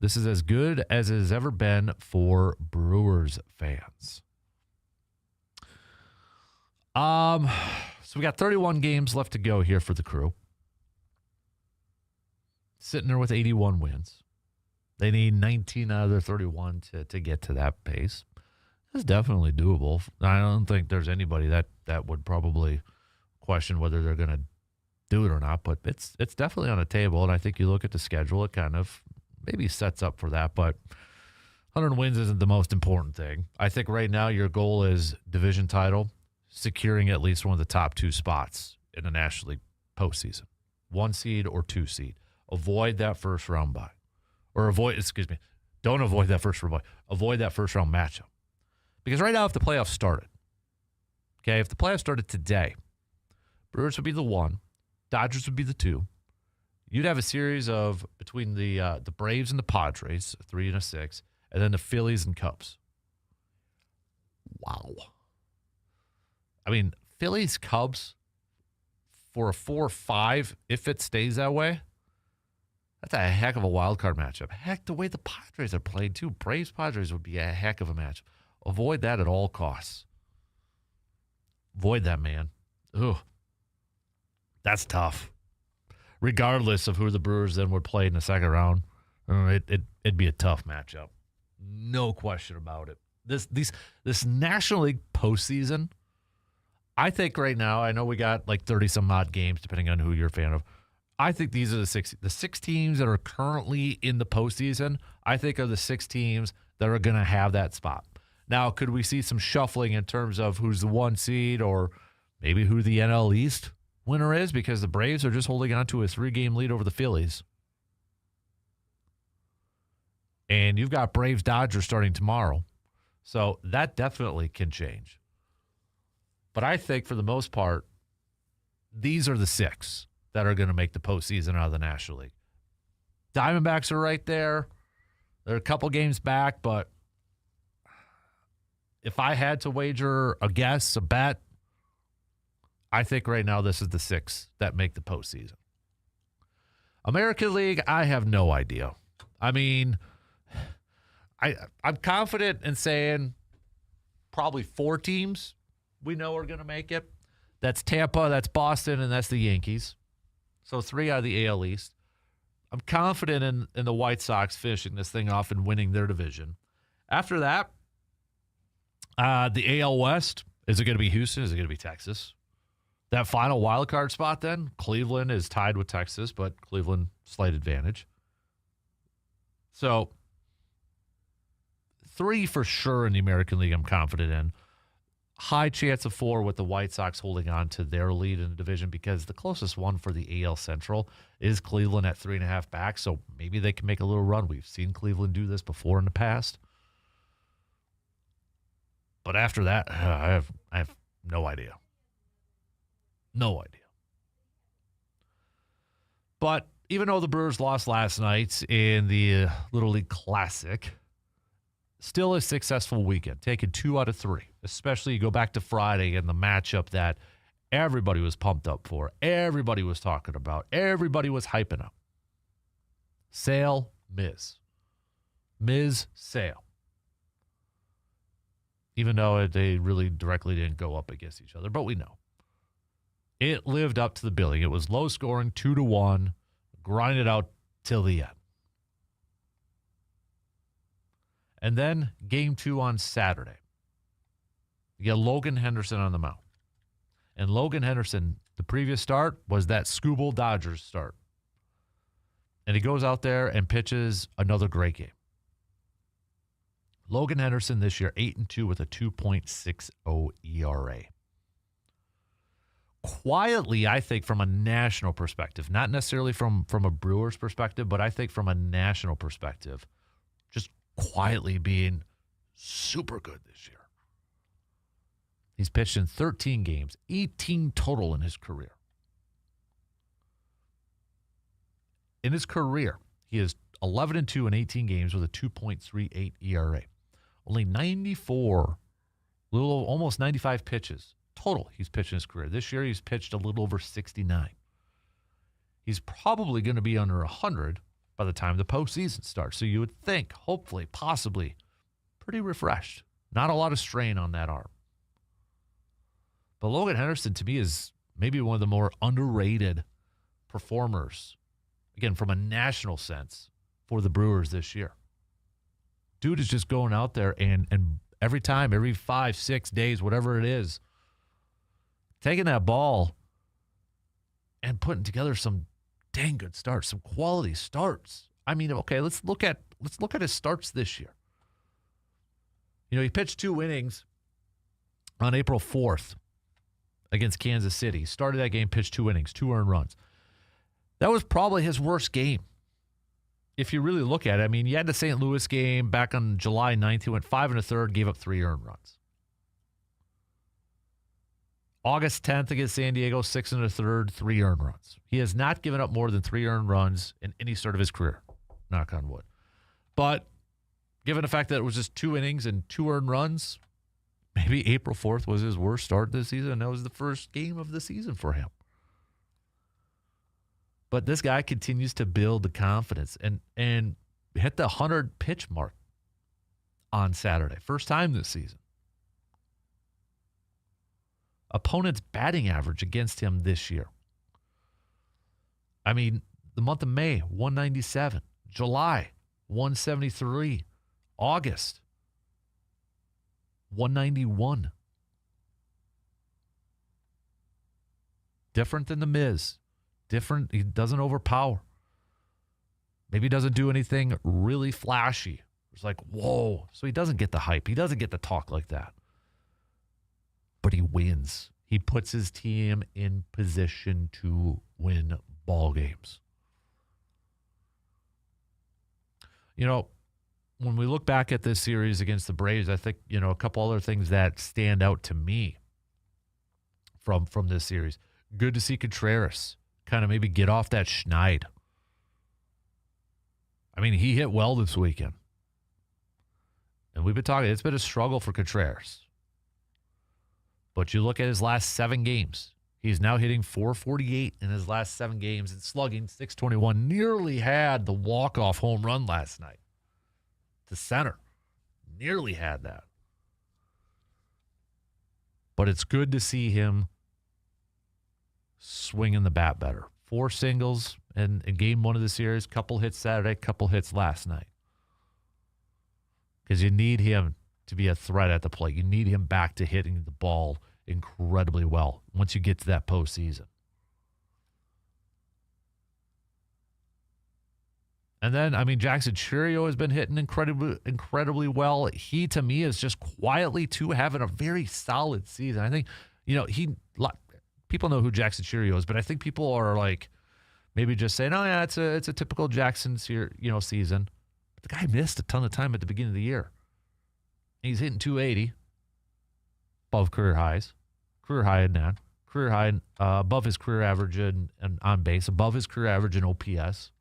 This is as good as it has ever been for Brewers fans. So we got 31 games left to go here for the Crew. Sitting there with 81 wins. They need 19 out of their 31 to get to that pace. It's definitely doable. I don't think there's anybody that would probably question whether they're going to do it or not, but it's definitely on the table, and I think you look at the schedule, it kind of maybe sets up for that, but 100 wins isn't the most important thing. I think right now your goal is division title, securing at least one of the top 2 spots in the National League postseason. 1 seed or 2 seed. Avoid that first round bye. Don't avoid that first round bye. Avoid that first round matchup. Because right now, if the playoffs started, if the playoffs started today, Brewers would be the 1, Dodgers would be the 2. You'd have a series of between the Braves and the Padres, a 3 and a 6, and then the Phillies and Cubs. Wow. I mean, Phillies, Cubs for a 4-5, if it stays that way, that's a heck of a wild card matchup. Heck, the way the Padres are playing too. Braves Padres would be a heck of a matchup. Avoid that at all costs. Avoid that, man. Ooh. That's tough. Regardless of who the Brewers then would play in the second round, it'd be a tough matchup. No question about it. This National League postseason, I think right now, I know we got like 30-some-odd games, depending on who you're a fan of. I think these are the six teams that are currently in the postseason, I think are the 6 teams that are going to have that spot. Now, could we see some shuffling in terms of who's the 1 seed or maybe who the NL East winner is, because the Braves are just holding on to a 3-game lead over the Phillies. And you've got Braves-Dodgers starting tomorrow. So that definitely can change. But I think for the most part, these are the 6 that are going to make the postseason out of the National League. Diamondbacks are right there. They're a couple games back, but if I had to wager a guess, a bet, I think right now this is the 6 that make the postseason. American League, I have no idea. I mean, I'm confident in saying probably 4 teams we know are going to make it. That's Tampa, that's Boston, and that's the Yankees. So 3 out of the AL East. I'm confident in the White Sox finishing this thing off and winning their division. After that, the AL West, is it going to be Houston? Is it going to be Texas? That final wild card spot then, Cleveland is tied with Texas, but Cleveland slight advantage. So 3 for sure in the American League I'm confident in. High chance of 4 with the White Sox holding on to their lead in the division, because the closest one for the AL Central is Cleveland at 3.5 back, so maybe they can make a little run. We've seen Cleveland do this before in the past. But after that, I have no idea. No idea. But even though the Brewers lost last night in the Little League Classic, still a successful weekend, taking 2 out of 3. Especially you go back to Friday and the matchup that everybody was pumped up for, everybody was talking about, everybody was hyping up. Sale, Miz. Miz, Sale. Even though they really directly didn't go up against each other, but we know. It lived up to the billing. It was low scoring, 2-1, grinded out till the end. And then game 2 on Saturday. You get Logan Henderson on the mound. And Logan Henderson, the previous start was that Scooble Dodgers start. And he goes out there and pitches another great game. Logan Henderson this year, 8-2 with a 2.60 ERA. quietly, I think, from a national perspective, not necessarily from a Brewers perspective, but I think from a national perspective, just quietly being super good this year. He's pitched in 13 games, 18 total in his career. In his career, he is 11-2 in 18 games with a 2.38 ERA. Only 94, almost 95 pitches total he's pitched in his career. This year he's pitched a little over 69. He's probably going to be under 100 by the time the postseason starts. So you would think, hopefully, possibly, pretty refreshed. Not a lot of strain on that arm. But Logan Henderson, to me, is maybe one of the more underrated performers, again, from a national sense, for the Brewers this year. Dude is just going out there and every time, every 5-6 days, whatever it is, taking that ball and putting together some dang good starts, some quality starts. I mean, okay, let's look at his starts this year. You know, he pitched 2 innings on April 4th against Kansas City. Started that game, pitched 2 innings, 2 earned runs. That was probably his worst game. If you really look at it, I mean, you had the St. Louis game back on July 9th. He went 5 1/3, gave up 3 earned runs. August 10th against San Diego, 6 1/3, 3 earned runs. He has not given up more than 3 earned runs in any start of his career. Knock on wood. But given the fact that it was just 2 innings and 2 earned runs, maybe April 4th was his worst start this season, and that was the first game of the season for him. But this guy continues to build the confidence and hit the 100-pitch mark on Saturday. First time this season. Opponent's batting average against him this year. I mean, the month of May, 197. July, 173. August, 191. Different than the Miz. Different. He doesn't overpower. Maybe he doesn't do anything really flashy. It's like, whoa. So he doesn't get the hype. He doesn't get the talk like that. But he wins. He puts his team in position to win ball games. You know, when we look back at this series against the Braves, I think, you know, a couple other things that stand out to me from this series. Good to see Contreras kind of maybe get off that schneid. I mean, he hit well this weekend. And we've been talking, it's been a struggle for Contreras. But you look at his last 7 games. He's now hitting .448 in his last 7 games and slugging .621. Nearly had the walk-off home run last night to center. Nearly had that. But it's good to see him swinging the bat better. 4 singles in game 1 of the series, couple hits Saturday, couple hits last night. Because you need him to be a threat at the plate. You need him back to hitting the ball incredibly well once you get to that postseason. And then, I mean, Jackson Chourio has been hitting incredibly well. He, to me, is just quietly, too, having a very solid season. I think, you know, people know who Jackson Chourio is, but I think people are like maybe just saying, oh, yeah, it's a typical Jackson season. But the guy missed a ton of time at the beginning of the year. He's hitting .280 above career highs. Career high in that. Career high above his career average in on base, above his career average in OPS.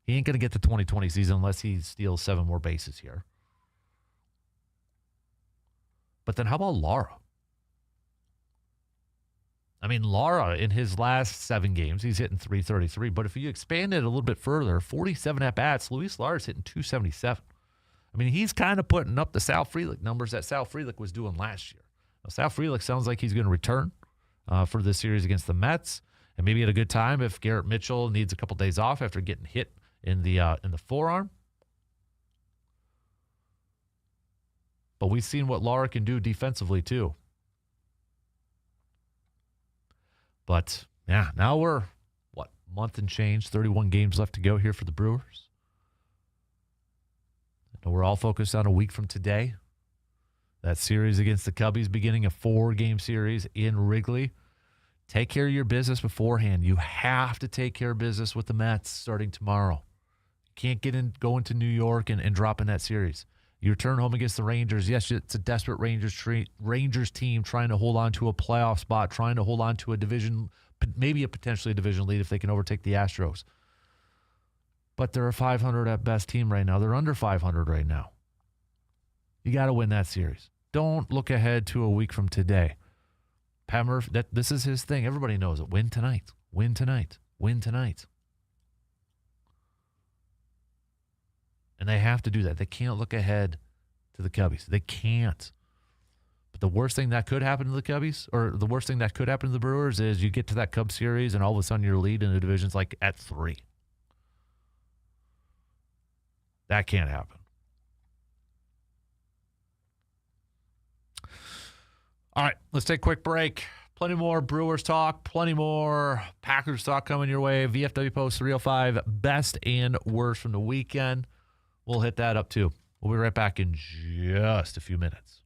He ain't going to get the 2020 season unless he steals 7 more bases here. But then how about Lara? I mean, Lara, in his last 7 games, he's hitting .333. But if you expand it a little bit further, 47 at-bats, Luis Lara's hitting .277. I mean, he's kind of putting up the Sal Frelick numbers that Sal Frelick was doing last year. Now, Sal Frelick sounds like he's going to return for this series against the Mets, and maybe at a good time if Garrett Mitchell needs a couple days off after getting hit in the forearm. But we've seen what Lara can do defensively too. But yeah, now we're month and change, 31 games left to go here for the Brewers. And we're all focused on a week from today. That series against the Cubbies beginning a 4-game series in Wrigley. Take care of your business beforehand. You have to take care of business with the Mets starting tomorrow. You can't go into New York and drop in that series. You return home against the Rangers. Yes, it's a desperate Rangers team trying to hold on to a playoff spot, trying to hold on to a division, maybe potentially a division lead if they can overtake the Astros. But they're a 500 at best team right now. They're under 500 right now. You got to win that series. Don't look ahead to a week from today. Pat Murphy, this is his thing. Everybody knows it. Win tonight. Win tonight. Win tonight. And they have to do that. They can't look ahead to the Cubbies. They can't. But the worst thing that could happen to the Cubbies, or the worst thing that could happen to the Brewers, is you get to that Cubs series and all of a sudden your lead in the division's like at 3. That can't happen. All right, let's take a quick break. Plenty more Brewers talk, plenty more Packers talk coming your way. VFW Post 305, best and worst from the weekend. We'll hit that up too. We'll be right back in just a few minutes.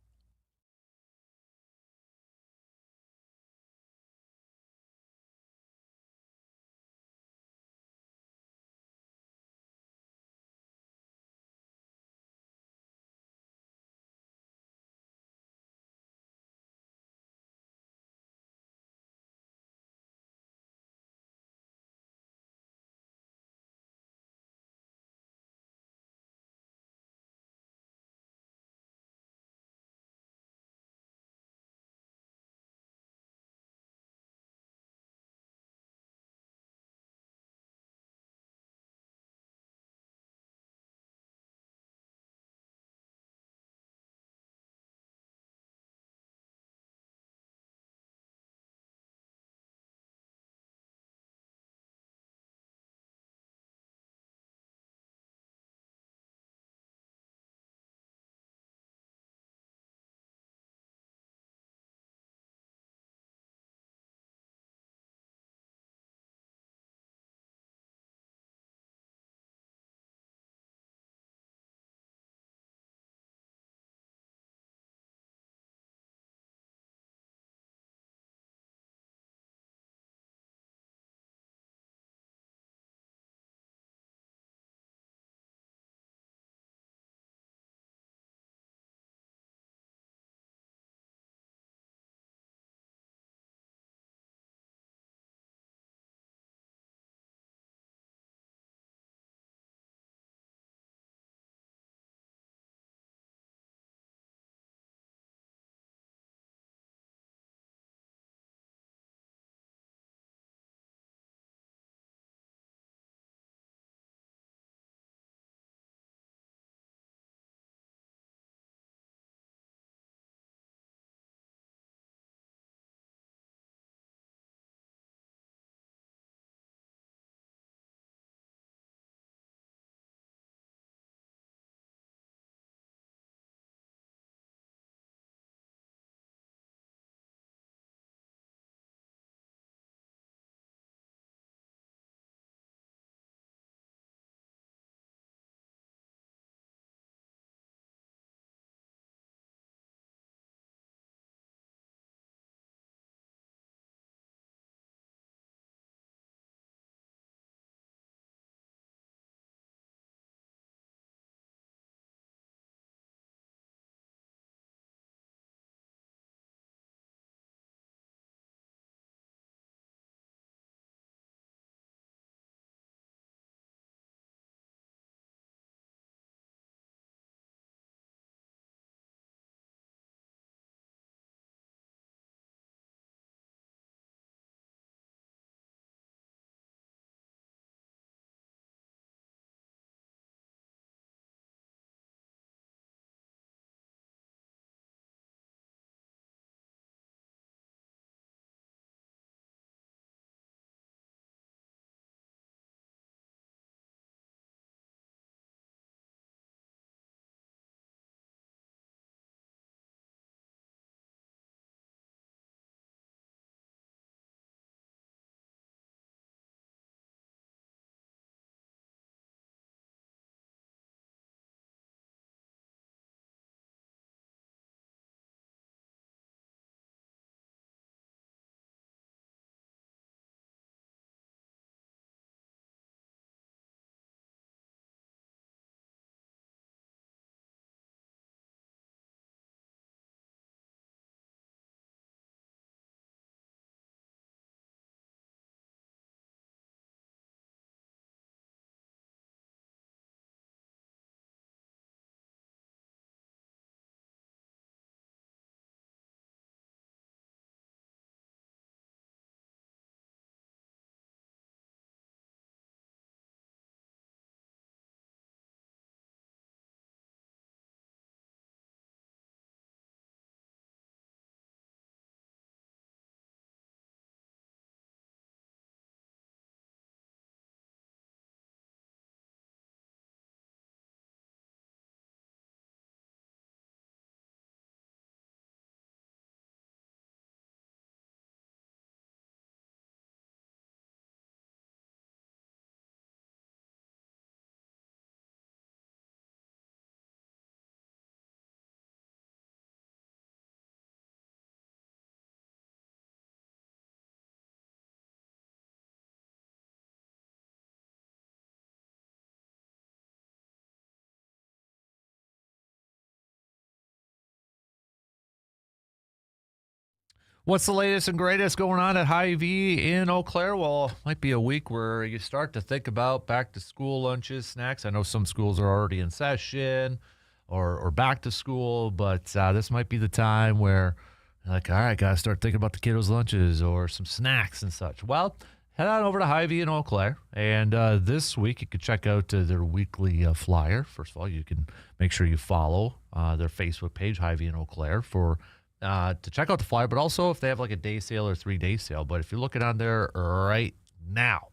What's the latest and greatest going on at Hy-Vee in Eau Claire? Well, might be a week where you start to think about back-to-school lunches, snacks. I know some schools are already in session or back to school, but this might be the time where you're like, all right, got to start thinking about the kiddos' lunches or some snacks and such. Well, head on over to Hy-Vee in Eau Claire, and this week you can check out their weekly flyer. First of all, you can make sure you follow their Facebook page, Hy-Vee in Eau Claire, for to check out the flyer, but also if they have like a day sale or 3-day sale. But if you're looking on there right now,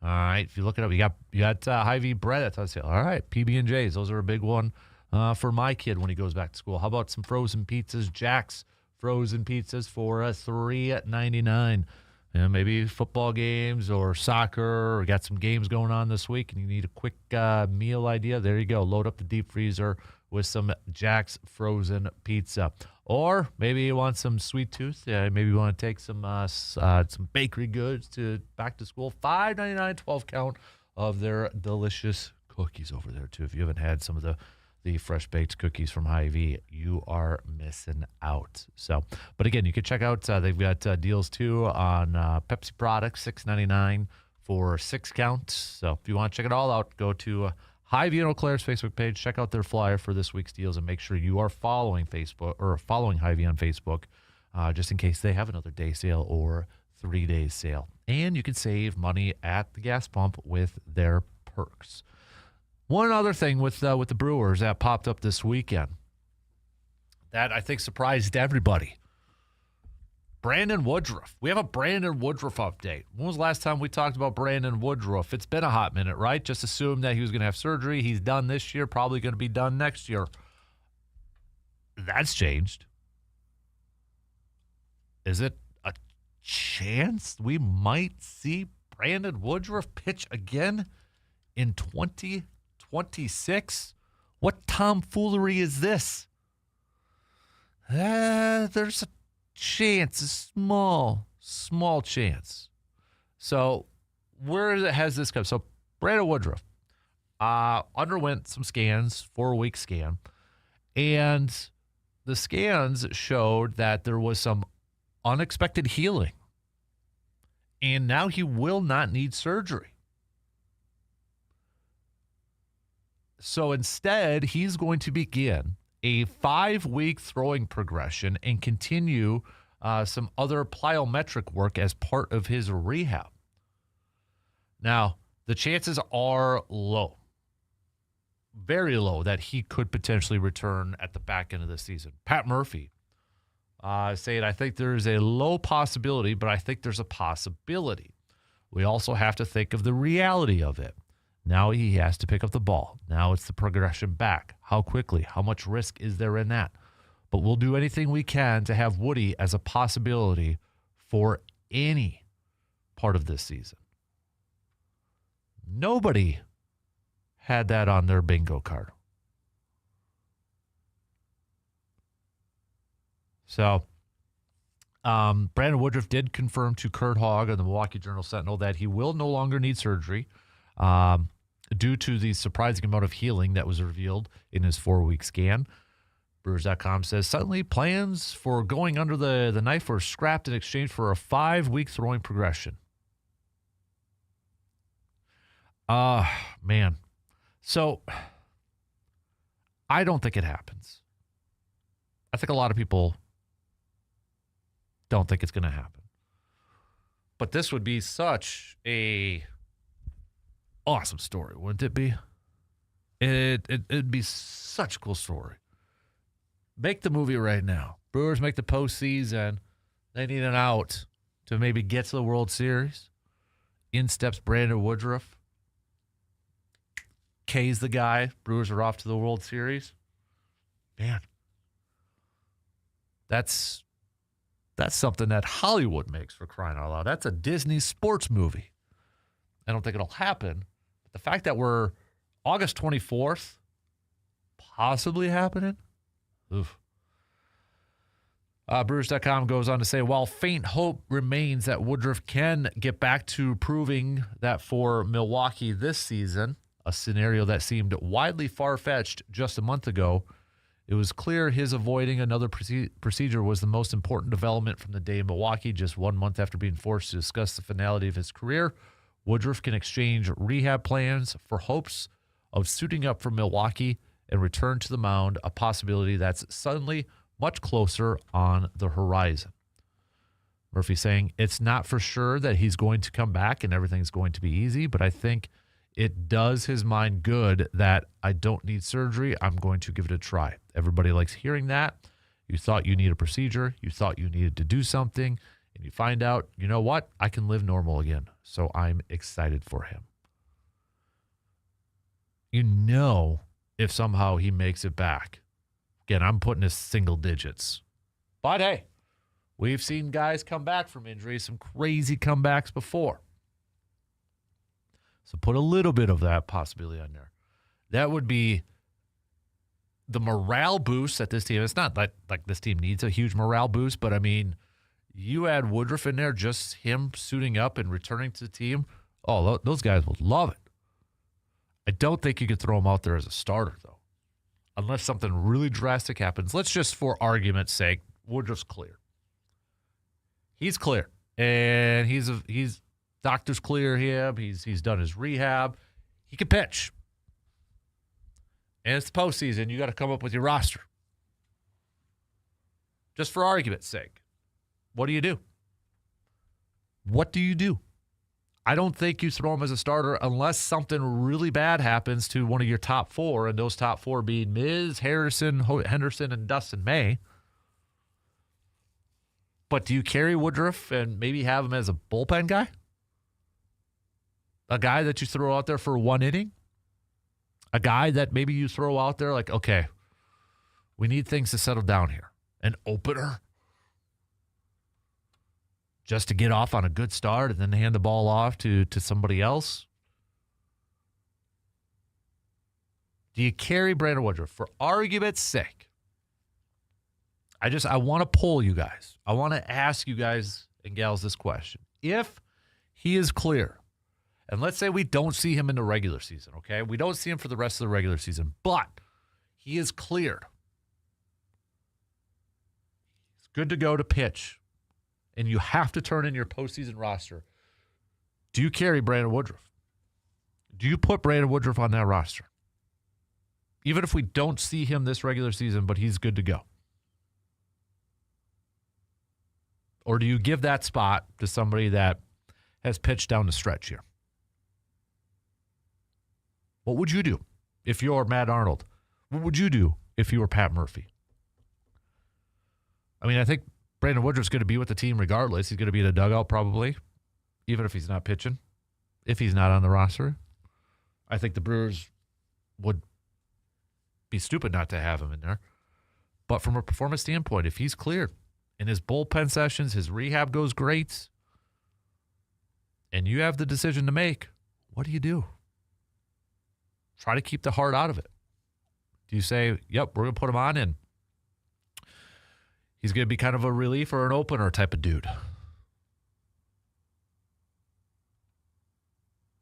all right, if you look it up, you got Hy-Vee bread that's on sale. All right, PB&Js, those are a big one for my kid when he goes back to school. How about some frozen pizzas? Jack's frozen pizzas for $3.99. And maybe football games or soccer, or got some games going on this week, and you need a quick meal idea. There you go. Load up the deep freezer with some Jack's frozen pizza. Or maybe you want some sweet tooth. Maybe you want to take some bakery goods to back to school. $5.99, 12 count of their delicious cookies over there too. If you haven't had some of the fresh baked cookies from Hy-Vee, you are missing out. So, but again, you can check out. They've got deals too on Pepsi products, $6.99 for 6 count. So if you want to check it all out, go to Hy-Vee in Eau Claire's Facebook page. Check out their flyer for this week's deals, and make sure you are following Facebook or following Hy-Vee on Facebook, just in case they have another day sale or 3-day sale. And you can save money at the gas pump with their perks. One other thing with the Brewers that popped up this weekend that I think surprised everybody. Brandon Woodruff. We have a Brandon Woodruff update. When was the last time we talked about Brandon Woodruff? It's been a hot minute, right? Just assume that he was going to have surgery. He's done this year, probably going to be done next year. That's changed. Is it a chance we might see Brandon Woodruff pitch again in 2026? What tomfoolery is this? There's a chance, a small chance. So where has this come? So Brandon Woodruff underwent some scans, 4-week scan, and the scans showed that there was some unexpected healing, and now he will not need surgery. So instead, he's going to begin a 5-week throwing progression and continue some other plyometric work as part of his rehab. Now, the chances are low, very low, that he could potentially return at the back end of the season. Pat Murphy saying, I think there's a low possibility, but I think there's a possibility. We also have to think of the reality of it. Now he has to pick up the ball. Now it's the progression back. How quickly? How much risk is there in that? But we'll do anything we can to have Woody as a possibility for any part of this season. Nobody had that on their bingo card. So Brandon Woodruff did confirm to Kurt Hogg of the Milwaukee Journal-Sentinel that he will no longer need surgery due to the surprising amount of healing that was revealed in his 4-week scan. Brewers.com says, suddenly plans for going under the knife were scrapped in exchange for a 5-week throwing progression. Man. So, I don't think it happens. I think a lot of people don't think it's going to happen. But this would be such a awesome story, wouldn't it be? It'd be such a cool story. Make the movie right now. Brewers make the postseason. They need an out to maybe get to the World Series. In steps Brandon Woodruff. K's the guy. Brewers are off to the World Series. Man, that's something that Hollywood makes, for crying out loud. That's a Disney sports movie. I don't think it'll happen. But the fact that we're August 24th, possibly happening. Oof. Brewers.com goes on to say, while faint hope remains that Woodruff can get back to proving that for Milwaukee this season, a scenario that seemed widely far-fetched just a month ago, It was clear his avoiding another procedure was the most important development from the day in Milwaukee. Just 1 month after being forced to discuss the finality of his career, Woodruff can exchange rehab plans for hopes of suiting up for Milwaukee and return to the mound, a possibility that's suddenly much closer on the horizon. Murphy saying, it's not for sure that he's going to come back and everything's going to be easy, but I think it does his mind good that I don't need surgery. I'm going to give it a try. Everybody likes hearing that. You thought you need a procedure. You thought you needed to do something, and you find out, you know what? I can live normal again. So I'm excited for him. You know, if somehow he makes it back. Again, I'm putting his single digits. But hey, we've seen guys come back from injuries, some crazy comebacks before. So put a little bit of that possibility on there. That would be the morale boost that this team, it's not like this team needs a huge morale boost, but I mean, you add Woodruff in there, just him suiting up and returning to the team. Oh, those guys will love it. I don't think you could throw him out there as a starter, though, unless something really drastic happens. Let's just, for argument's sake, Woodruff's clear. He's clear, and he's doctors clear him. He's done his rehab. He can pitch. And it's the postseason. You got to come up with your roster. Just for argument's sake. What do you do? What do you do? I don't think you throw him as a starter unless something really bad happens to one of your top four, and those top four being Miz, Harrison, Henderson, and Dustin May. But do you carry Woodruff and maybe have him as a bullpen guy? A guy that you throw out there for one inning? A guy that maybe you throw out there like, okay, we need things to settle down here. An opener? Just to get off on a good start and then hand the ball off to somebody else? Do you carry Brandon Woodruff? For argument's sake, I want to poll you guys. I want to ask you guys and gals this question. If he is clear, and let's say we don't see him in the regular season, okay? We don't see him for the rest of the regular season, but he is cleared. He's good to go to pitch, and you have to turn in your postseason roster. Do you carry Brandon Woodruff? Do you put Brandon Woodruff on that roster? Even if we don't see him this regular season, but he's good to go. Or do you give that spot to somebody that has pitched down the stretch here? What would you do if you're Matt Arnold? What would you do if you were Pat Murphy? I mean, I think Brandon Woodruff's going to be with the team regardless. He's going to be in a dugout probably, even if he's not pitching, if he's not on the roster. I think the Brewers would be stupid not to have him in there. But from a performance standpoint, if he's cleared in his bullpen sessions, his rehab goes great, and you have the decision to make, what do you do? Try to keep the heart out of it. Do you say, yep, we're going to put him on and he's going to be kind of a relief or an opener type of dude?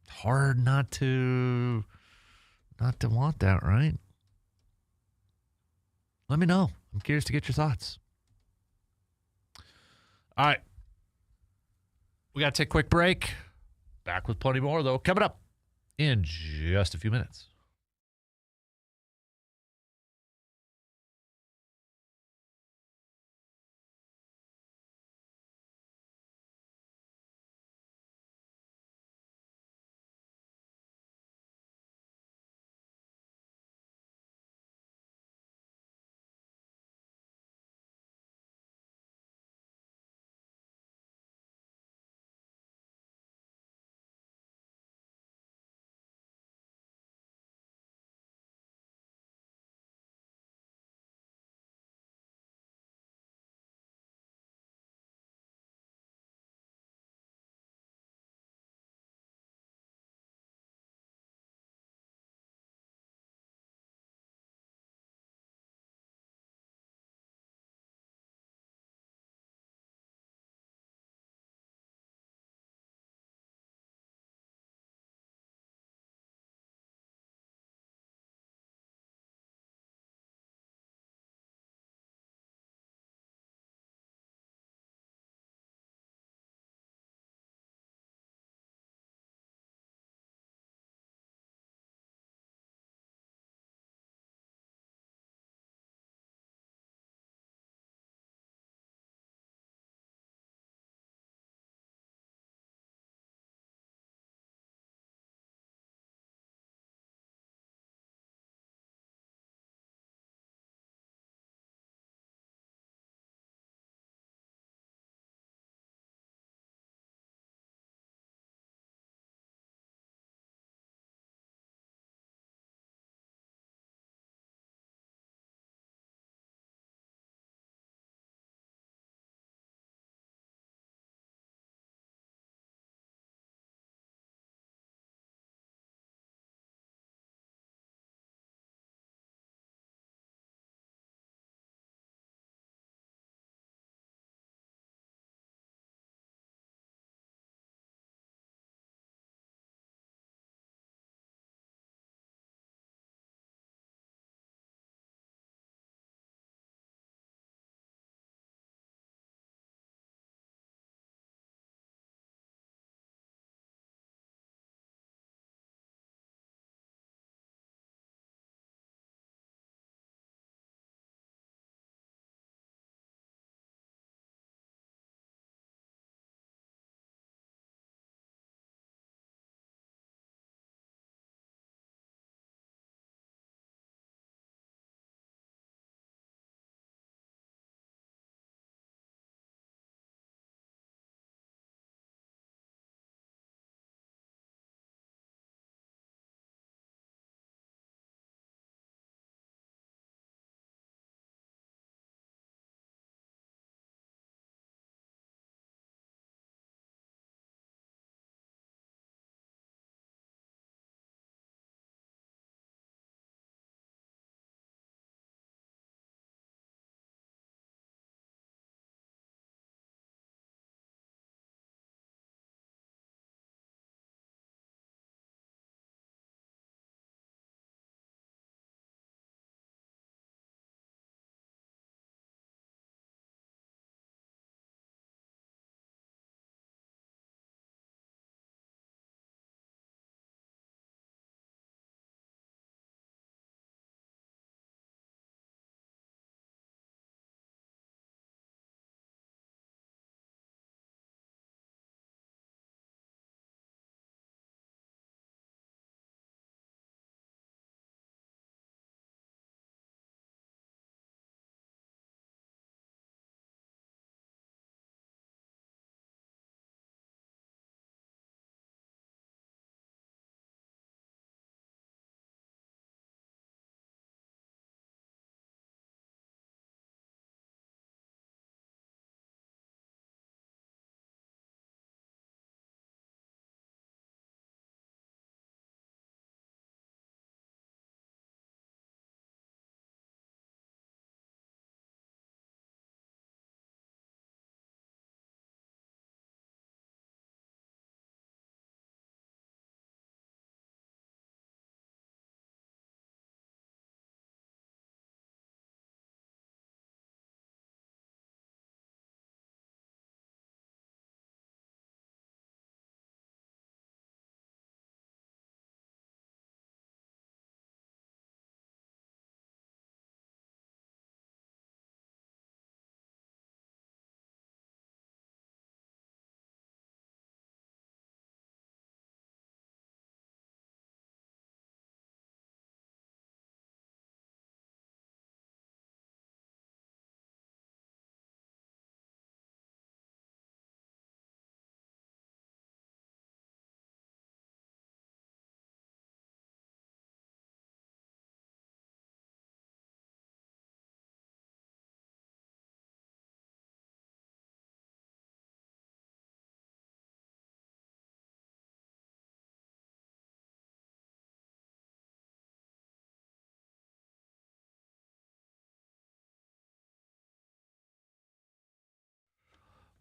Hard not to want that, right? Let me know. I'm curious to get your thoughts. All right. We got to take a quick break. Back with plenty more, though, coming up in just a few minutes.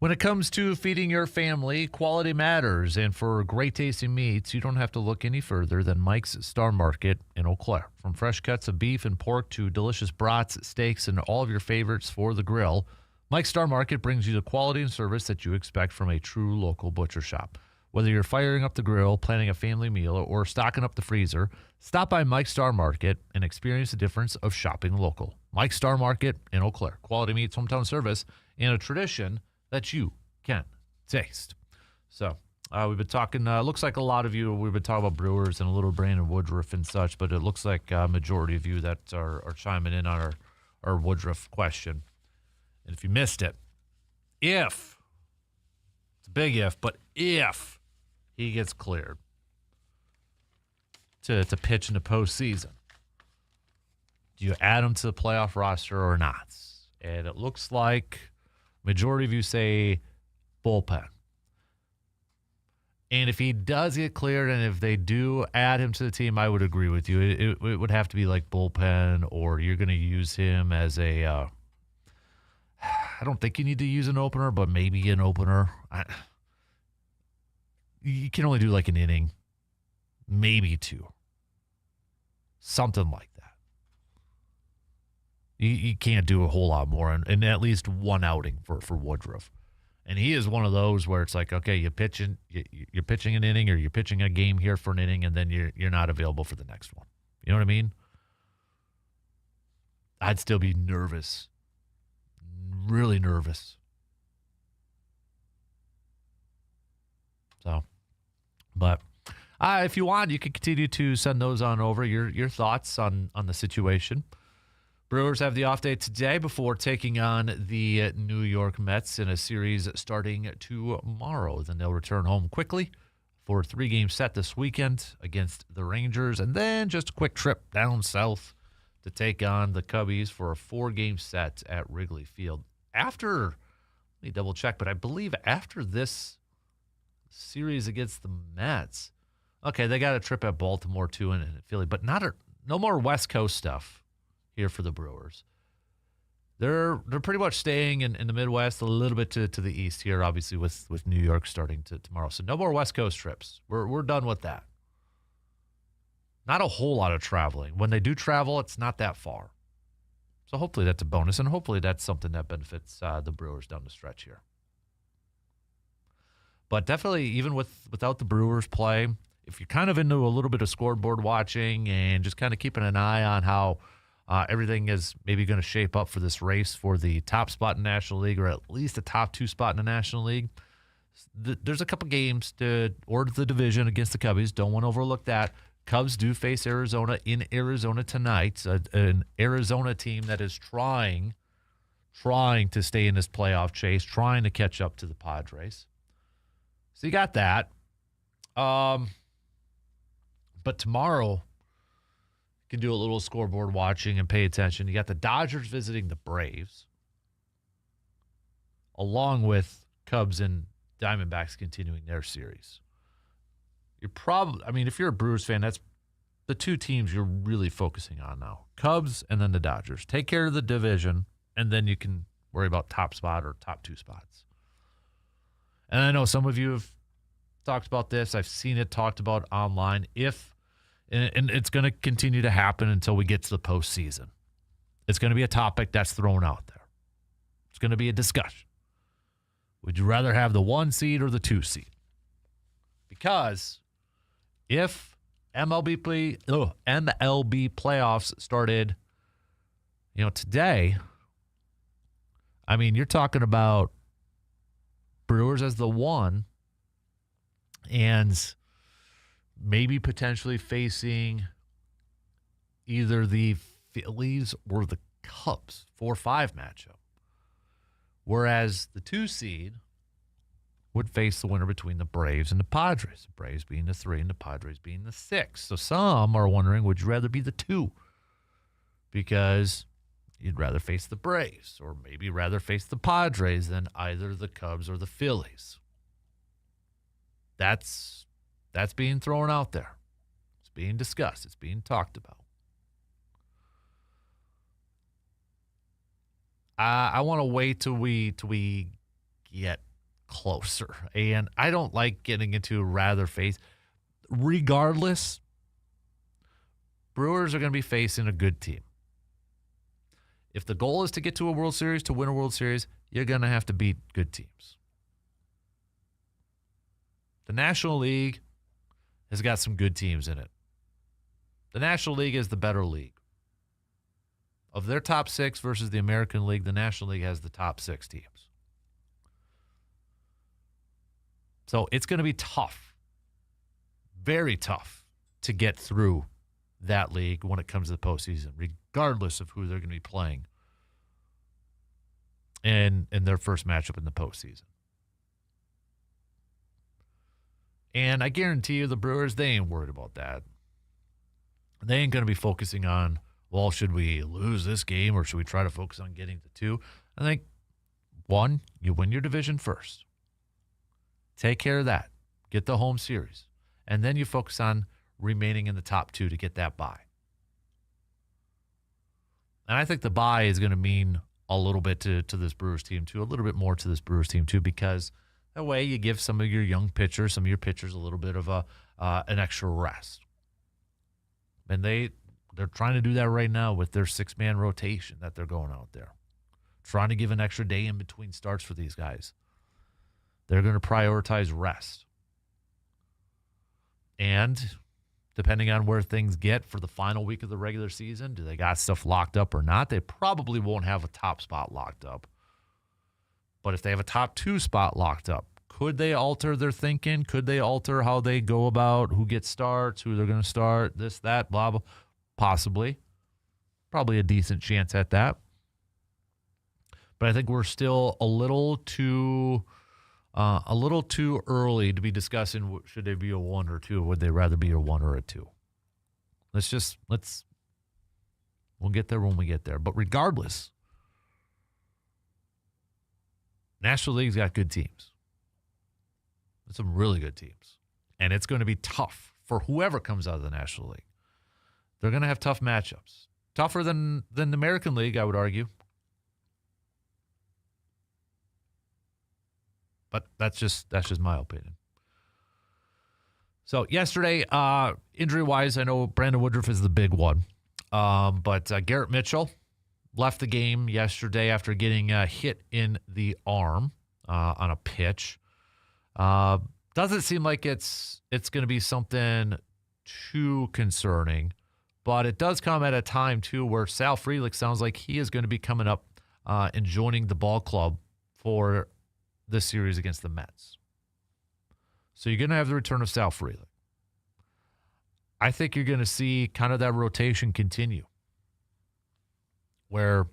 When it comes to feeding your family, quality matters. And for great tasting meats, you don't have to look any further than Mike's Star Market in Eau Claire. From fresh cuts of beef and pork to delicious brats, steaks, and all of your favorites for the grill, Mike's Star Market brings you the quality and service that you expect from a true local butcher shop. Whether you're firing up the grill, planning a family meal, or stocking up the freezer, stop by Mike's Star Market and experience the difference of shopping local. Mike's Star Market in Eau Claire. Quality meats, hometown service, and a tradition that you can taste. So we've been talking, looks like a lot of you, we've been talking about Brewers and a little Brandon Woodruff and such, but it looks like a majority of you that are chiming in on our Woodruff question. And if you missed it, it's a big if, but if he gets cleared to pitch in the postseason, do you add him to the playoff roster or not? And it looks like majority of you say bullpen. And if he does get cleared and if they do add him to the team, I would agree with you. It would have to be like bullpen, or you're going to use him as a I don't think you need to use an opener, but maybe an opener. You can only do like an inning, maybe two. Something like that. You can't do a whole lot more, and at least one outing for Woodruff. And he is one of those where it's like, okay, you're pitching an inning, or you're pitching a game here for an inning, and then you're not available for the next one. You know what I mean? I'd still be nervous, really nervous. So, but if you want, you can continue to send those on over, your thoughts on the situation. Brewers have the off day today before taking on the New York Mets in a series starting tomorrow. Then they'll return home quickly for a 3-game set this weekend against the Rangers, and then just a quick trip down south to take on the Cubbies for a 4-game set at Wrigley Field. Let me double check, but I believe after this series against the Mets, okay, they got a trip at Baltimore too and Philly, but no more West Coast stuff here for the Brewers. They're pretty much staying in the Midwest, a little bit to the east here, obviously with New York starting tomorrow. So no more West Coast trips. We're done with that. Not a whole lot of traveling. When they do travel, it's not that far. So hopefully that's a bonus, and hopefully that's something that benefits the Brewers down the stretch here. But definitely, even without the Brewers play, if you're kind of into a little bit of scoreboard watching and just kind of keeping an eye on how everything is maybe going to shape up for this race for the top spot in the National League, or at least the top 2 spot in the National League, there's a couple games or the division against the Cubbies. Don't want to overlook that. Cubs do face Arizona in Arizona tonight, an Arizona team that is trying to stay in this playoff chase, trying to catch up to the Padres. So you got that. But tomorrow, you can do a little scoreboard watching and pay attention. You got the Dodgers visiting the Braves, along with Cubs and Diamondbacks continuing their series. If you're a Brewers fan, that's the 2 teams you're really focusing on now. Cubs and then the Dodgers. Take care of the division, and then you can worry about top spot or top 2 spots. And I know some of you have talked about this. I've seen it talked about online. And it's going to continue to happen until we get to the postseason. It's going to be a topic that's thrown out there. It's going to be a discussion. Would you rather have the 1 seed or the 2 seed? Because if MLB playoffs started, today, you're talking about Brewers as the 1 and maybe potentially facing either the Phillies or the Cubs, 4-5 matchup. Whereas the 2 seed would face the winner between the Braves and the Padres. The Braves being the 3 and the Padres being the 6. So some are wondering, would you rather be the 2? Because you'd rather face the Braves, or maybe rather face the Padres than either the Cubs or the Phillies. That's being thrown out there. It's being discussed. It's being talked about. I want to wait till we get closer. And I don't like getting into rather face. Regardless, Brewers are going to be facing a good team. If the goal is to get to a World Series, to win a World Series, you're going to have to beat good teams. The National League has got some good teams in it. The National League is the better league. Of their top 6 versus the American League, the National League has the top 6 teams. So it's going to be tough, very tough, to get through that league when it comes to the postseason, regardless of who they're going to be playing in their first matchup in the postseason. And I guarantee you the Brewers, they ain't worried about that. They ain't going to be focusing on, well, should we lose this game or should we try to focus on getting to 2? I think, 1, you win your division first. Take care of that. Get the home series. And then you focus on remaining in the top 2 to get that bye. And I think the bye is going to mean a little bit to this Brewers team too, a little bit more to this Brewers team too, because that way you give some of your young pitchers, some of your pitchers a little bit of an extra rest. And they're trying to do that right now with their 6-man rotation that they're going out there. Trying to give an extra day in between starts for these guys. They're going to prioritize rest. And depending on where things get for the final week of the regular season, do they got stuff locked up or not? They probably won't have a top spot locked up. But if they have a top 2 spot locked up, could they alter their thinking? Could they alter how they go about who gets starts, who they're going to start, this, that, blah, blah? Possibly. Probably a decent chance at that. But I think we're still a little too early to be discussing should they be a 1 or 2. Would they rather be a 1 or a 2? We'll get there when we get there. But regardless, National League's got good teams. Some really good teams. And it's going to be tough for whoever comes out of the National League. They're going to have tough matchups. Tougher than the American League, I would argue. But that's just my opinion. So yesterday, injury-wise, I know Brandon Woodruff is the big one. But Garrett Mitchell left the game yesterday after getting hit in the arm on a pitch. Doesn't seem like it's going to be something too concerning, but it does come at a time, too, where Sal Frelick sounds like he is going to be coming up and joining the ball club for this series against the Mets. So you're going to have the return of Sal Frelick. I think you're going to see kind of that rotation continue where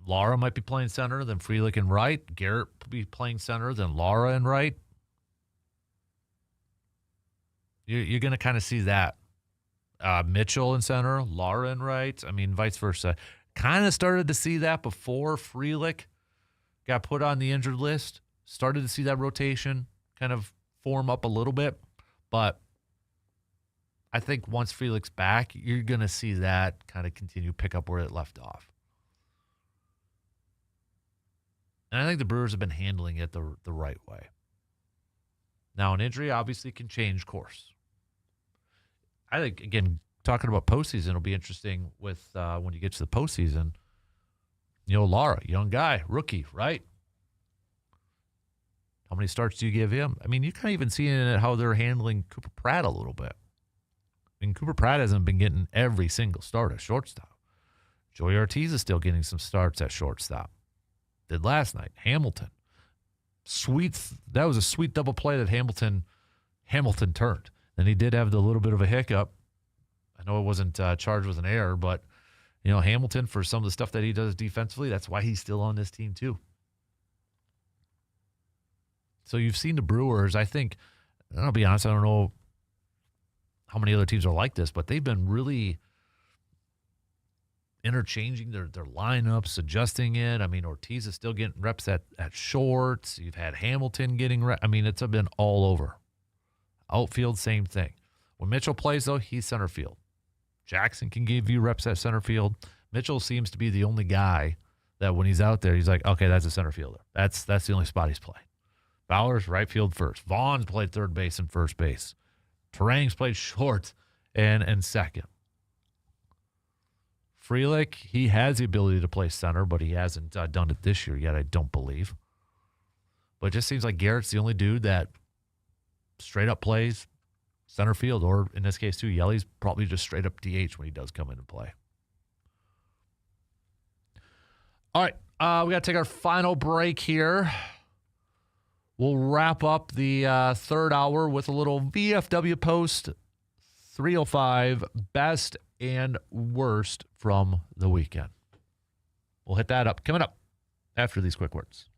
Lara might be playing center, then Frelick and right. Garrett will be playing center, then Lara and right. You're going to kind of see that. Mitchell in center, Lara in right. I mean, vice versa. Kind of started to see that before Frelick got put on the injured list. Started to see that rotation kind of form up a little bit. But I think once Frelick's back, you're going to see that kind of continue pick up where it left off. And I think the Brewers have been handling it the right way. Now, an injury obviously can change course. I think, again, talking about postseason will be interesting with when you get to the postseason. You know, Lara, young guy, rookie, right? How many starts do you give him? I mean, you kind of even see in how they're handling Cooper Pratt a little bit. I mean, Cooper Pratt hasn't been getting every single start at shortstop. Joey Ortiz is still getting some starts at shortstop. Did last night. Hamilton. That was a sweet double play that Hamilton turned. And he did have the little bit of a hiccup. I know it wasn't charged with an error, but you know, Hamilton, for some of the stuff that he does defensively, that's why he's still on this team too. So you've seen the Brewers, I think, I'll be honest, I don't know how many other teams are like this, but they've been really interchanging their lineups, adjusting it. I mean, Ortiz is still getting reps at shorts. You've had Hamilton getting reps. I mean, it's been all over. Outfield, same thing. When Mitchell plays, though, he's center field. Jackson can give you reps at center field. Mitchell seems to be the only guy that when he's out there, he's like, okay, that's a center fielder. That's the only spot he's playing. Bowers, right field first. Vaughn's played third base and first base. Terang's played short and second. Frelick, he has the ability to play center, but he hasn't done it this year yet, I don't believe. But it just seems like Garrett's the only dude that straight up plays center field, or in this case, too, Yelly's probably just straight up DH when he does come in and play. All right, we got to take our final break here. We'll wrap up the third hour with a little VFW Post 305 best and worst from the weekend. We'll hit that up. Coming up after these quick words.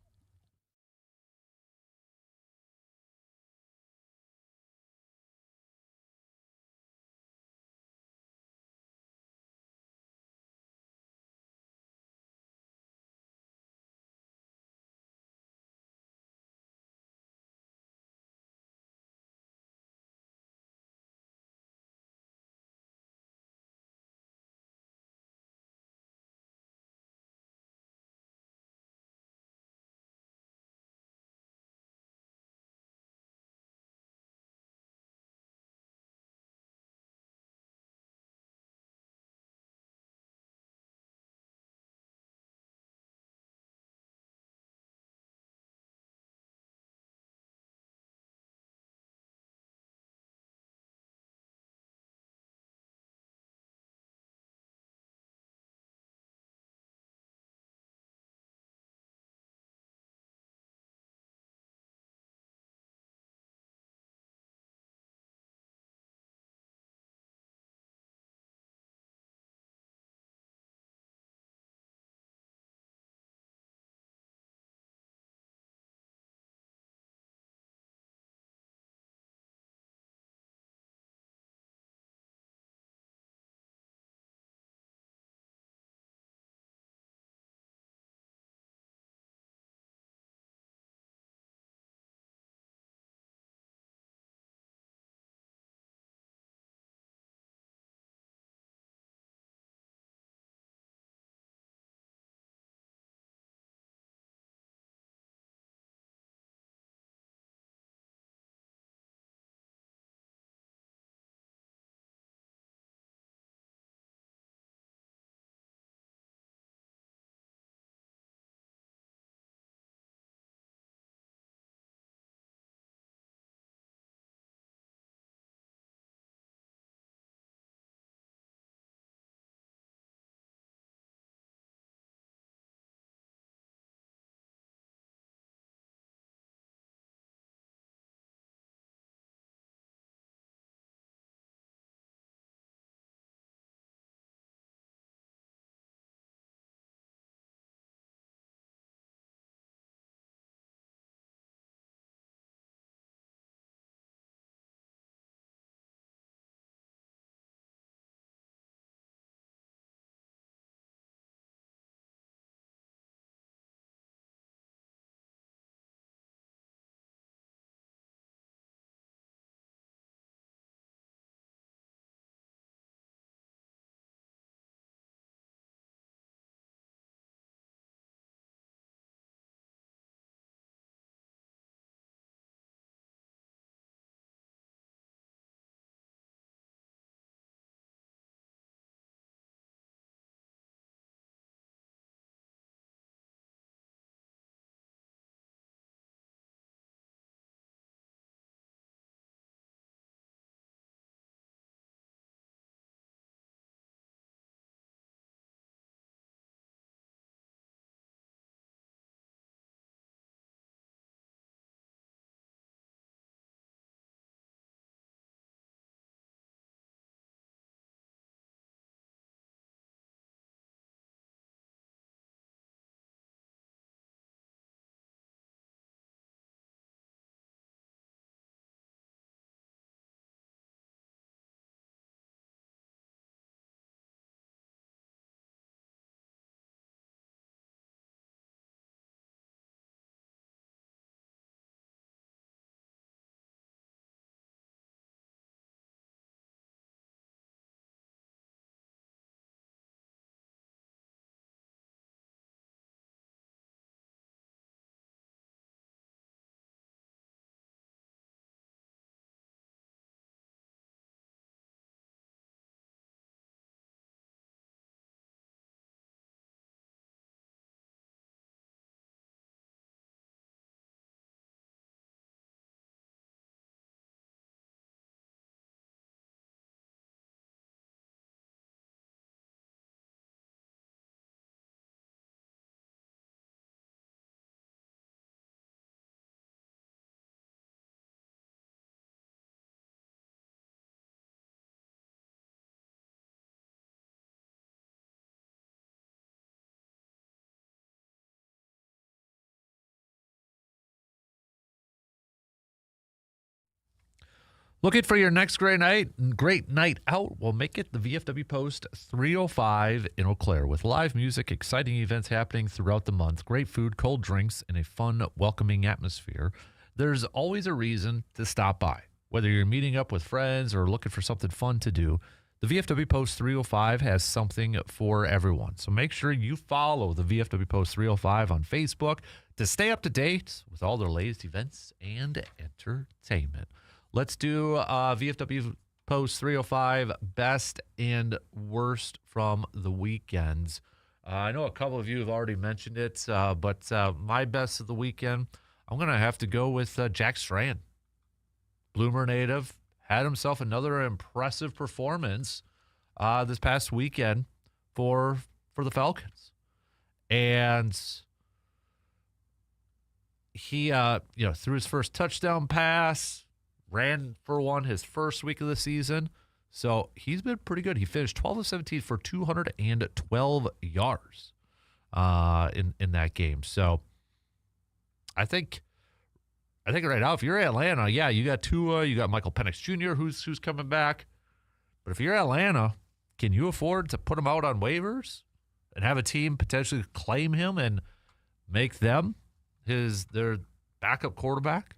Looking for your next great night out? Well, make it the VFW Post 305 in Eau Claire with live music, exciting events happening throughout the month, great food, cold drinks, and a fun, welcoming atmosphere. There's always a reason to stop by. Whether you're meeting up with friends or looking for something fun to do, the VFW Post 305 has something for everyone. So make sure you follow the VFW Post 305 on Facebook to stay up to date with all their latest events and entertainment. Let's do VFW Post 305 best and worst from the weekends. I know a couple of you have already mentioned it, but my best of the weekend, I'm going to have to go with Jack Strand. Bloomer native, had himself another impressive performance this past weekend for the Falcons. And he, threw his first touchdown pass, ran for one his first week of the season. So he's been pretty good. He finished 12 of 17 for 212 yards in that game. So I think right now, if you're Atlanta, yeah, you got Tua, you got Michael Penix Jr. who's coming back. But if you're Atlanta, can you afford to put him out on waivers and have a team potentially claim him and make them their backup quarterback?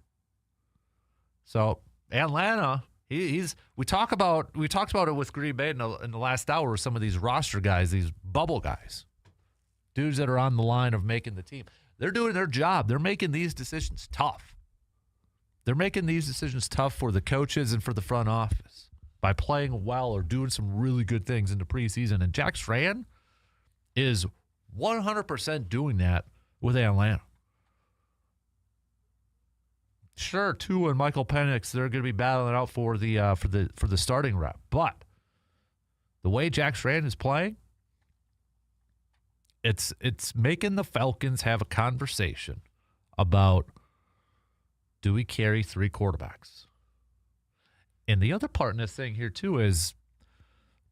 So Atlanta, we talked about it with Green Bay in the last hour with some of these roster guys, these bubble guys, dudes that are on the line of making the team. They're doing their job. They're making these decisions tough. They're making these decisions tough for the coaches and for the front office by playing well or doing some really good things in the preseason. And Jack Strand is 100% doing that with Atlanta. Sure, Tua and Michael Penix, they're going to be battling it out for the starting rep. But the way Jack Strand is playing, it's making the Falcons have a conversation about, do we carry three quarterbacks? And the other part in this thing here, too, is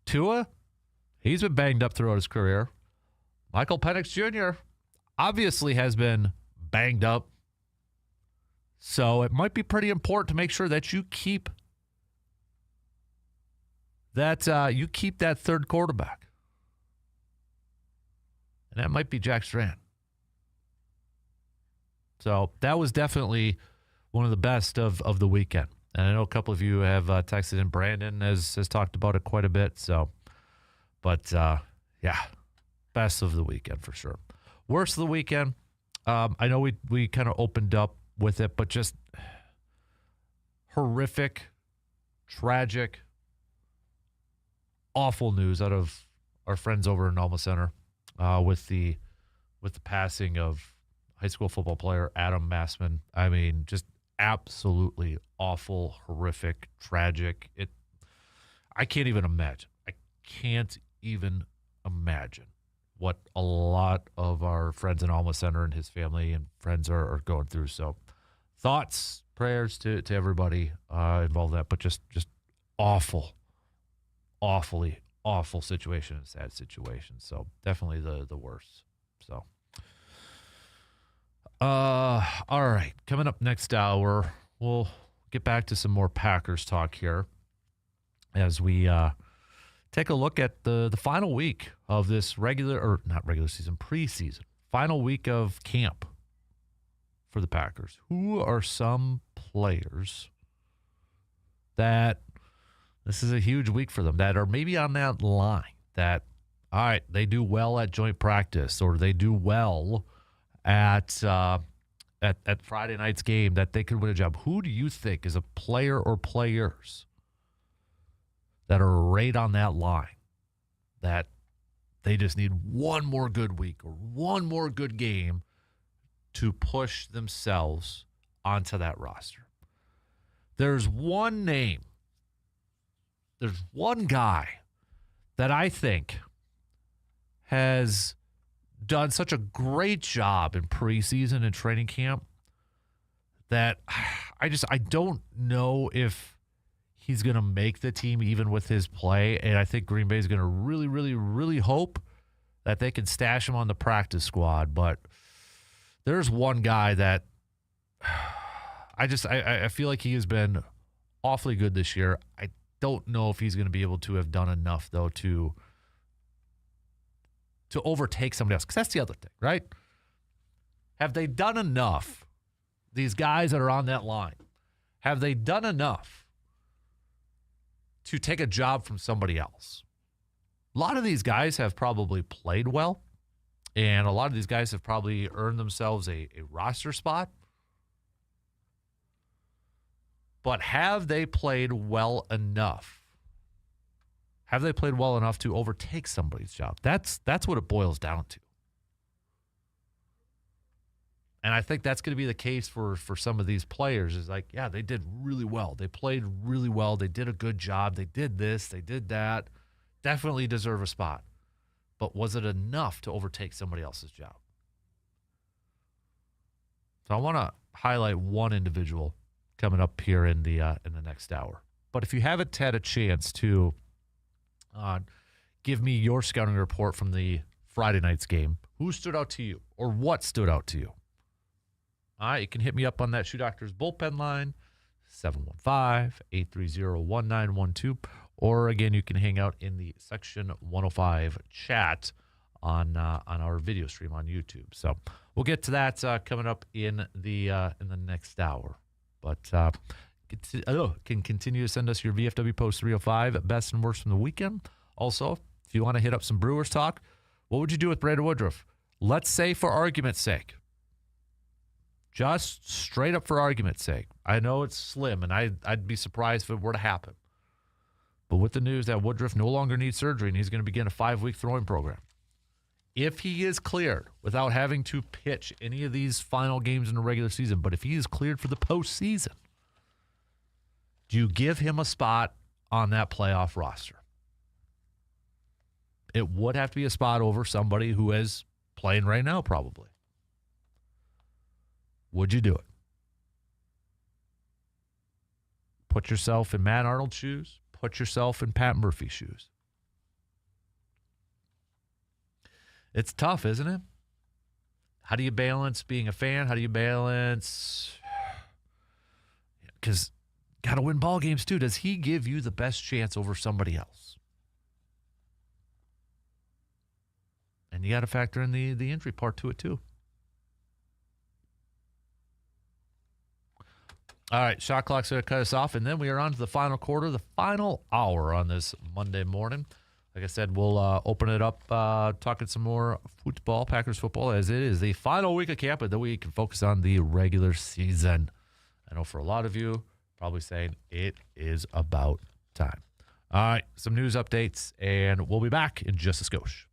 Tua, he's been banged up throughout his career. Michael Penix Jr. obviously has been banged up. So it might be pretty important to make sure that you keep that third quarterback. And that might be Jack Strand. So that was definitely one of the best of the weekend. And I know a couple of you have texted in. Brandon has talked about it quite a bit. So, but yeah, best of the weekend for sure. Worst of the weekend, I know we kind of opened up with it, but just horrific, tragic, awful news out of our friends over in Alma Center with the passing of high school football player Adam Massman. I mean, just absolutely awful, horrific, tragic. I can't even imagine. I can't even imagine what a lot of our friends in Alma Center and his family and friends are going through. So thoughts, prayers to everybody involved in that, but just awful, awfully awful situation and sad situation. So definitely the worst. So all right, coming up next hour, we'll get back to some more Packers talk here as we take a look at the final week of this preseason, final week of camp for the Packers. Who are some players that this is a huge week for them that are maybe on that line that, all right, they do well at joint practice or they do well at Friday night's game that they could win a job? Who do you think is a player or players that are right on that line that they just need one more good week or one more good game to push themselves onto that roster? There's one name. There's one guy that I think has done such a great job in preseason and training camp that I don't know if he's going to make the team even with his play. And I think Green Bay is going to really, really, really hope that they can stash him on the practice squad. But there's one guy that I feel like he has been awfully good this year. I don't know if he's going to be able to have done enough, though, to overtake somebody else. Because that's the other thing, right? Have they done enough, these guys that are on that line, have they done enough to take a job from somebody else? A lot of these guys have probably played well, and a lot of these guys have probably earned themselves a roster spot. But have they played well enough? Have they played well enough to overtake somebody's job? That's what it boils down to. And I think that's going to be the case for some of these players is like, yeah, they did really well. They played really well. They did a good job. They did this. They did that. Definitely deserve a spot. But was it enough to overtake somebody else's job? So I want to highlight one individual coming up here in the next hour. But if you haven't had a chance to give me your scouting report from the Friday night's game, who stood out to you or what stood out to you? All right, you can hit me up on that Shoe Doctors bullpen line, 715-830-1912. Or, again, you can hang out in the Section 105 chat on our video stream on YouTube. So we'll get to that coming up in the next hour. But can continue to send us your VFW Post 305 best and worst from the weekend. Also, if you want to hit up some Brewers talk, what would you do with Brandon Woodruff? Let's say for argument's sake. Just straight up for argument's sake. I know it's slim, and I'd be surprised if it were to happen. But with the news that Woodruff no longer needs surgery and he's going to begin a 5-week throwing program, if he is cleared without having to pitch any of these final games in the regular season, but if he is cleared for the postseason, do you give him a spot on that playoff roster? It would have to be a spot over somebody who is playing right now, probably. Would you do it? Put yourself in Matt Arnold's shoes. Put yourself in Pat Murphy's shoes. It's tough, isn't it? How do you balance being a fan? How do you balance? Because got to win ball games too. Does he give you the best chance over somebody else? And you got to factor in the injury part to it too. All right, shot clock's going to cut us off, and then we are on to the final quarter, the final hour on this Monday morning. Like I said, we'll open it up talking some more football, Packers football, as it is the final week of camp, and then we can focus on the regular season. I know for a lot of you, probably saying it is about time. All right, some news updates, and we'll be back in just a skosh.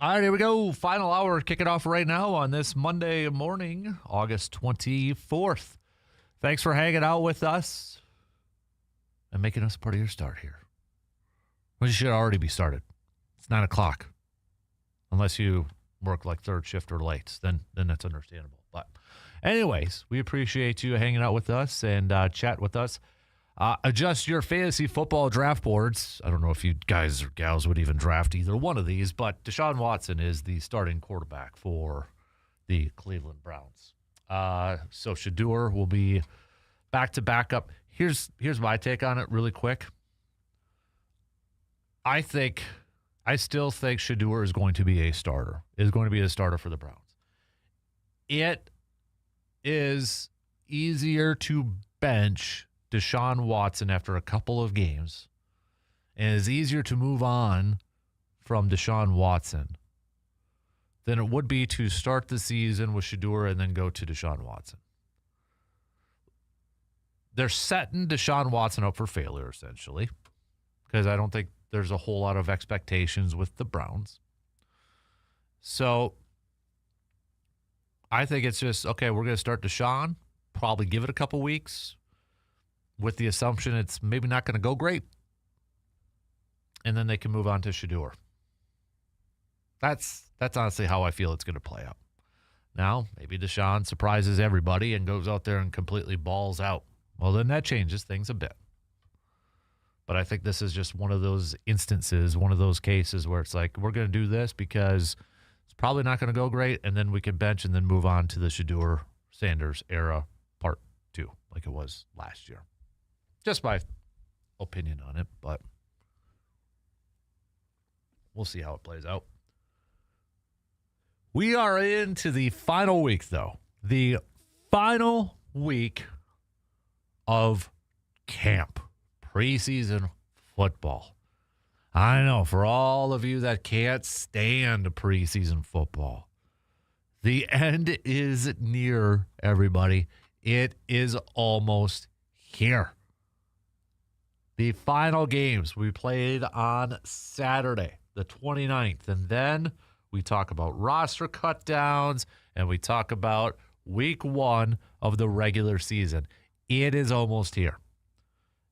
All right, here we go. Final hour, kick it off right now on this Monday morning, August 24th. Thanks for hanging out with us and making us part of your start here. Well, you should already be started. It's 9 o'clock. Unless you work like third shift or late, then that's understandable. But anyways, we appreciate you hanging out with us and chat with us. Adjust your fantasy football draft boards. I don't know if you guys or gals would even draft either one of these, but Deshaun Watson is the starting quarterback for the Cleveland Browns. So Shedeur will be back to backup. Here's my take on it really quick. I still think Shedeur is going to be a starter. Is going to be a starter for the Browns. It is easier to bench Deshaun Watson after a couple of games, and it's easier to move on from Deshaun Watson than it would be to start the season with Shedeur and then go to Deshaun Watson. They're setting Deshaun Watson up for failure, essentially, because I don't think there's a whole lot of expectations with the Browns. So I think it's just, okay, we're going to start Deshaun, probably give it a couple weeks, with the assumption it's maybe not going to go great. And then they can move on to Shedeur. That's honestly how I feel it's going to play out. Now, maybe Deshaun surprises everybody and goes out there and completely balls out. Well, then that changes things a bit. But I think this is just one of those instances, one of those cases where it's like, we're going to do this because it's probably not going to go great, and then we can bench and then move on to the Shedeur Sanders era part 2, like it was last year. Just my opinion on it, but we'll see how it plays out. We are into the final week, though. The final week of camp, preseason football. I know, for all of you that can't stand preseason football, the end is near, everybody. It is almost here. The final games we played on Saturday, the 29th, and then we talk about roster cutdowns, and we talk about week 1 of the regular season. It is almost here.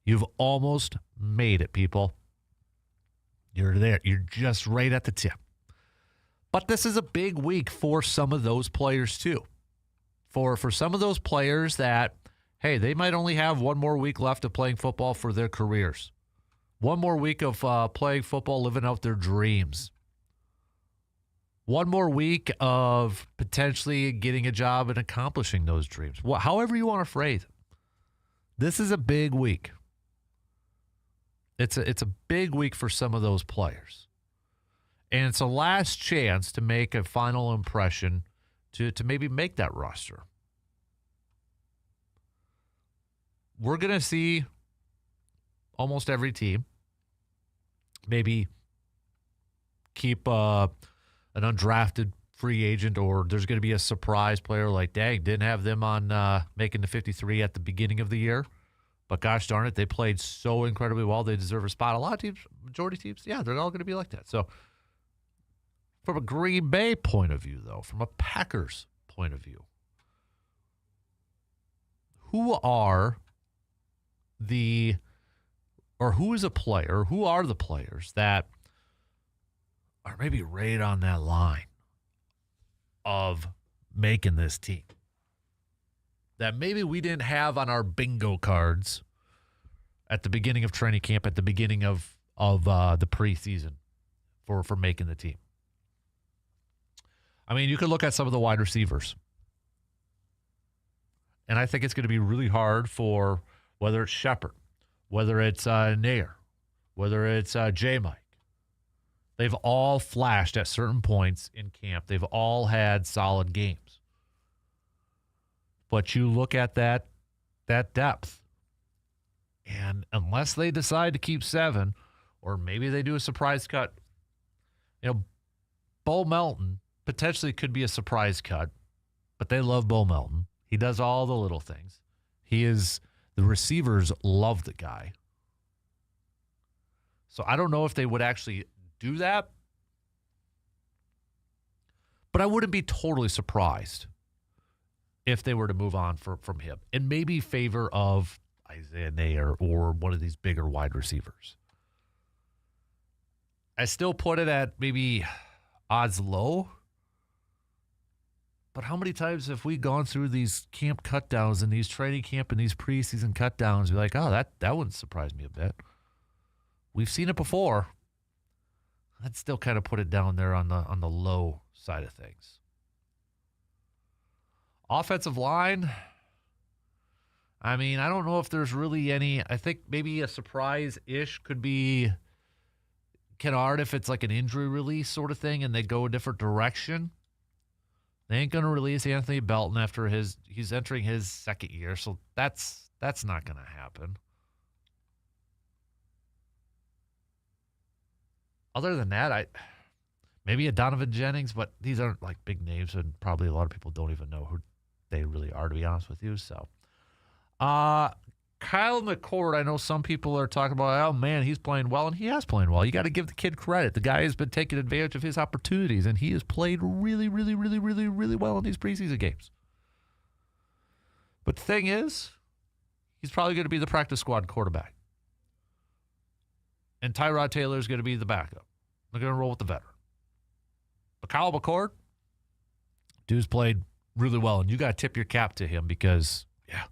You've almost made it, people. You're there. You're just right at the tip. But this is a big week for some of those players, too. For some of those players that, hey, they might only have one more week left of playing football for their careers. One more week of playing football, living out their dreams. One more week of potentially getting a job and accomplishing those dreams. However you want to phrase it. This is a big week. It's a big week for some of those players. And it's a last chance to make a final impression to maybe make that roster. We're going to see almost every team maybe keep an undrafted free agent, or there's going to be a surprise player like, dang, didn't have them on making the 53 at the beginning of the year. But gosh darn it, they played so incredibly well, they deserve a spot. A lot of teams, majority teams, yeah, they're all going to be like that. So from a Green Bay point of view, though, from a Packers point of view, who are the players that are maybe right on that line of making this team that maybe we didn't have on our bingo cards at the beginning of training camp, at the beginning of the preseason for making the team? I mean, you could look at some of the wide receivers. And I think it's going to be really hard for whether it's Shepard, whether it's Nair, whether it's J-Mike. They've all flashed at certain points in camp. They've all had solid games. But you look at that depth, and unless they decide to keep 7, or maybe they do a surprise cut, Bo Melton potentially could be a surprise cut, but they love Bo Melton. He does all the little things. The receivers love the guy. So I don't know if they would actually do that. But I wouldn't be totally surprised if they were to move on from him and maybe favor of Isaiah Nair or one of these bigger wide receivers. I still put it at maybe odds low. But how many times have we gone through these camp cutdowns and these training camp and these preseason cutdowns? We're like, oh, that wouldn't surprise me a bit. We've seen it before. I'd still kind of put it down there on the low side of things. Offensive line, I mean, I don't know if there's really any. I think maybe a surprise-ish could be Kennard if it's like an injury release sort of thing and they go a different direction. They ain't going to release Anthony Belton after he's entering his second year, so that's not going to happen. Other than that, maybe a Donovan Jennings, but these aren't like big names, and probably a lot of people don't even know who they really are, to be honest with you. So, Kyle McCord, I know some people are talking about, oh, man, he's playing well, and he has playing well. You got to give the kid credit. The guy has been taking advantage of his opportunities, and he has played really, really, really, really, really well in these preseason games. But the thing is, he's probably going to be the practice squad quarterback. And Tyrod Taylor is going to be the backup. They're going to roll with the veteran. But Kyle McCord, dude's played really well, and you got to tip your cap to him because, yeah.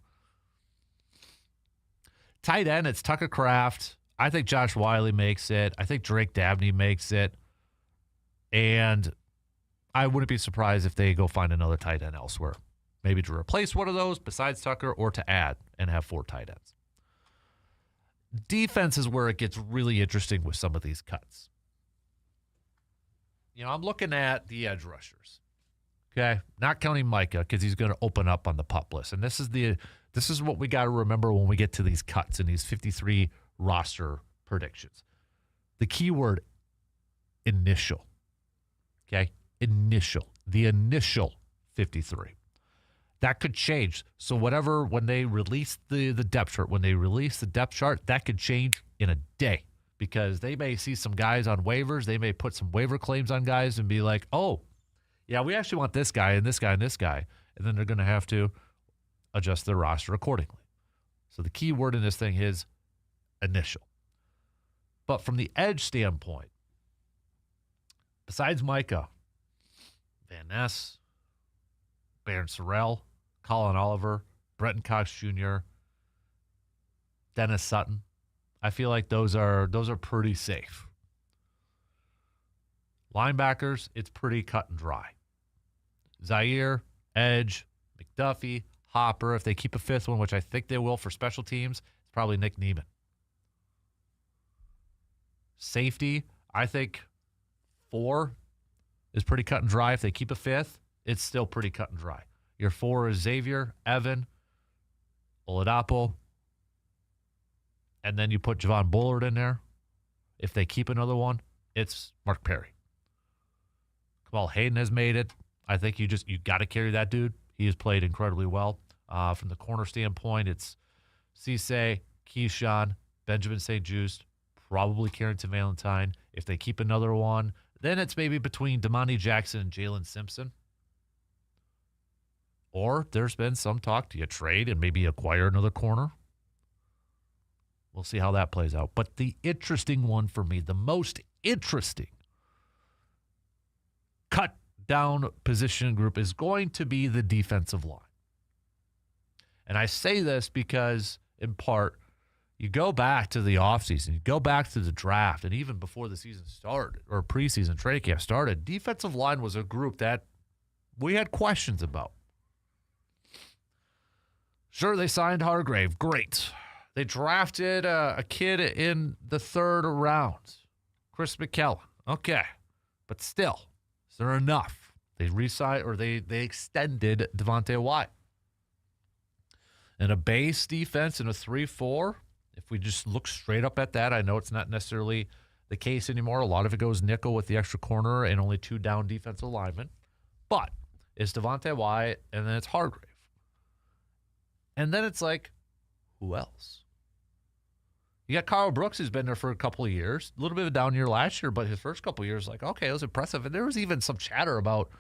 Tight end, it's Tucker Kraft. I think Josh Wiley makes it. I think Drake Dabney makes it. And I wouldn't be surprised if they go find another tight end elsewhere. Maybe to replace one of those besides Tucker or to add and have 4 tight ends. Defense is where it gets really interesting with some of these cuts. You know, I'm looking at the edge rushers. Okay, not counting Micah because he's going to open up on the PUP list. And this is what we got to remember when we get to these cuts and these 53 roster predictions. The key word, initial. Okay, initial. The initial 53. That could change. So when they release the depth chart, that could change in a day because they may see some guys on waivers. They may put some waiver claims on guys and be like, oh, yeah, we actually want this guy and this guy and this guy. And then they're going to have to adjust their roster accordingly. So the key word in this thing is initial. But from the edge standpoint, besides Micah, Van Ness, Barron Sorrell, Colin Oliver, Brenton Cox Jr., Dennis Sutton, I feel like those are pretty safe. Linebackers, it's pretty cut and dry. Zaire, Edge, McDuffie, Hopper. If they keep a 5th one, which I think they will for special teams, it's probably Nick Neiman. Safety, I think 4 is pretty cut and dry. If they keep a 5th, it's still pretty cut and dry. Your 4 is Xavier, Evan, Oladapo, and then you put Javon Bullard in there. If they keep another one, it's Mark Perry. Kamal Hayden has made it. I think you got to carry that dude. He has played incredibly well. From the corner standpoint, it's Cisse, Keyshawn, Benjamin St. Juste, probably Carrington Valentine. If they keep another one, then it's maybe between Damani Jackson and Jalen Simpson. Or there's been some talk, do you trade and maybe acquire another corner? We'll see how that plays out. But the interesting one for me, the most interesting cut down position group is going to be the defensive line. And I say this because, in part, you go back to the offseason, you go back to the draft, and even before the season started, or preseason training camp started, defensive line was a group that we had questions about. Sure, they signed Hargrave. Great. They drafted a kid in the 3rd round, Chris McKellen. Okay. But still, is there enough? They re-signed or they extended Devontae Wyatt. And a base defense in a 3-4, if we just look straight up at that, I know it's not necessarily the case anymore. A lot of it goes nickel with the extra corner and only 2 down defensive linemen. But it's Devontae Wyatt, and then it's Hargrave. And then it's like, who else? You got Carl Brooks, who's been there for a couple of years. A little bit of a down year last year, but his first couple of years, like, okay, it was impressive. And there was even some chatter about,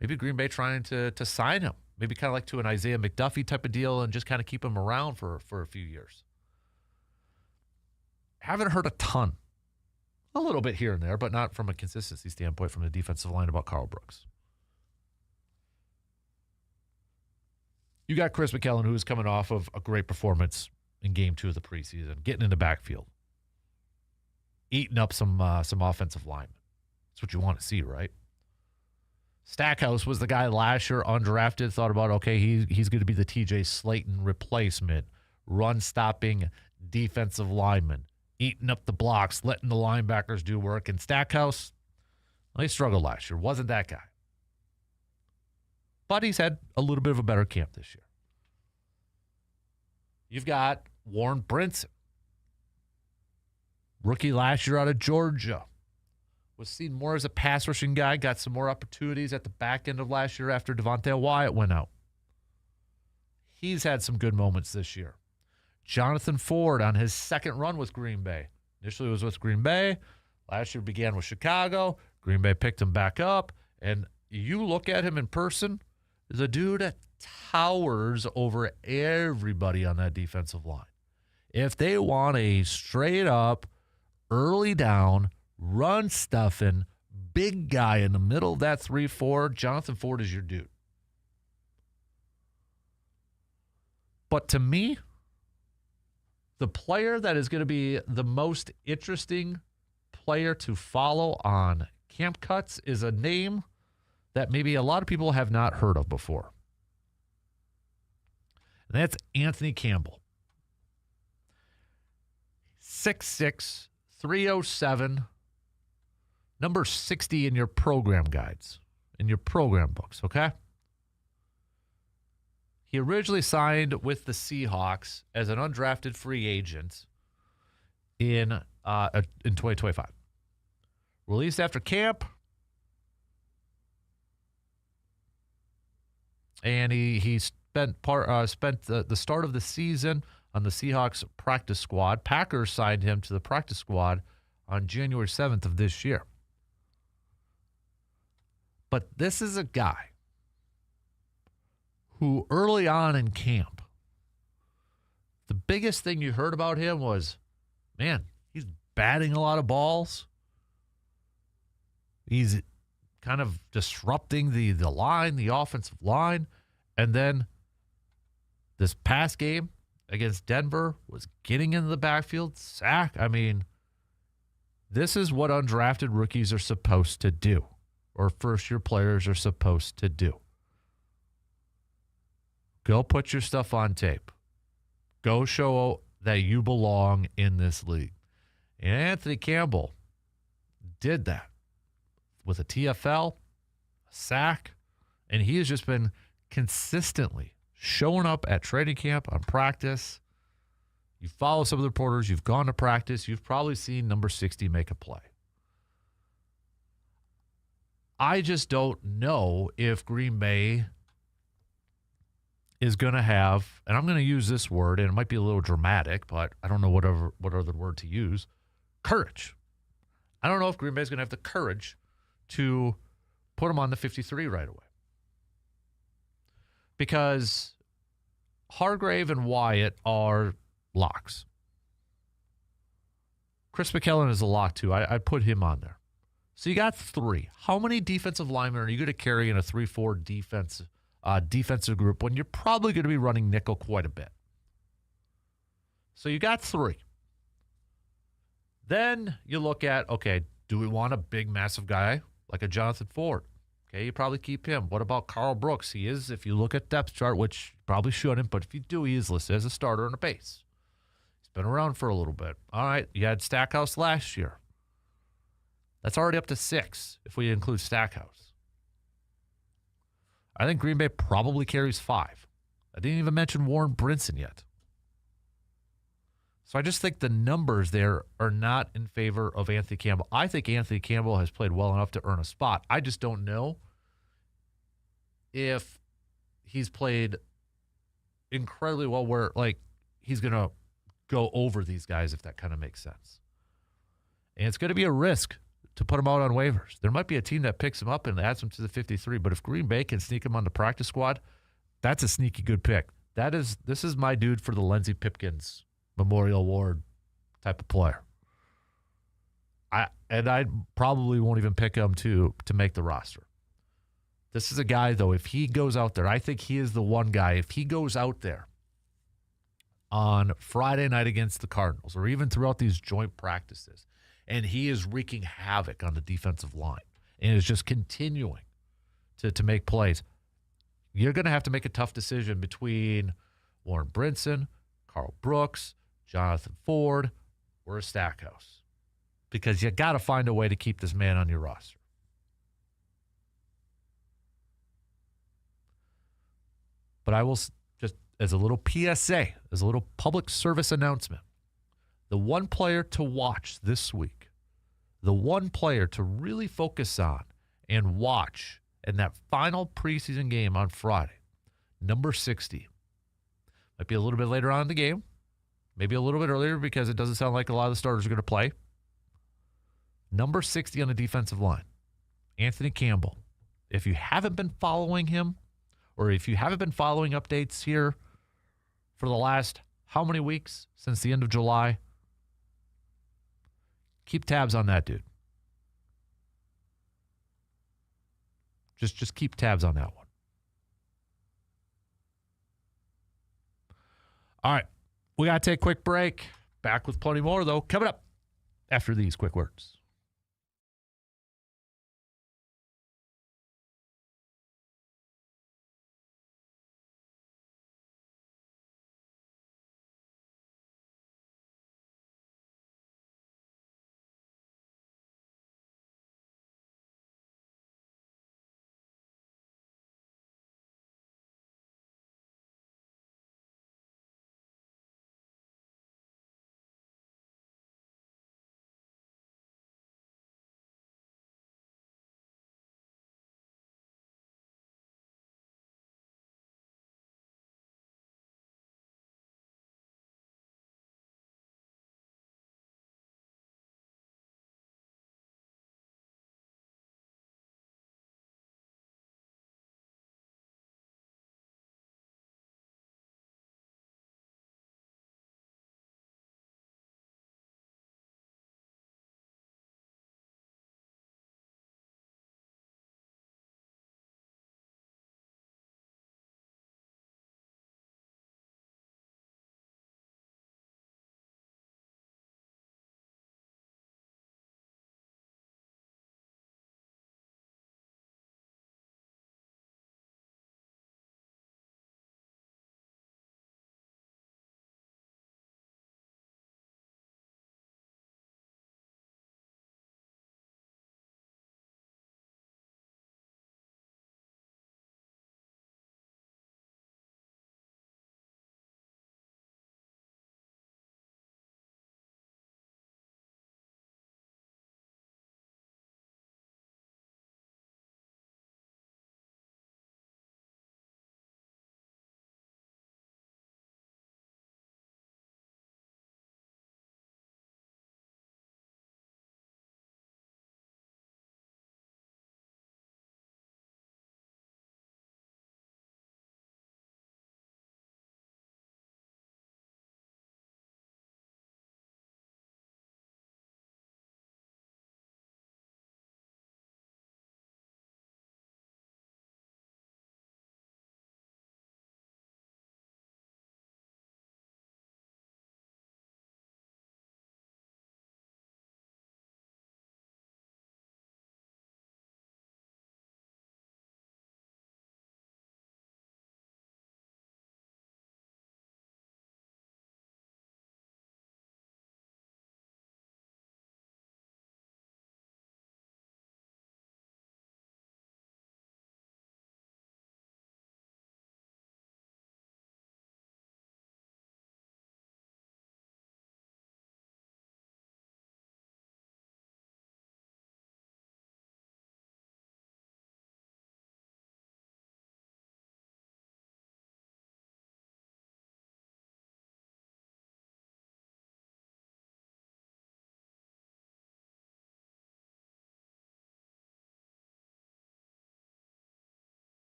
Maybe Green Bay trying to sign him. Maybe kind of like to an Isaiah McDuffie type of deal and just kind of keep him around for a few years. Haven't heard a ton. A little bit here and there, but not from a consistency standpoint from the defensive line about Karl Brooks. You got Chris McKellen, who is coming off of a great performance in Game 2 of the preseason, getting in the backfield, eating up some offensive linemen. That's what you want to see, right? Stackhouse was the guy last year, undrafted, thought about, okay, he's going to be the TJ Slayton replacement, run-stopping defensive lineman, eating up the blocks, letting the linebackers do work. And Stackhouse, well, he struggled last year. Wasn't that guy. But he's had a little bit of a better camp this year. You've got Warren Brinson, rookie last year out of Georgia. Was seen more as a pass rushing guy, got some more opportunities at the back end of last year after Devontae Wyatt went out. He's had some good moments this year. Jonathan Ford on his second run with Green Bay. Initially was with Green Bay. Last year began with Chicago. Green Bay picked him back up. And you look at him in person, there's a dude that towers over everybody on that defensive line. If they want a straight up, early down, run stuffing, big guy in the middle of that 3-4, Jonathan Ford is your dude. But to me, the player that is going to be the most interesting player to follow on Camp Cuts is a name that maybe a lot of people have not heard of before. And that's Anthony Campbell. 6'6", 307, number 60 in your program guides, in your program books, okay? He originally signed with the Seahawks as an undrafted free agent in 2025. Released after camp, and he spent the start of the season on the Seahawks practice squad. Packers signed him to the practice squad on January 7th of this year. But this is a guy who early on in camp, the biggest thing you heard about him was, man, he's batting a lot of balls. He's kind of disrupting the line, the offensive line. And then this past game against Denver was getting into the backfield, sack. I mean, this is what undrafted rookies are supposed to do, or first-year players are supposed to do. Go put your stuff on tape. Go show that you belong in this league. And Anthony Campbell did that with a TFL, a sack, and he has just been consistently showing up at training camp, on practice. You follow some of the reporters. You've gone to practice. You've probably seen number 60 make a play. I just don't know if Green Bay is going to have, and I'm going to use this word, and it might be a little dramatic, but I don't know what other word to use, courage. I don't know if Green Bay is going to have the courage to put him on the 53 right away. Because Hargrave and Wyatt are locks. Chris McKellen is a lock too. I'd put him on there. So you got three. How many defensive linemen are you going to carry in a 3-4 defensive group when you're probably going to be running nickel quite a bit? So you got three. Then you look at, okay, do we want a big, massive guy like a Jonathan Ford? Okay, you probably keep him. What about Karl Brooks? He is, if you look at depth chart, which you probably shouldn't, but if you do, he is listed as a starter on a base. He's been around for a little bit. All right, you had Stackhouse last year. That's already up to 6 if we include Stackhouse. I think Green Bay probably carries 5. I didn't even mention Warren Brinson yet. So I just think the numbers there are not in favor of Anthony Campbell. I think Anthony Campbell has played well enough to earn a spot. I just don't know if he's played incredibly well where, like, he's going to go over these guys, if that kind of makes sense. And it's going to be a risk to put him out on waivers. There might be a team that picks him up and adds him to the 53, but if Green Bay can sneak him on the practice squad, that's a sneaky good pick. This is my dude for the Lindsey Pipkins Memorial Award type of player. I probably won't even pick him to make the roster. This is a guy, though, if he goes out there, I think he is the one guy, if he goes out there on Friday night against the Cardinals or even throughout these joint practices, and he is wreaking havoc on the defensive line and is just continuing to make plays, you're going to have to make a tough decision between Warren Brinson, Carl Brooks, Jonathan Ford, or a Stackhouse, because you got to find a way to keep this man on your roster. But I will just, as a little PSA, as a little public service announcement, the one player to watch this week, the one player to really focus on and watch in that final preseason game on Friday, number 60. Might be a little bit later on in the game, maybe a little bit earlier because it doesn't sound like a lot of the starters are going to play. Number 60 on the defensive line, Anthony Campbell. If you haven't been following him, or if you haven't been following updates here for the last how many weeks since the end of July, keep tabs on that dude. Just keep tabs on that one. All right, we got to take a quick break. Back with plenty more, though, coming up after these quick words.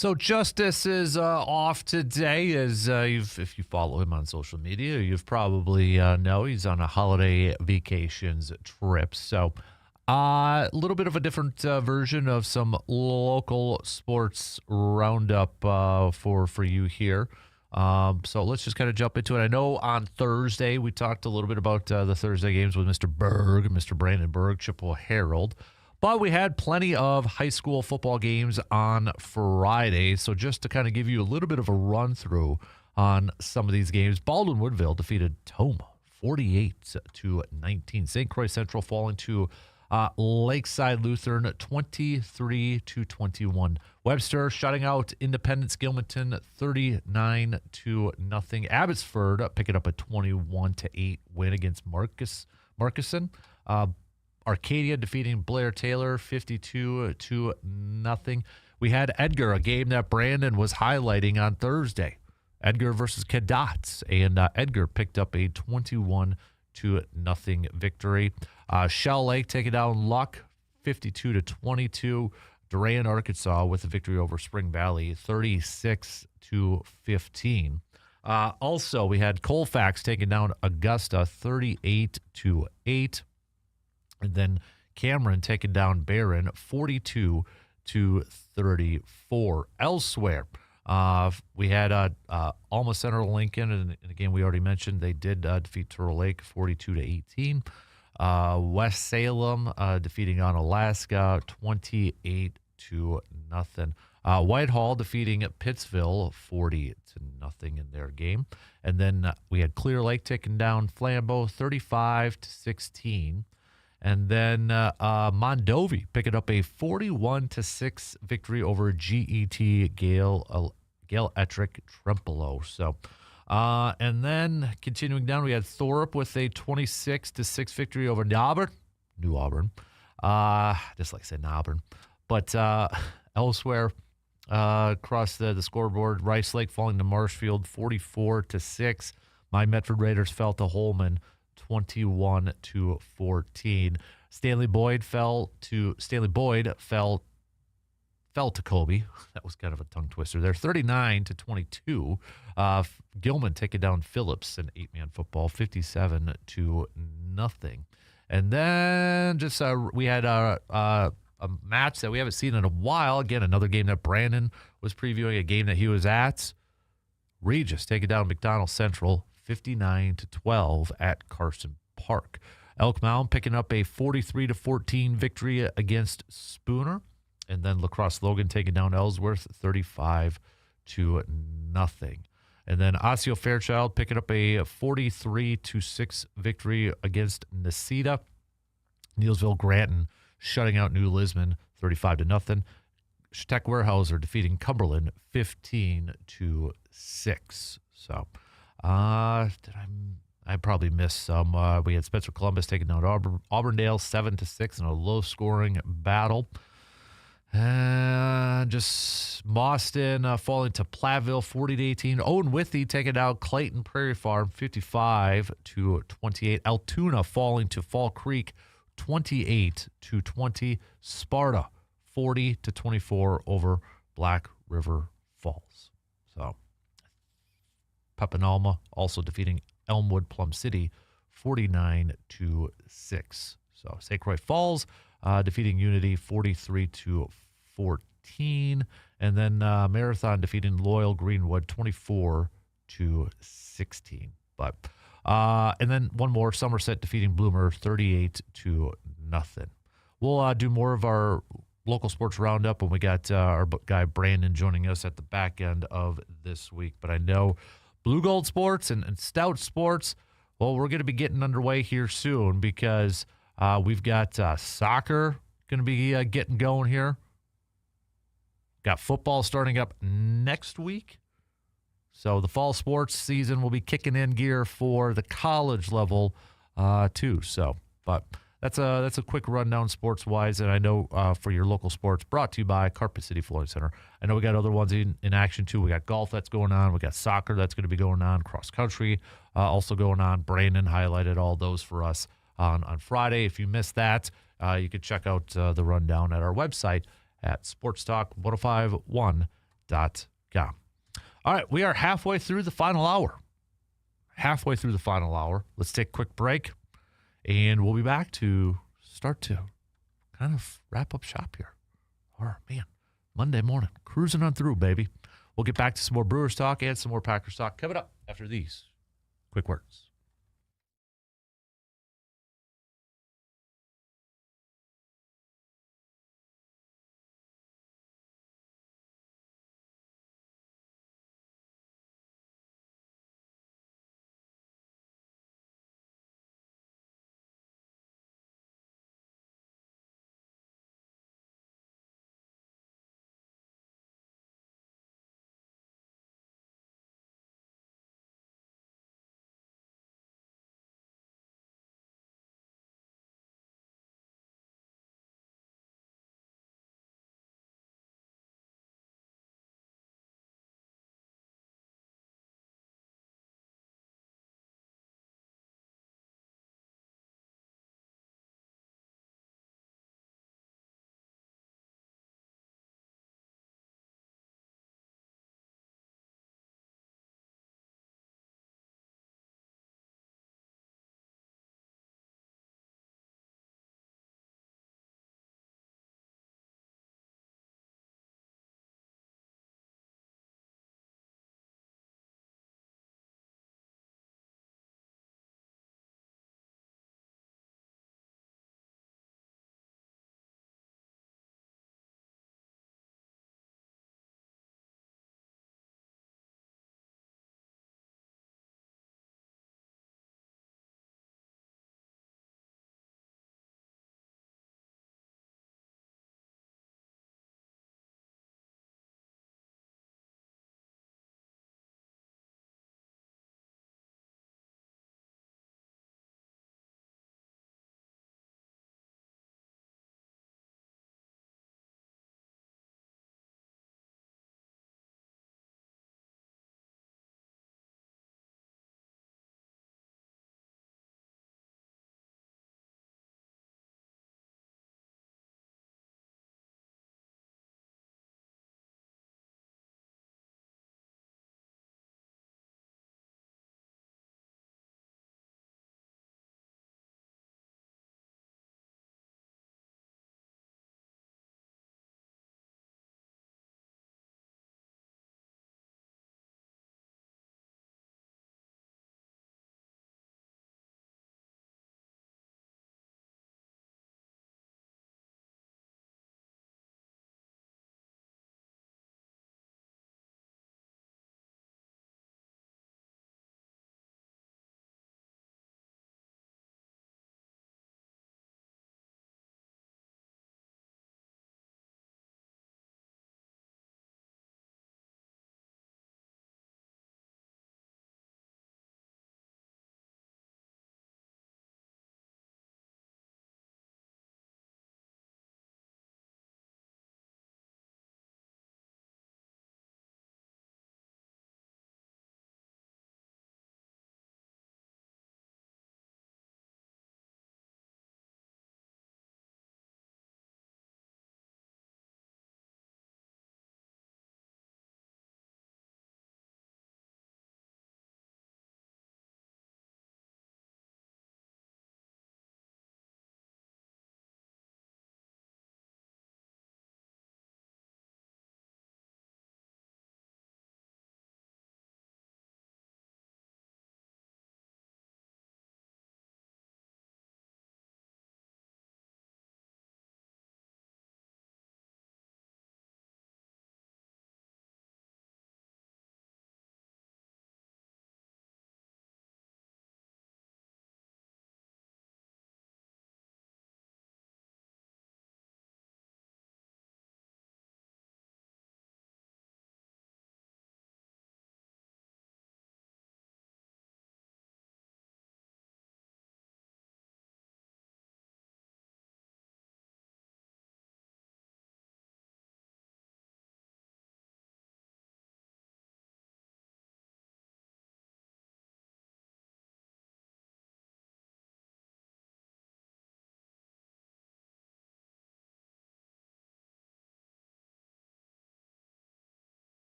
So Justice is off today. If you follow him on social media, you've probably know he's on a holiday vacations trip. So a little bit of a different version of some local sports roundup for you here. So let's just kind of jump into it. I know on Thursday we talked a little bit about the Thursday games with Mr. Berg, Mr. Brandon Berg, Chippewa Herald. But we had plenty of high school football games on Friday. So just to kind of give you a little bit of a run through on some of these games, Baldwin Woodville defeated Toma 48-19. St. Croix Central falling to Lakeside Lutheran 23-21. Webster shutting out Independence Gilmanton 39-0. Abbotsford picking up a 21-8 win against Marcusson. Arcadia defeating Blair Taylor 52-0. We had Edgar, a game that Brandon was highlighting on Thursday. Edgar versus Cadets, and Edgar picked up a 21-0 victory. Shell Lake taking down Luck 52-22. Durant, Arkansas with a victory over Spring Valley 36-15. Also, we had Colfax taking down Augusta 38-8. And then Cameron taking down Barron 42-34. Elsewhere, we had Alma Center Lincoln, and again, we already mentioned they did defeat Turtle Lake 42-18. West Salem defeating Onalaska 28-0. Whitehall defeating Pittsville 40-0 in their game. And then we had Clear Lake taking down Flambeau 35-16. And then Mondovi picking up a 41-6 victory over GET Gale Ettrick Trempolo. So, and then continuing down, we had Thorup with a 26-6 victory over New Auburn. Just like I said, Auburn. But elsewhere across the scoreboard, Rice Lake falling to Marshfield 44-6. My Medford Raiders fell to Holman 21-14. Stanley Boyd fell to Kobe. That was kind of a tongue twister there. 39-22. Gilman taking down Phillips in 8-man football 57-0. And then just we had a match that we haven't seen in a while. Again, another game that Brandon was previewing, a game that he was at. Regis taking down McDonald Central 59-12 at Carson Park. Elk Mound picking up a 43-14 victory against Spooner. And then Lacrosse Logan taking down Ellsworth 35-0. And then Osseo Fairchild picking up a 43-6 victory against Necedah. Neilsville Granton shutting out New Lisbon 35-0. Tech Weyerhaeuser defeating Cumberland 15-6. So, I probably missed some. We had Spencer Columbus taking down Auburndale 7-6 in a low-scoring battle. And just Mauston falling to Platteville 40-18. Owen Withey taking out Clayton Prairie Farm 55-28. Altoona falling to Fall Creek 28-20. Sparta 40-24 over Black River Falls. So Pepinalma also defeating Elmwood Plum City 49-6. So St. Croix Falls defeating Unity 43-14. And then Marathon defeating Loyal Greenwood 24-16. But and then one more, Somerset defeating Bloomer 38-0. We'll do more of our local sports roundup when we got our guy Brandon joining us at the back end of this week. But I know Blue Gold Sports and Stout Sports, well, we're going to be getting underway here soon because we've got soccer going to be getting going here. Got football starting up next week. So the fall sports season will be kicking in gear for the college level too. So, but that's a quick rundown sports-wise, and I know for your local sports, brought to you by Carpet City Flooring Center. I know we got other ones in action too. We got golf that's going on. We got soccer that's going to be going on. Cross country also going on. Brandon highlighted all those for us on Friday. If you missed that, you could check out the rundown at our website at sportstalk1051.com. All right, we are halfway through the final hour. Let's take a quick break, and we'll be back to start to kind of wrap up shop here. Monday morning, cruising on through, baby. We'll get back to some more Brewers talk and some more Packers talk coming up after these quick words.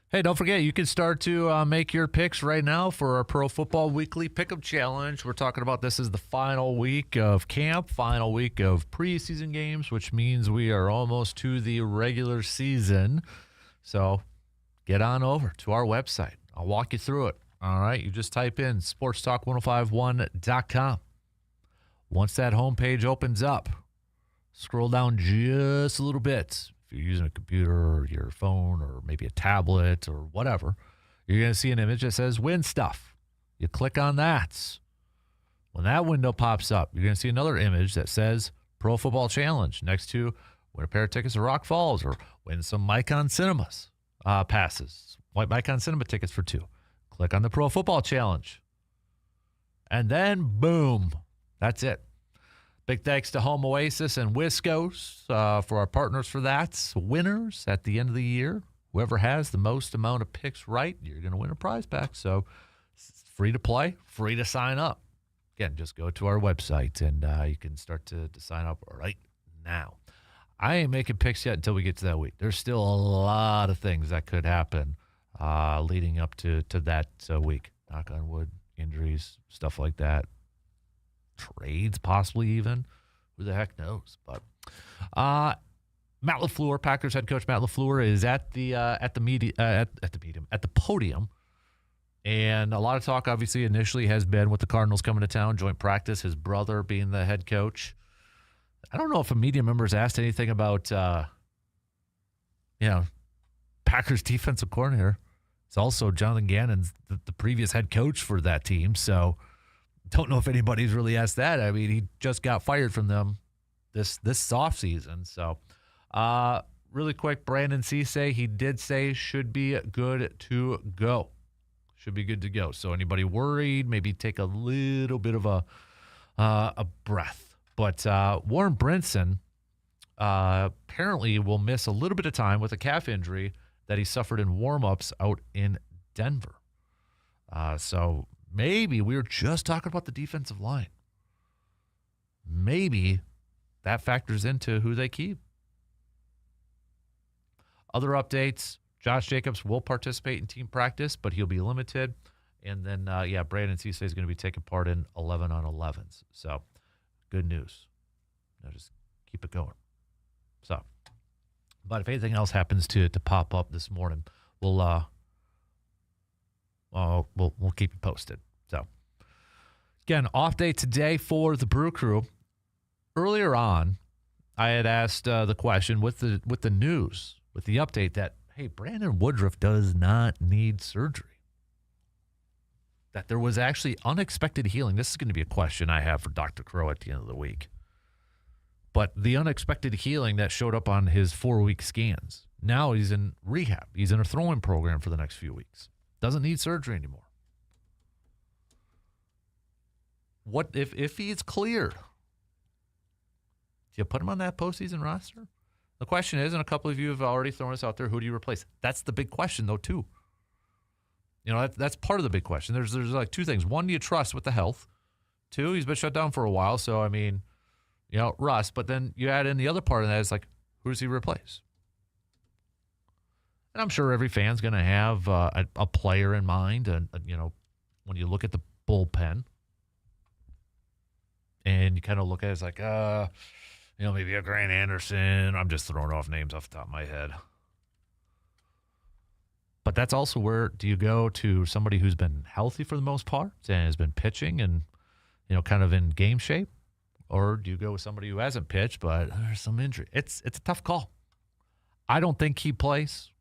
Hey, don't forget, you can start to make your picks right now for our Pro Football Weekly Pick'em Challenge. We're talking about this is the final week of camp, final week of preseason games, which means we are almost to the regular season. So get on over to our website. I'll walk you through it. All right, you just type in sportstalk1051.com. Once that homepage opens up, scroll down just a little bit. If you're using a computer or your phone or maybe a tablet or whatever, you're going to see an image that says Win Stuff. You click on that. When that window pops up, you're going to see another image that says Pro Football Challenge next to win a pair of tickets to Rock Falls or win some Micon Cinemas passes. White Micon Cinema tickets for 2. Click on the Pro Football Challenge. And then, boom, that's it. Big thanks to Home Oasis and Wisco's for our partners for that. Winners at the end of the year. Whoever has the most amount of picks right, you're going to win a prize pack. So it's free to play, free to sign up. Again, just go to our website and you can start to sign up right now. I ain't making picks yet until we get to that week. There's still a lot of things that could happen leading up to that week. Knock on wood, injuries, stuff like that. Trades, possibly even. Who the heck knows? But Matt LaFleur, Packers head coach Matt LaFleur, is at the podium, and a lot of talk, obviously, initially has been with the Cardinals coming to town, joint practice. His brother being the head coach. I don't know if a media member has asked anything about, Packers defensive coordinator. It's also Jonathan Gannon's the previous head coach for that team, so. Don't know if anybody's really asked that. I mean, he just got fired from them this offseason. So, really quick, Brandon Cisse, he did say should be good to go. Should be good to go. So, anybody worried, maybe take a little bit of a breath. But Warren Brinson apparently will miss a little bit of time with a calf injury that he suffered in warm-ups out in Denver. So, maybe we were just talking about the defensive line. Maybe that factors into who they keep. Other updates, Josh Jacobs will participate in team practice, but he'll be limited. And then, Brandon Cisse is going to be taking part in 11-on-11s. So, good news. Just keep it going. So, but if anything else happens to pop up this morning, we'll keep you posted. So, again, off day today for the Brew Crew. Earlier on, I had asked the question with the news, with the update that, hey, Brandon Woodruff does not need surgery. That there was actually unexpected healing. This is going to be a question I have for Dr. Crow at the end of the week. But the unexpected healing that showed up on his 4-week scans. Now he's in rehab. He's in a throwing program for the next few weeks. Doesn't need surgery anymore. What if he's cleared? Do you put him on that postseason roster? The question is, and a couple of you have already thrown us out there, who do you replace? That's the big question, though, too. You know, that's part of the big question. There's like two things. One, do you trust with the health? Two, he's been shut down for a while, so, I mean, rust. But then you add in the other part of that is, like, who does he replace? And I'm sure every fan's going to have a player in mind. And, when you look at the bullpen, and you kind of look at it as like, maybe a Grant Anderson. I'm just throwing off names off the top of my head. But that's also where do you go to somebody who's been healthy for the most part and has been pitching and, kind of in game shape? Or do you go with somebody who hasn't pitched but there's some injury? It's a tough call. I don't think he plays.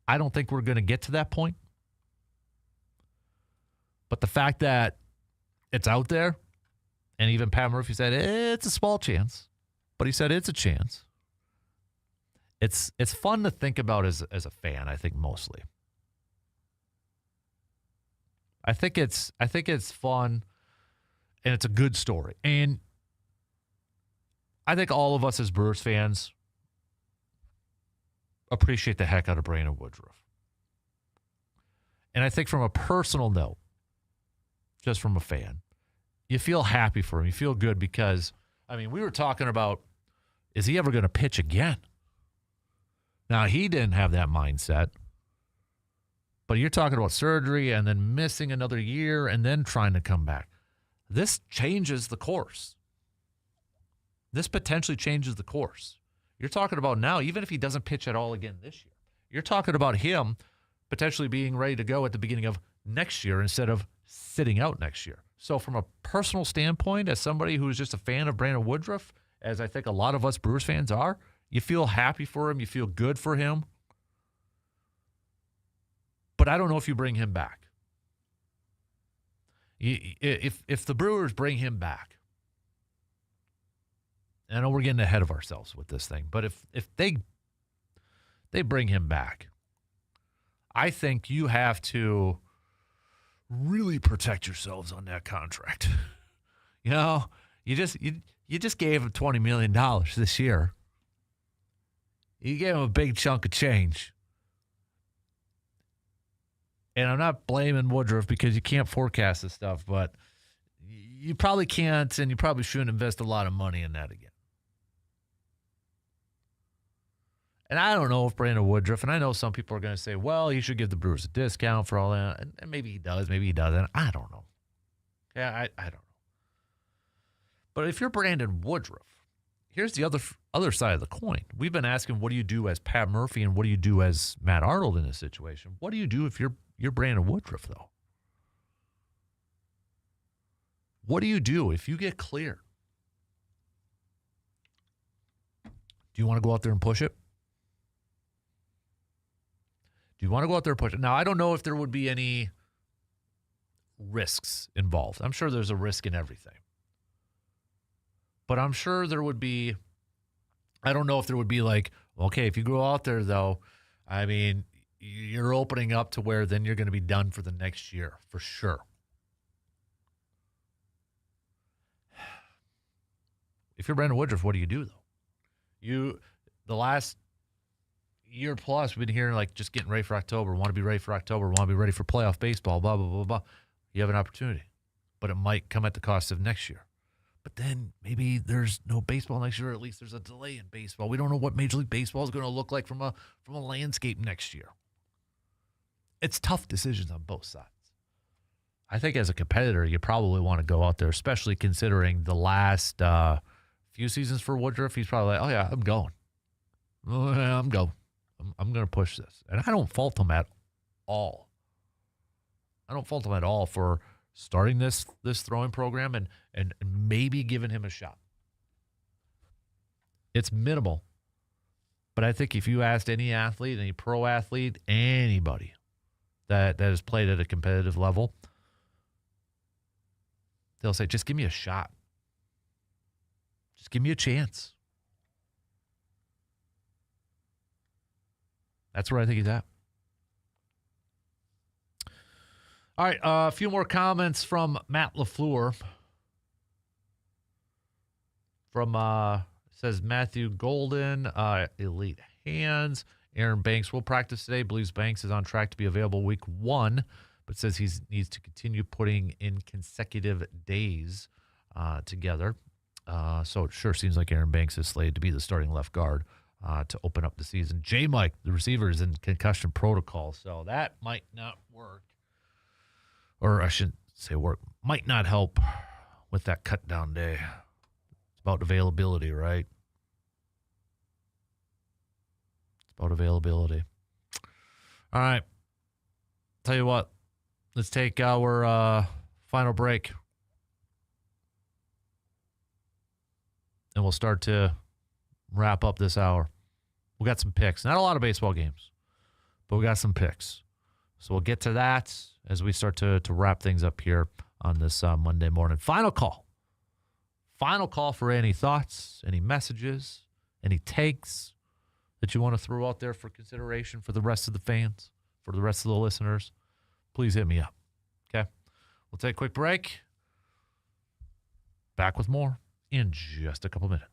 I don't think we're going to get to that point. But the fact that it's out there, and even Pat Murphy said it's a small chance, but he said it's a chance. It's fun to think about as a fan, I think, mostly. I think it's fun, and it's a good story. And I think all of us as Brewers fans appreciate the heck out of Brandon Woodruff. And I think from a personal note, just from a fan, you feel happy for him. You feel good because, we were talking about, is he ever going to pitch again? Now, he didn't have that mindset, but you're talking about surgery and then missing another year and then trying to come back. This changes the course. This potentially changes the course. You're talking about now, even if he doesn't pitch at all again this year, you're talking about him potentially being ready to go at the beginning of next year instead of sitting out next year. So from a personal standpoint, as somebody who's just a fan of Brandon Woodruff, as I think a lot of us Brewers fans are, you feel happy for him. You feel good for him. But I don't know if you bring him back. If the Brewers bring him back, I know we're getting ahead of ourselves with this thing, but if they bring him back, I think you have to really protect yourselves on that contract. You just gave him $20 million this year. You gave him a big chunk of change. And I'm not blaming Woodruff because you can't forecast this stuff, but you probably can't and you probably shouldn't invest a lot of money in that again. And I don't know if Brandon Woodruff, and I know some people are going to say, well, he should give the Brewers a discount for all that. And maybe he does, maybe he doesn't. I don't know. Yeah, I don't know. But if you're Brandon Woodruff, here's the other side of the coin. We've been asking, what do you do as Pat Murphy and what do you do as Matt Arnold in this situation? What do you do if you're Brandon Woodruff, though? What do you do if you get cleared? Do you want to go out there and push it? Do you want to go out there and push it? Now, I don't know if there would be any risks involved. I'm sure there's a risk in everything. But I'm sure there would be, I don't know if there would be like, okay, if you go out there, though, I mean, you're opening up to where then you're going to be done for the next year, for sure. If you're Brandon Woodruff, what do you do, though? The last year plus, we've been hearing like just getting ready for October, want to be ready for October, want to be ready for playoff baseball, blah, blah, blah, blah. You have an opportunity, but it might come at the cost of next year. But then maybe there's no baseball next year, or at least there's a delay in baseball. We don't know what Major League Baseball is going to look like from a landscape next year. It's tough decisions on both sides. I think as a competitor, you probably want to go out there, especially considering the last few seasons for Woodruff. He's probably like, oh, yeah, I'm going. Oh, yeah, I'm going. I'm going to push this. And I don't fault him at all. I don't fault him at all for starting this throwing program and maybe giving him a shot. It's minimal. But I think if you asked any athlete, any pro athlete, anybody that has played at a competitive level, they'll say, just give me a shot. Just give me a chance. That's where I think he's at. All right, a few more comments from Matt LaFleur. Says Matthew Golden, elite hands. Aaron Banks will practice today. Believes Banks is on track to be available week 1, but says he needs to continue putting in consecutive days together. So it sure seems like Aaron Banks is slated to be the starting left guard to open up the season. J-Mike, the receiver, is in concussion protocol, so that might not work. Or I shouldn't say work. Might not help with that cut down day. It's about availability, right? It's about availability. All right. Tell you what. Let's take our final break. And we'll start to wrap up this hour. We got some picks. Not a lot of baseball games, but we got some picks. So we'll get to that as we start to wrap things up here on this Monday morning. Final call. Final call for any thoughts, any messages, any takes that you want to throw out there for consideration for the rest of the fans, for the rest of the listeners. Please hit me up. Okay? We'll take a quick break. Back with more in just a couple minutes.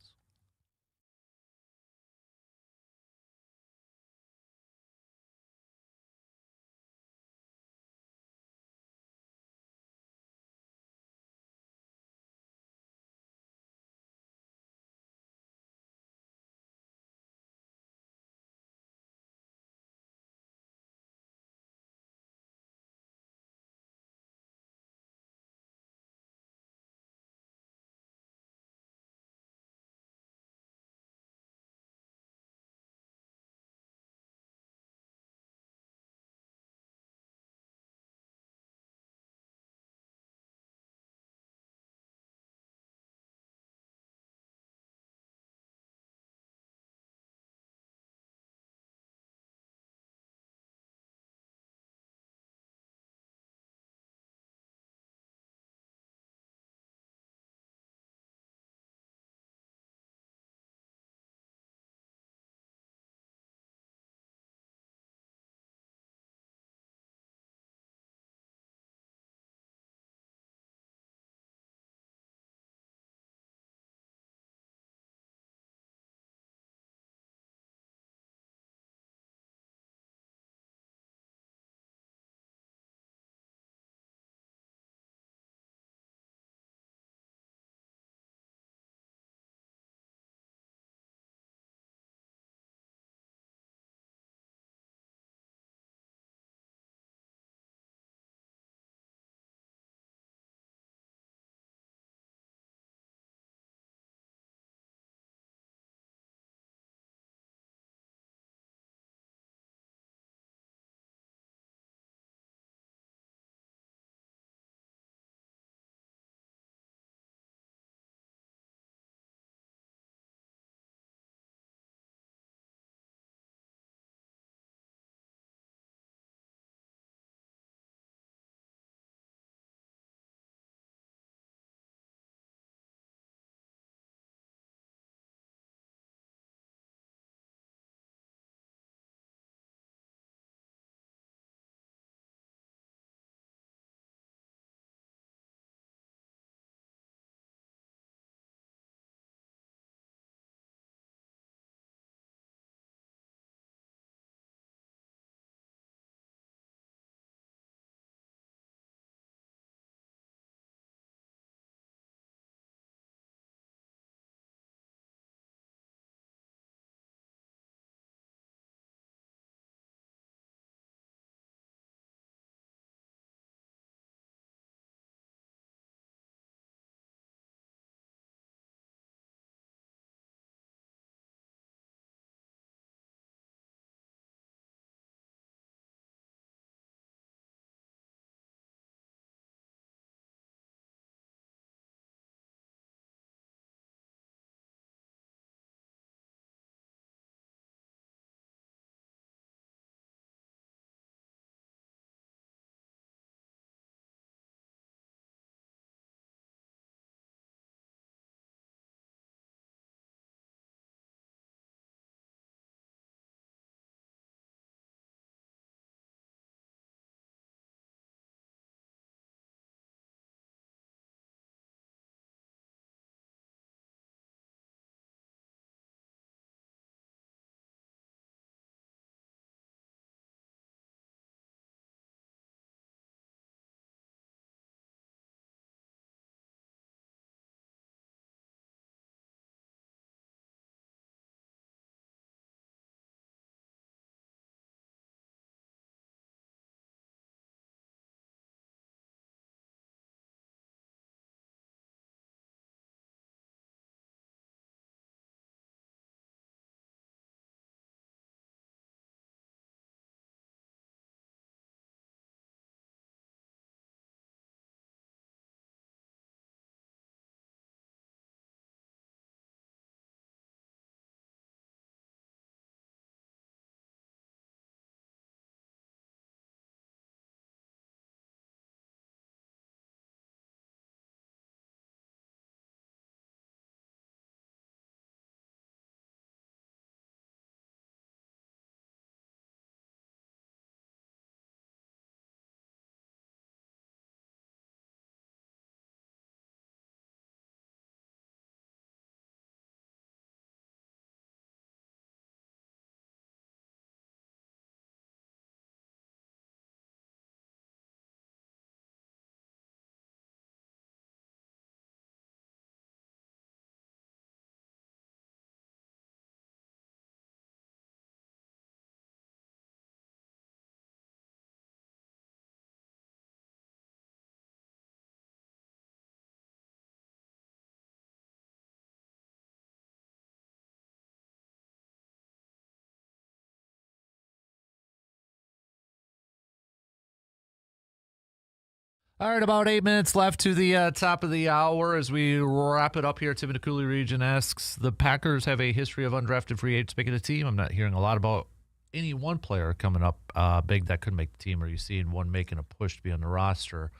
All right, about 8 minutes left to the top of the hour as we wrap it up here. Tim in the Cooley region asks, the Packers have a history of undrafted free agents making the team. I'm not hearing a lot about any one player coming up big that could make the team. Are you seeing one making a push to be on the roster?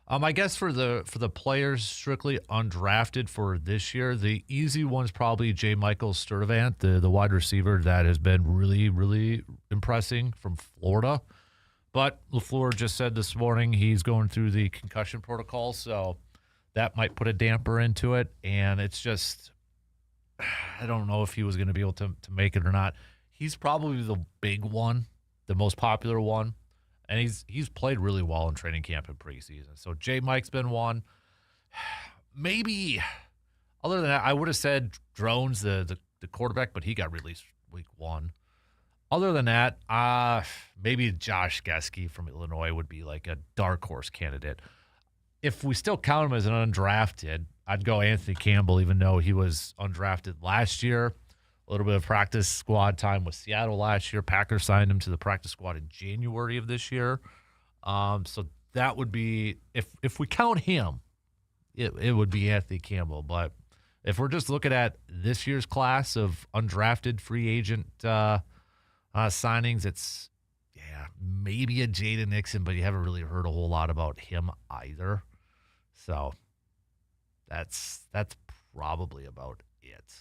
I guess for the players strictly undrafted for this year, the easy one's probably J. Michael Sturdivant, the wide receiver that has been really, really impressing from Florida. But LaFleur just said this morning he's going through the concussion protocol, so that might put a damper into it. And it's just, I don't know if he was going to be able to make it or not. He's probably the big one, the most popular one. And he's played really well in training camp and preseason. So J. Mike's been one. Maybe, other than that, I would have said Drones, the quarterback, but he got released week 1. Other than that, maybe Josh Gesky from Illinois would be like a dark horse candidate. If we still count him as an undrafted, I'd go Anthony Campbell, even though he was undrafted last year. A little bit of practice squad time with Seattle last year. Packers signed him to the practice squad in January of this year. So that would be, if we count him, it would be Anthony Campbell. But if we're just looking at this year's class of undrafted free agent signings, it's maybe a Jaden Nixon, but you haven't really heard a whole lot about him either. So that's probably about it.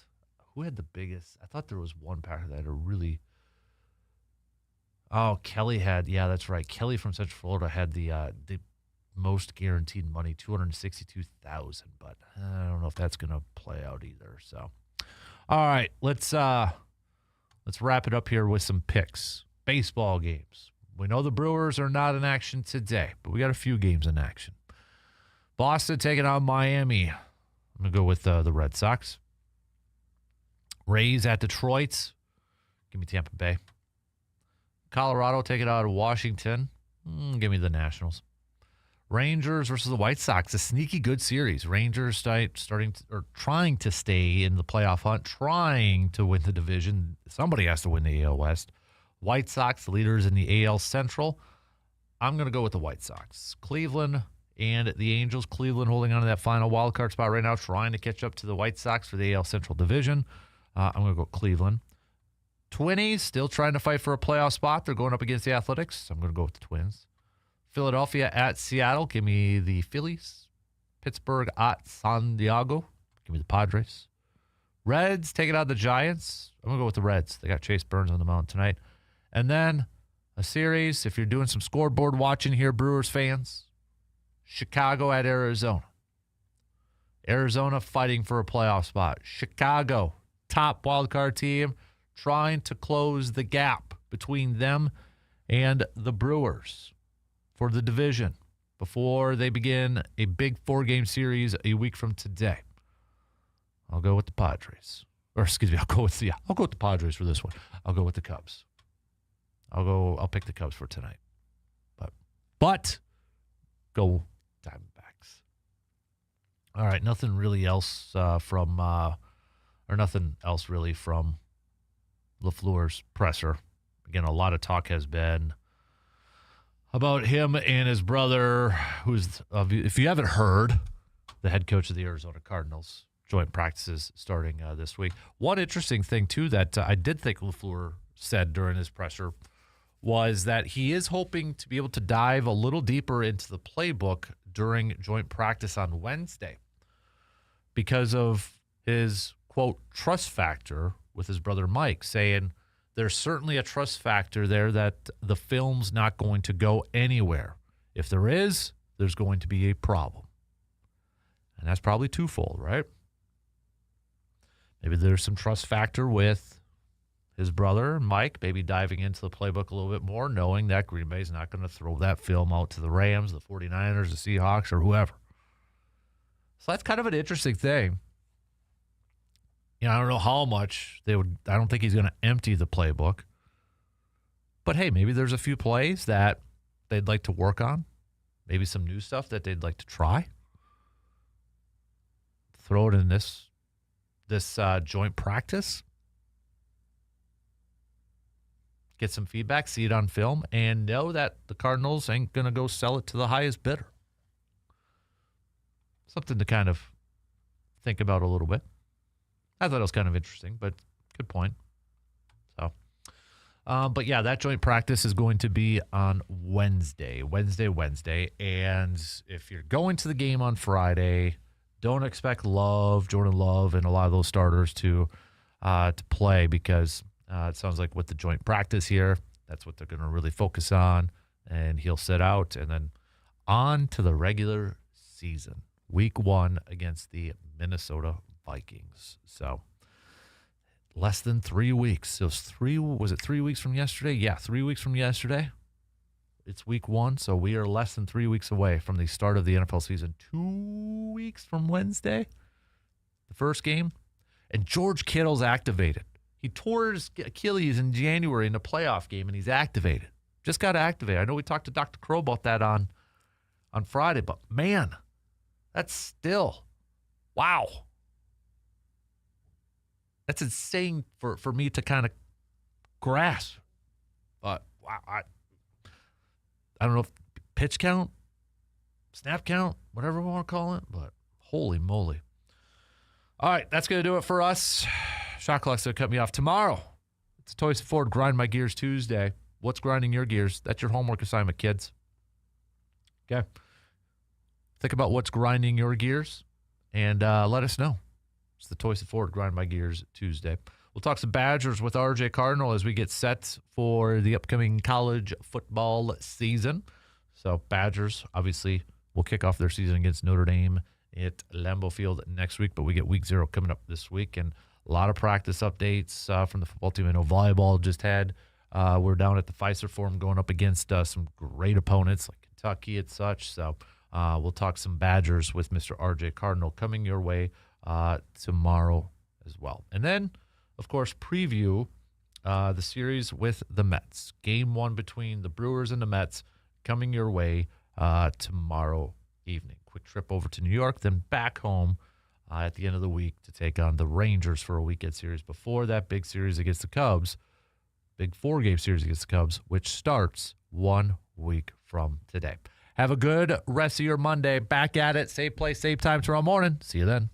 Who had the biggest? I thought there was one Packer that had a really. Oh, Kelly had. Yeah, that's right. Kelly from Central Florida had the most guaranteed money, $262,000. But I don't know if that's going to play out either. So, all right, let's wrap it up here with some picks. Baseball games. We know the Brewers are not in action today, but we got a few games in action. Boston taking on Miami. I'm going to go with the Red Sox. Rays at Detroit. Give me Tampa Bay. Colorado taking out of Washington. Give me the Nationals. Rangers versus the White Sox. A sneaky good series. Rangers trying to stay in the playoff hunt, trying to win the division. Somebody has to win the AL West. White Sox, the leaders in the AL Central. I'm going to go with the White Sox. Cleveland and the Angels. Cleveland holding on to that final wild card spot right now, trying to catch up to the White Sox for the AL Central Division. I'm going to go Cleveland. Twinnies still trying to fight for a playoff spot. They're going up against the Athletics. I'm going to go with the Twins. Philadelphia at Seattle. Give me the Phillies. Pittsburgh at San Diego. Give me the Padres. Reds taking out the Giants. I'm going to go with the Reds. They got Chase Burns on the mound tonight. And then a series, if you're doing some scoreboard watching here, Brewers fans, Chicago at Arizona. Arizona fighting for a playoff spot. Chicago, top wildcard team, trying to close the gap between them and the Brewers for the division before they begin a big 4-game series a week from today. I'll go with the Padres. Or excuse me, I'll go with the Padres for this one. I'll go with the Cubs. I'll pick the Cubs for tonight. But go Diamondbacks. All right, nothing else really from LaFleur's presser. Again, a lot of talk has been about him and his brother, who's, if you haven't heard, the head coach of the Arizona Cardinals. Joint practices starting this week. One interesting thing, too, that I did think LaFleur said during his presser was that he is hoping to be able to dive a little deeper into the playbook during joint practice on Wednesday because of his, quote, trust factor with his brother Mike, saying there's certainly a trust factor there that the film's not going to go anywhere. If there is, there's going to be a problem. And that's probably twofold, right? Maybe there's some trust factor with his brother, Mike, maybe diving into the playbook a little bit more, knowing that Green Bay's not going to throw that film out to the Rams, the 49ers, the Seahawks, or whoever. So that's kind of an interesting thing. You know, I don't know how much I don't think he's going to empty the playbook. But hey, maybe there's a few plays that they'd like to work on. Maybe some new stuff that they'd like to try. Throw it in this joint practice. Get some feedback, see it on film, and know that the Cardinals ain't going to go sell it to the highest bidder. something to kind of think about a little bit. I thought it was kind of interesting, but good point. So, but yeah, that joint practice is going to be on Wednesday. And if you're going to the game on Friday, don't expect Jordan Love, and a lot of those starters to play, because it sounds like with the joint practice here, that's what they're going to really focus on, and he'll sit out, and then on to the regular season, week 1 against the Minnesota Vikings. So less than 3 weeks. Was it 3 weeks from yesterday? Yeah, 3 weeks from yesterday. It's week 1, so we are less than 3 weeks away from the start of the NFL season. 2 weeks from Wednesday, the first game. And George Kittle's activated. He tore his Achilles in January in a playoff game, and he's activated. Just got activated. I know we talked to Dr. Crow about that on Friday, but man, that's still, wow. That's insane for me to kind of grasp. But wow, I don't know if pitch count, snap count, whatever we want to call it, but holy moly. All right, that's going to do it for us. Shot clock's going to cut me off. Tomorrow, it's Toys Ford Grind My Gears Tuesday. What's grinding your gears? That's your homework assignment, kids. Okay? Think about what's grinding your gears, and let us know. It's the Toys Ford Grind My Gears Tuesday. We'll talk some Badgers with RJ Cardinal as we get set for the upcoming college football season. So Badgers, obviously, will kick off their season against Notre Dame at Lambeau Field next week, but we get week 0 coming up this week, and a lot of practice updates from the football team. I know volleyball just had. We're down at the Fiserv Forum going up against some great opponents like Kentucky and such. So we'll talk some Badgers with Mr. RJ Cardinal coming your way tomorrow as well. And then, of course, preview the series with the Mets. Game 1 between the Brewers and the Mets coming your way tomorrow evening. Quick trip over to New York, then back home at the end of the week to take on the Rangers for a weekend series before that big series against the Cubs, big 4-game series against the Cubs, which starts 1 week from today. Have a good rest of your Monday. Back at it. Same place, same time tomorrow morning. See you then.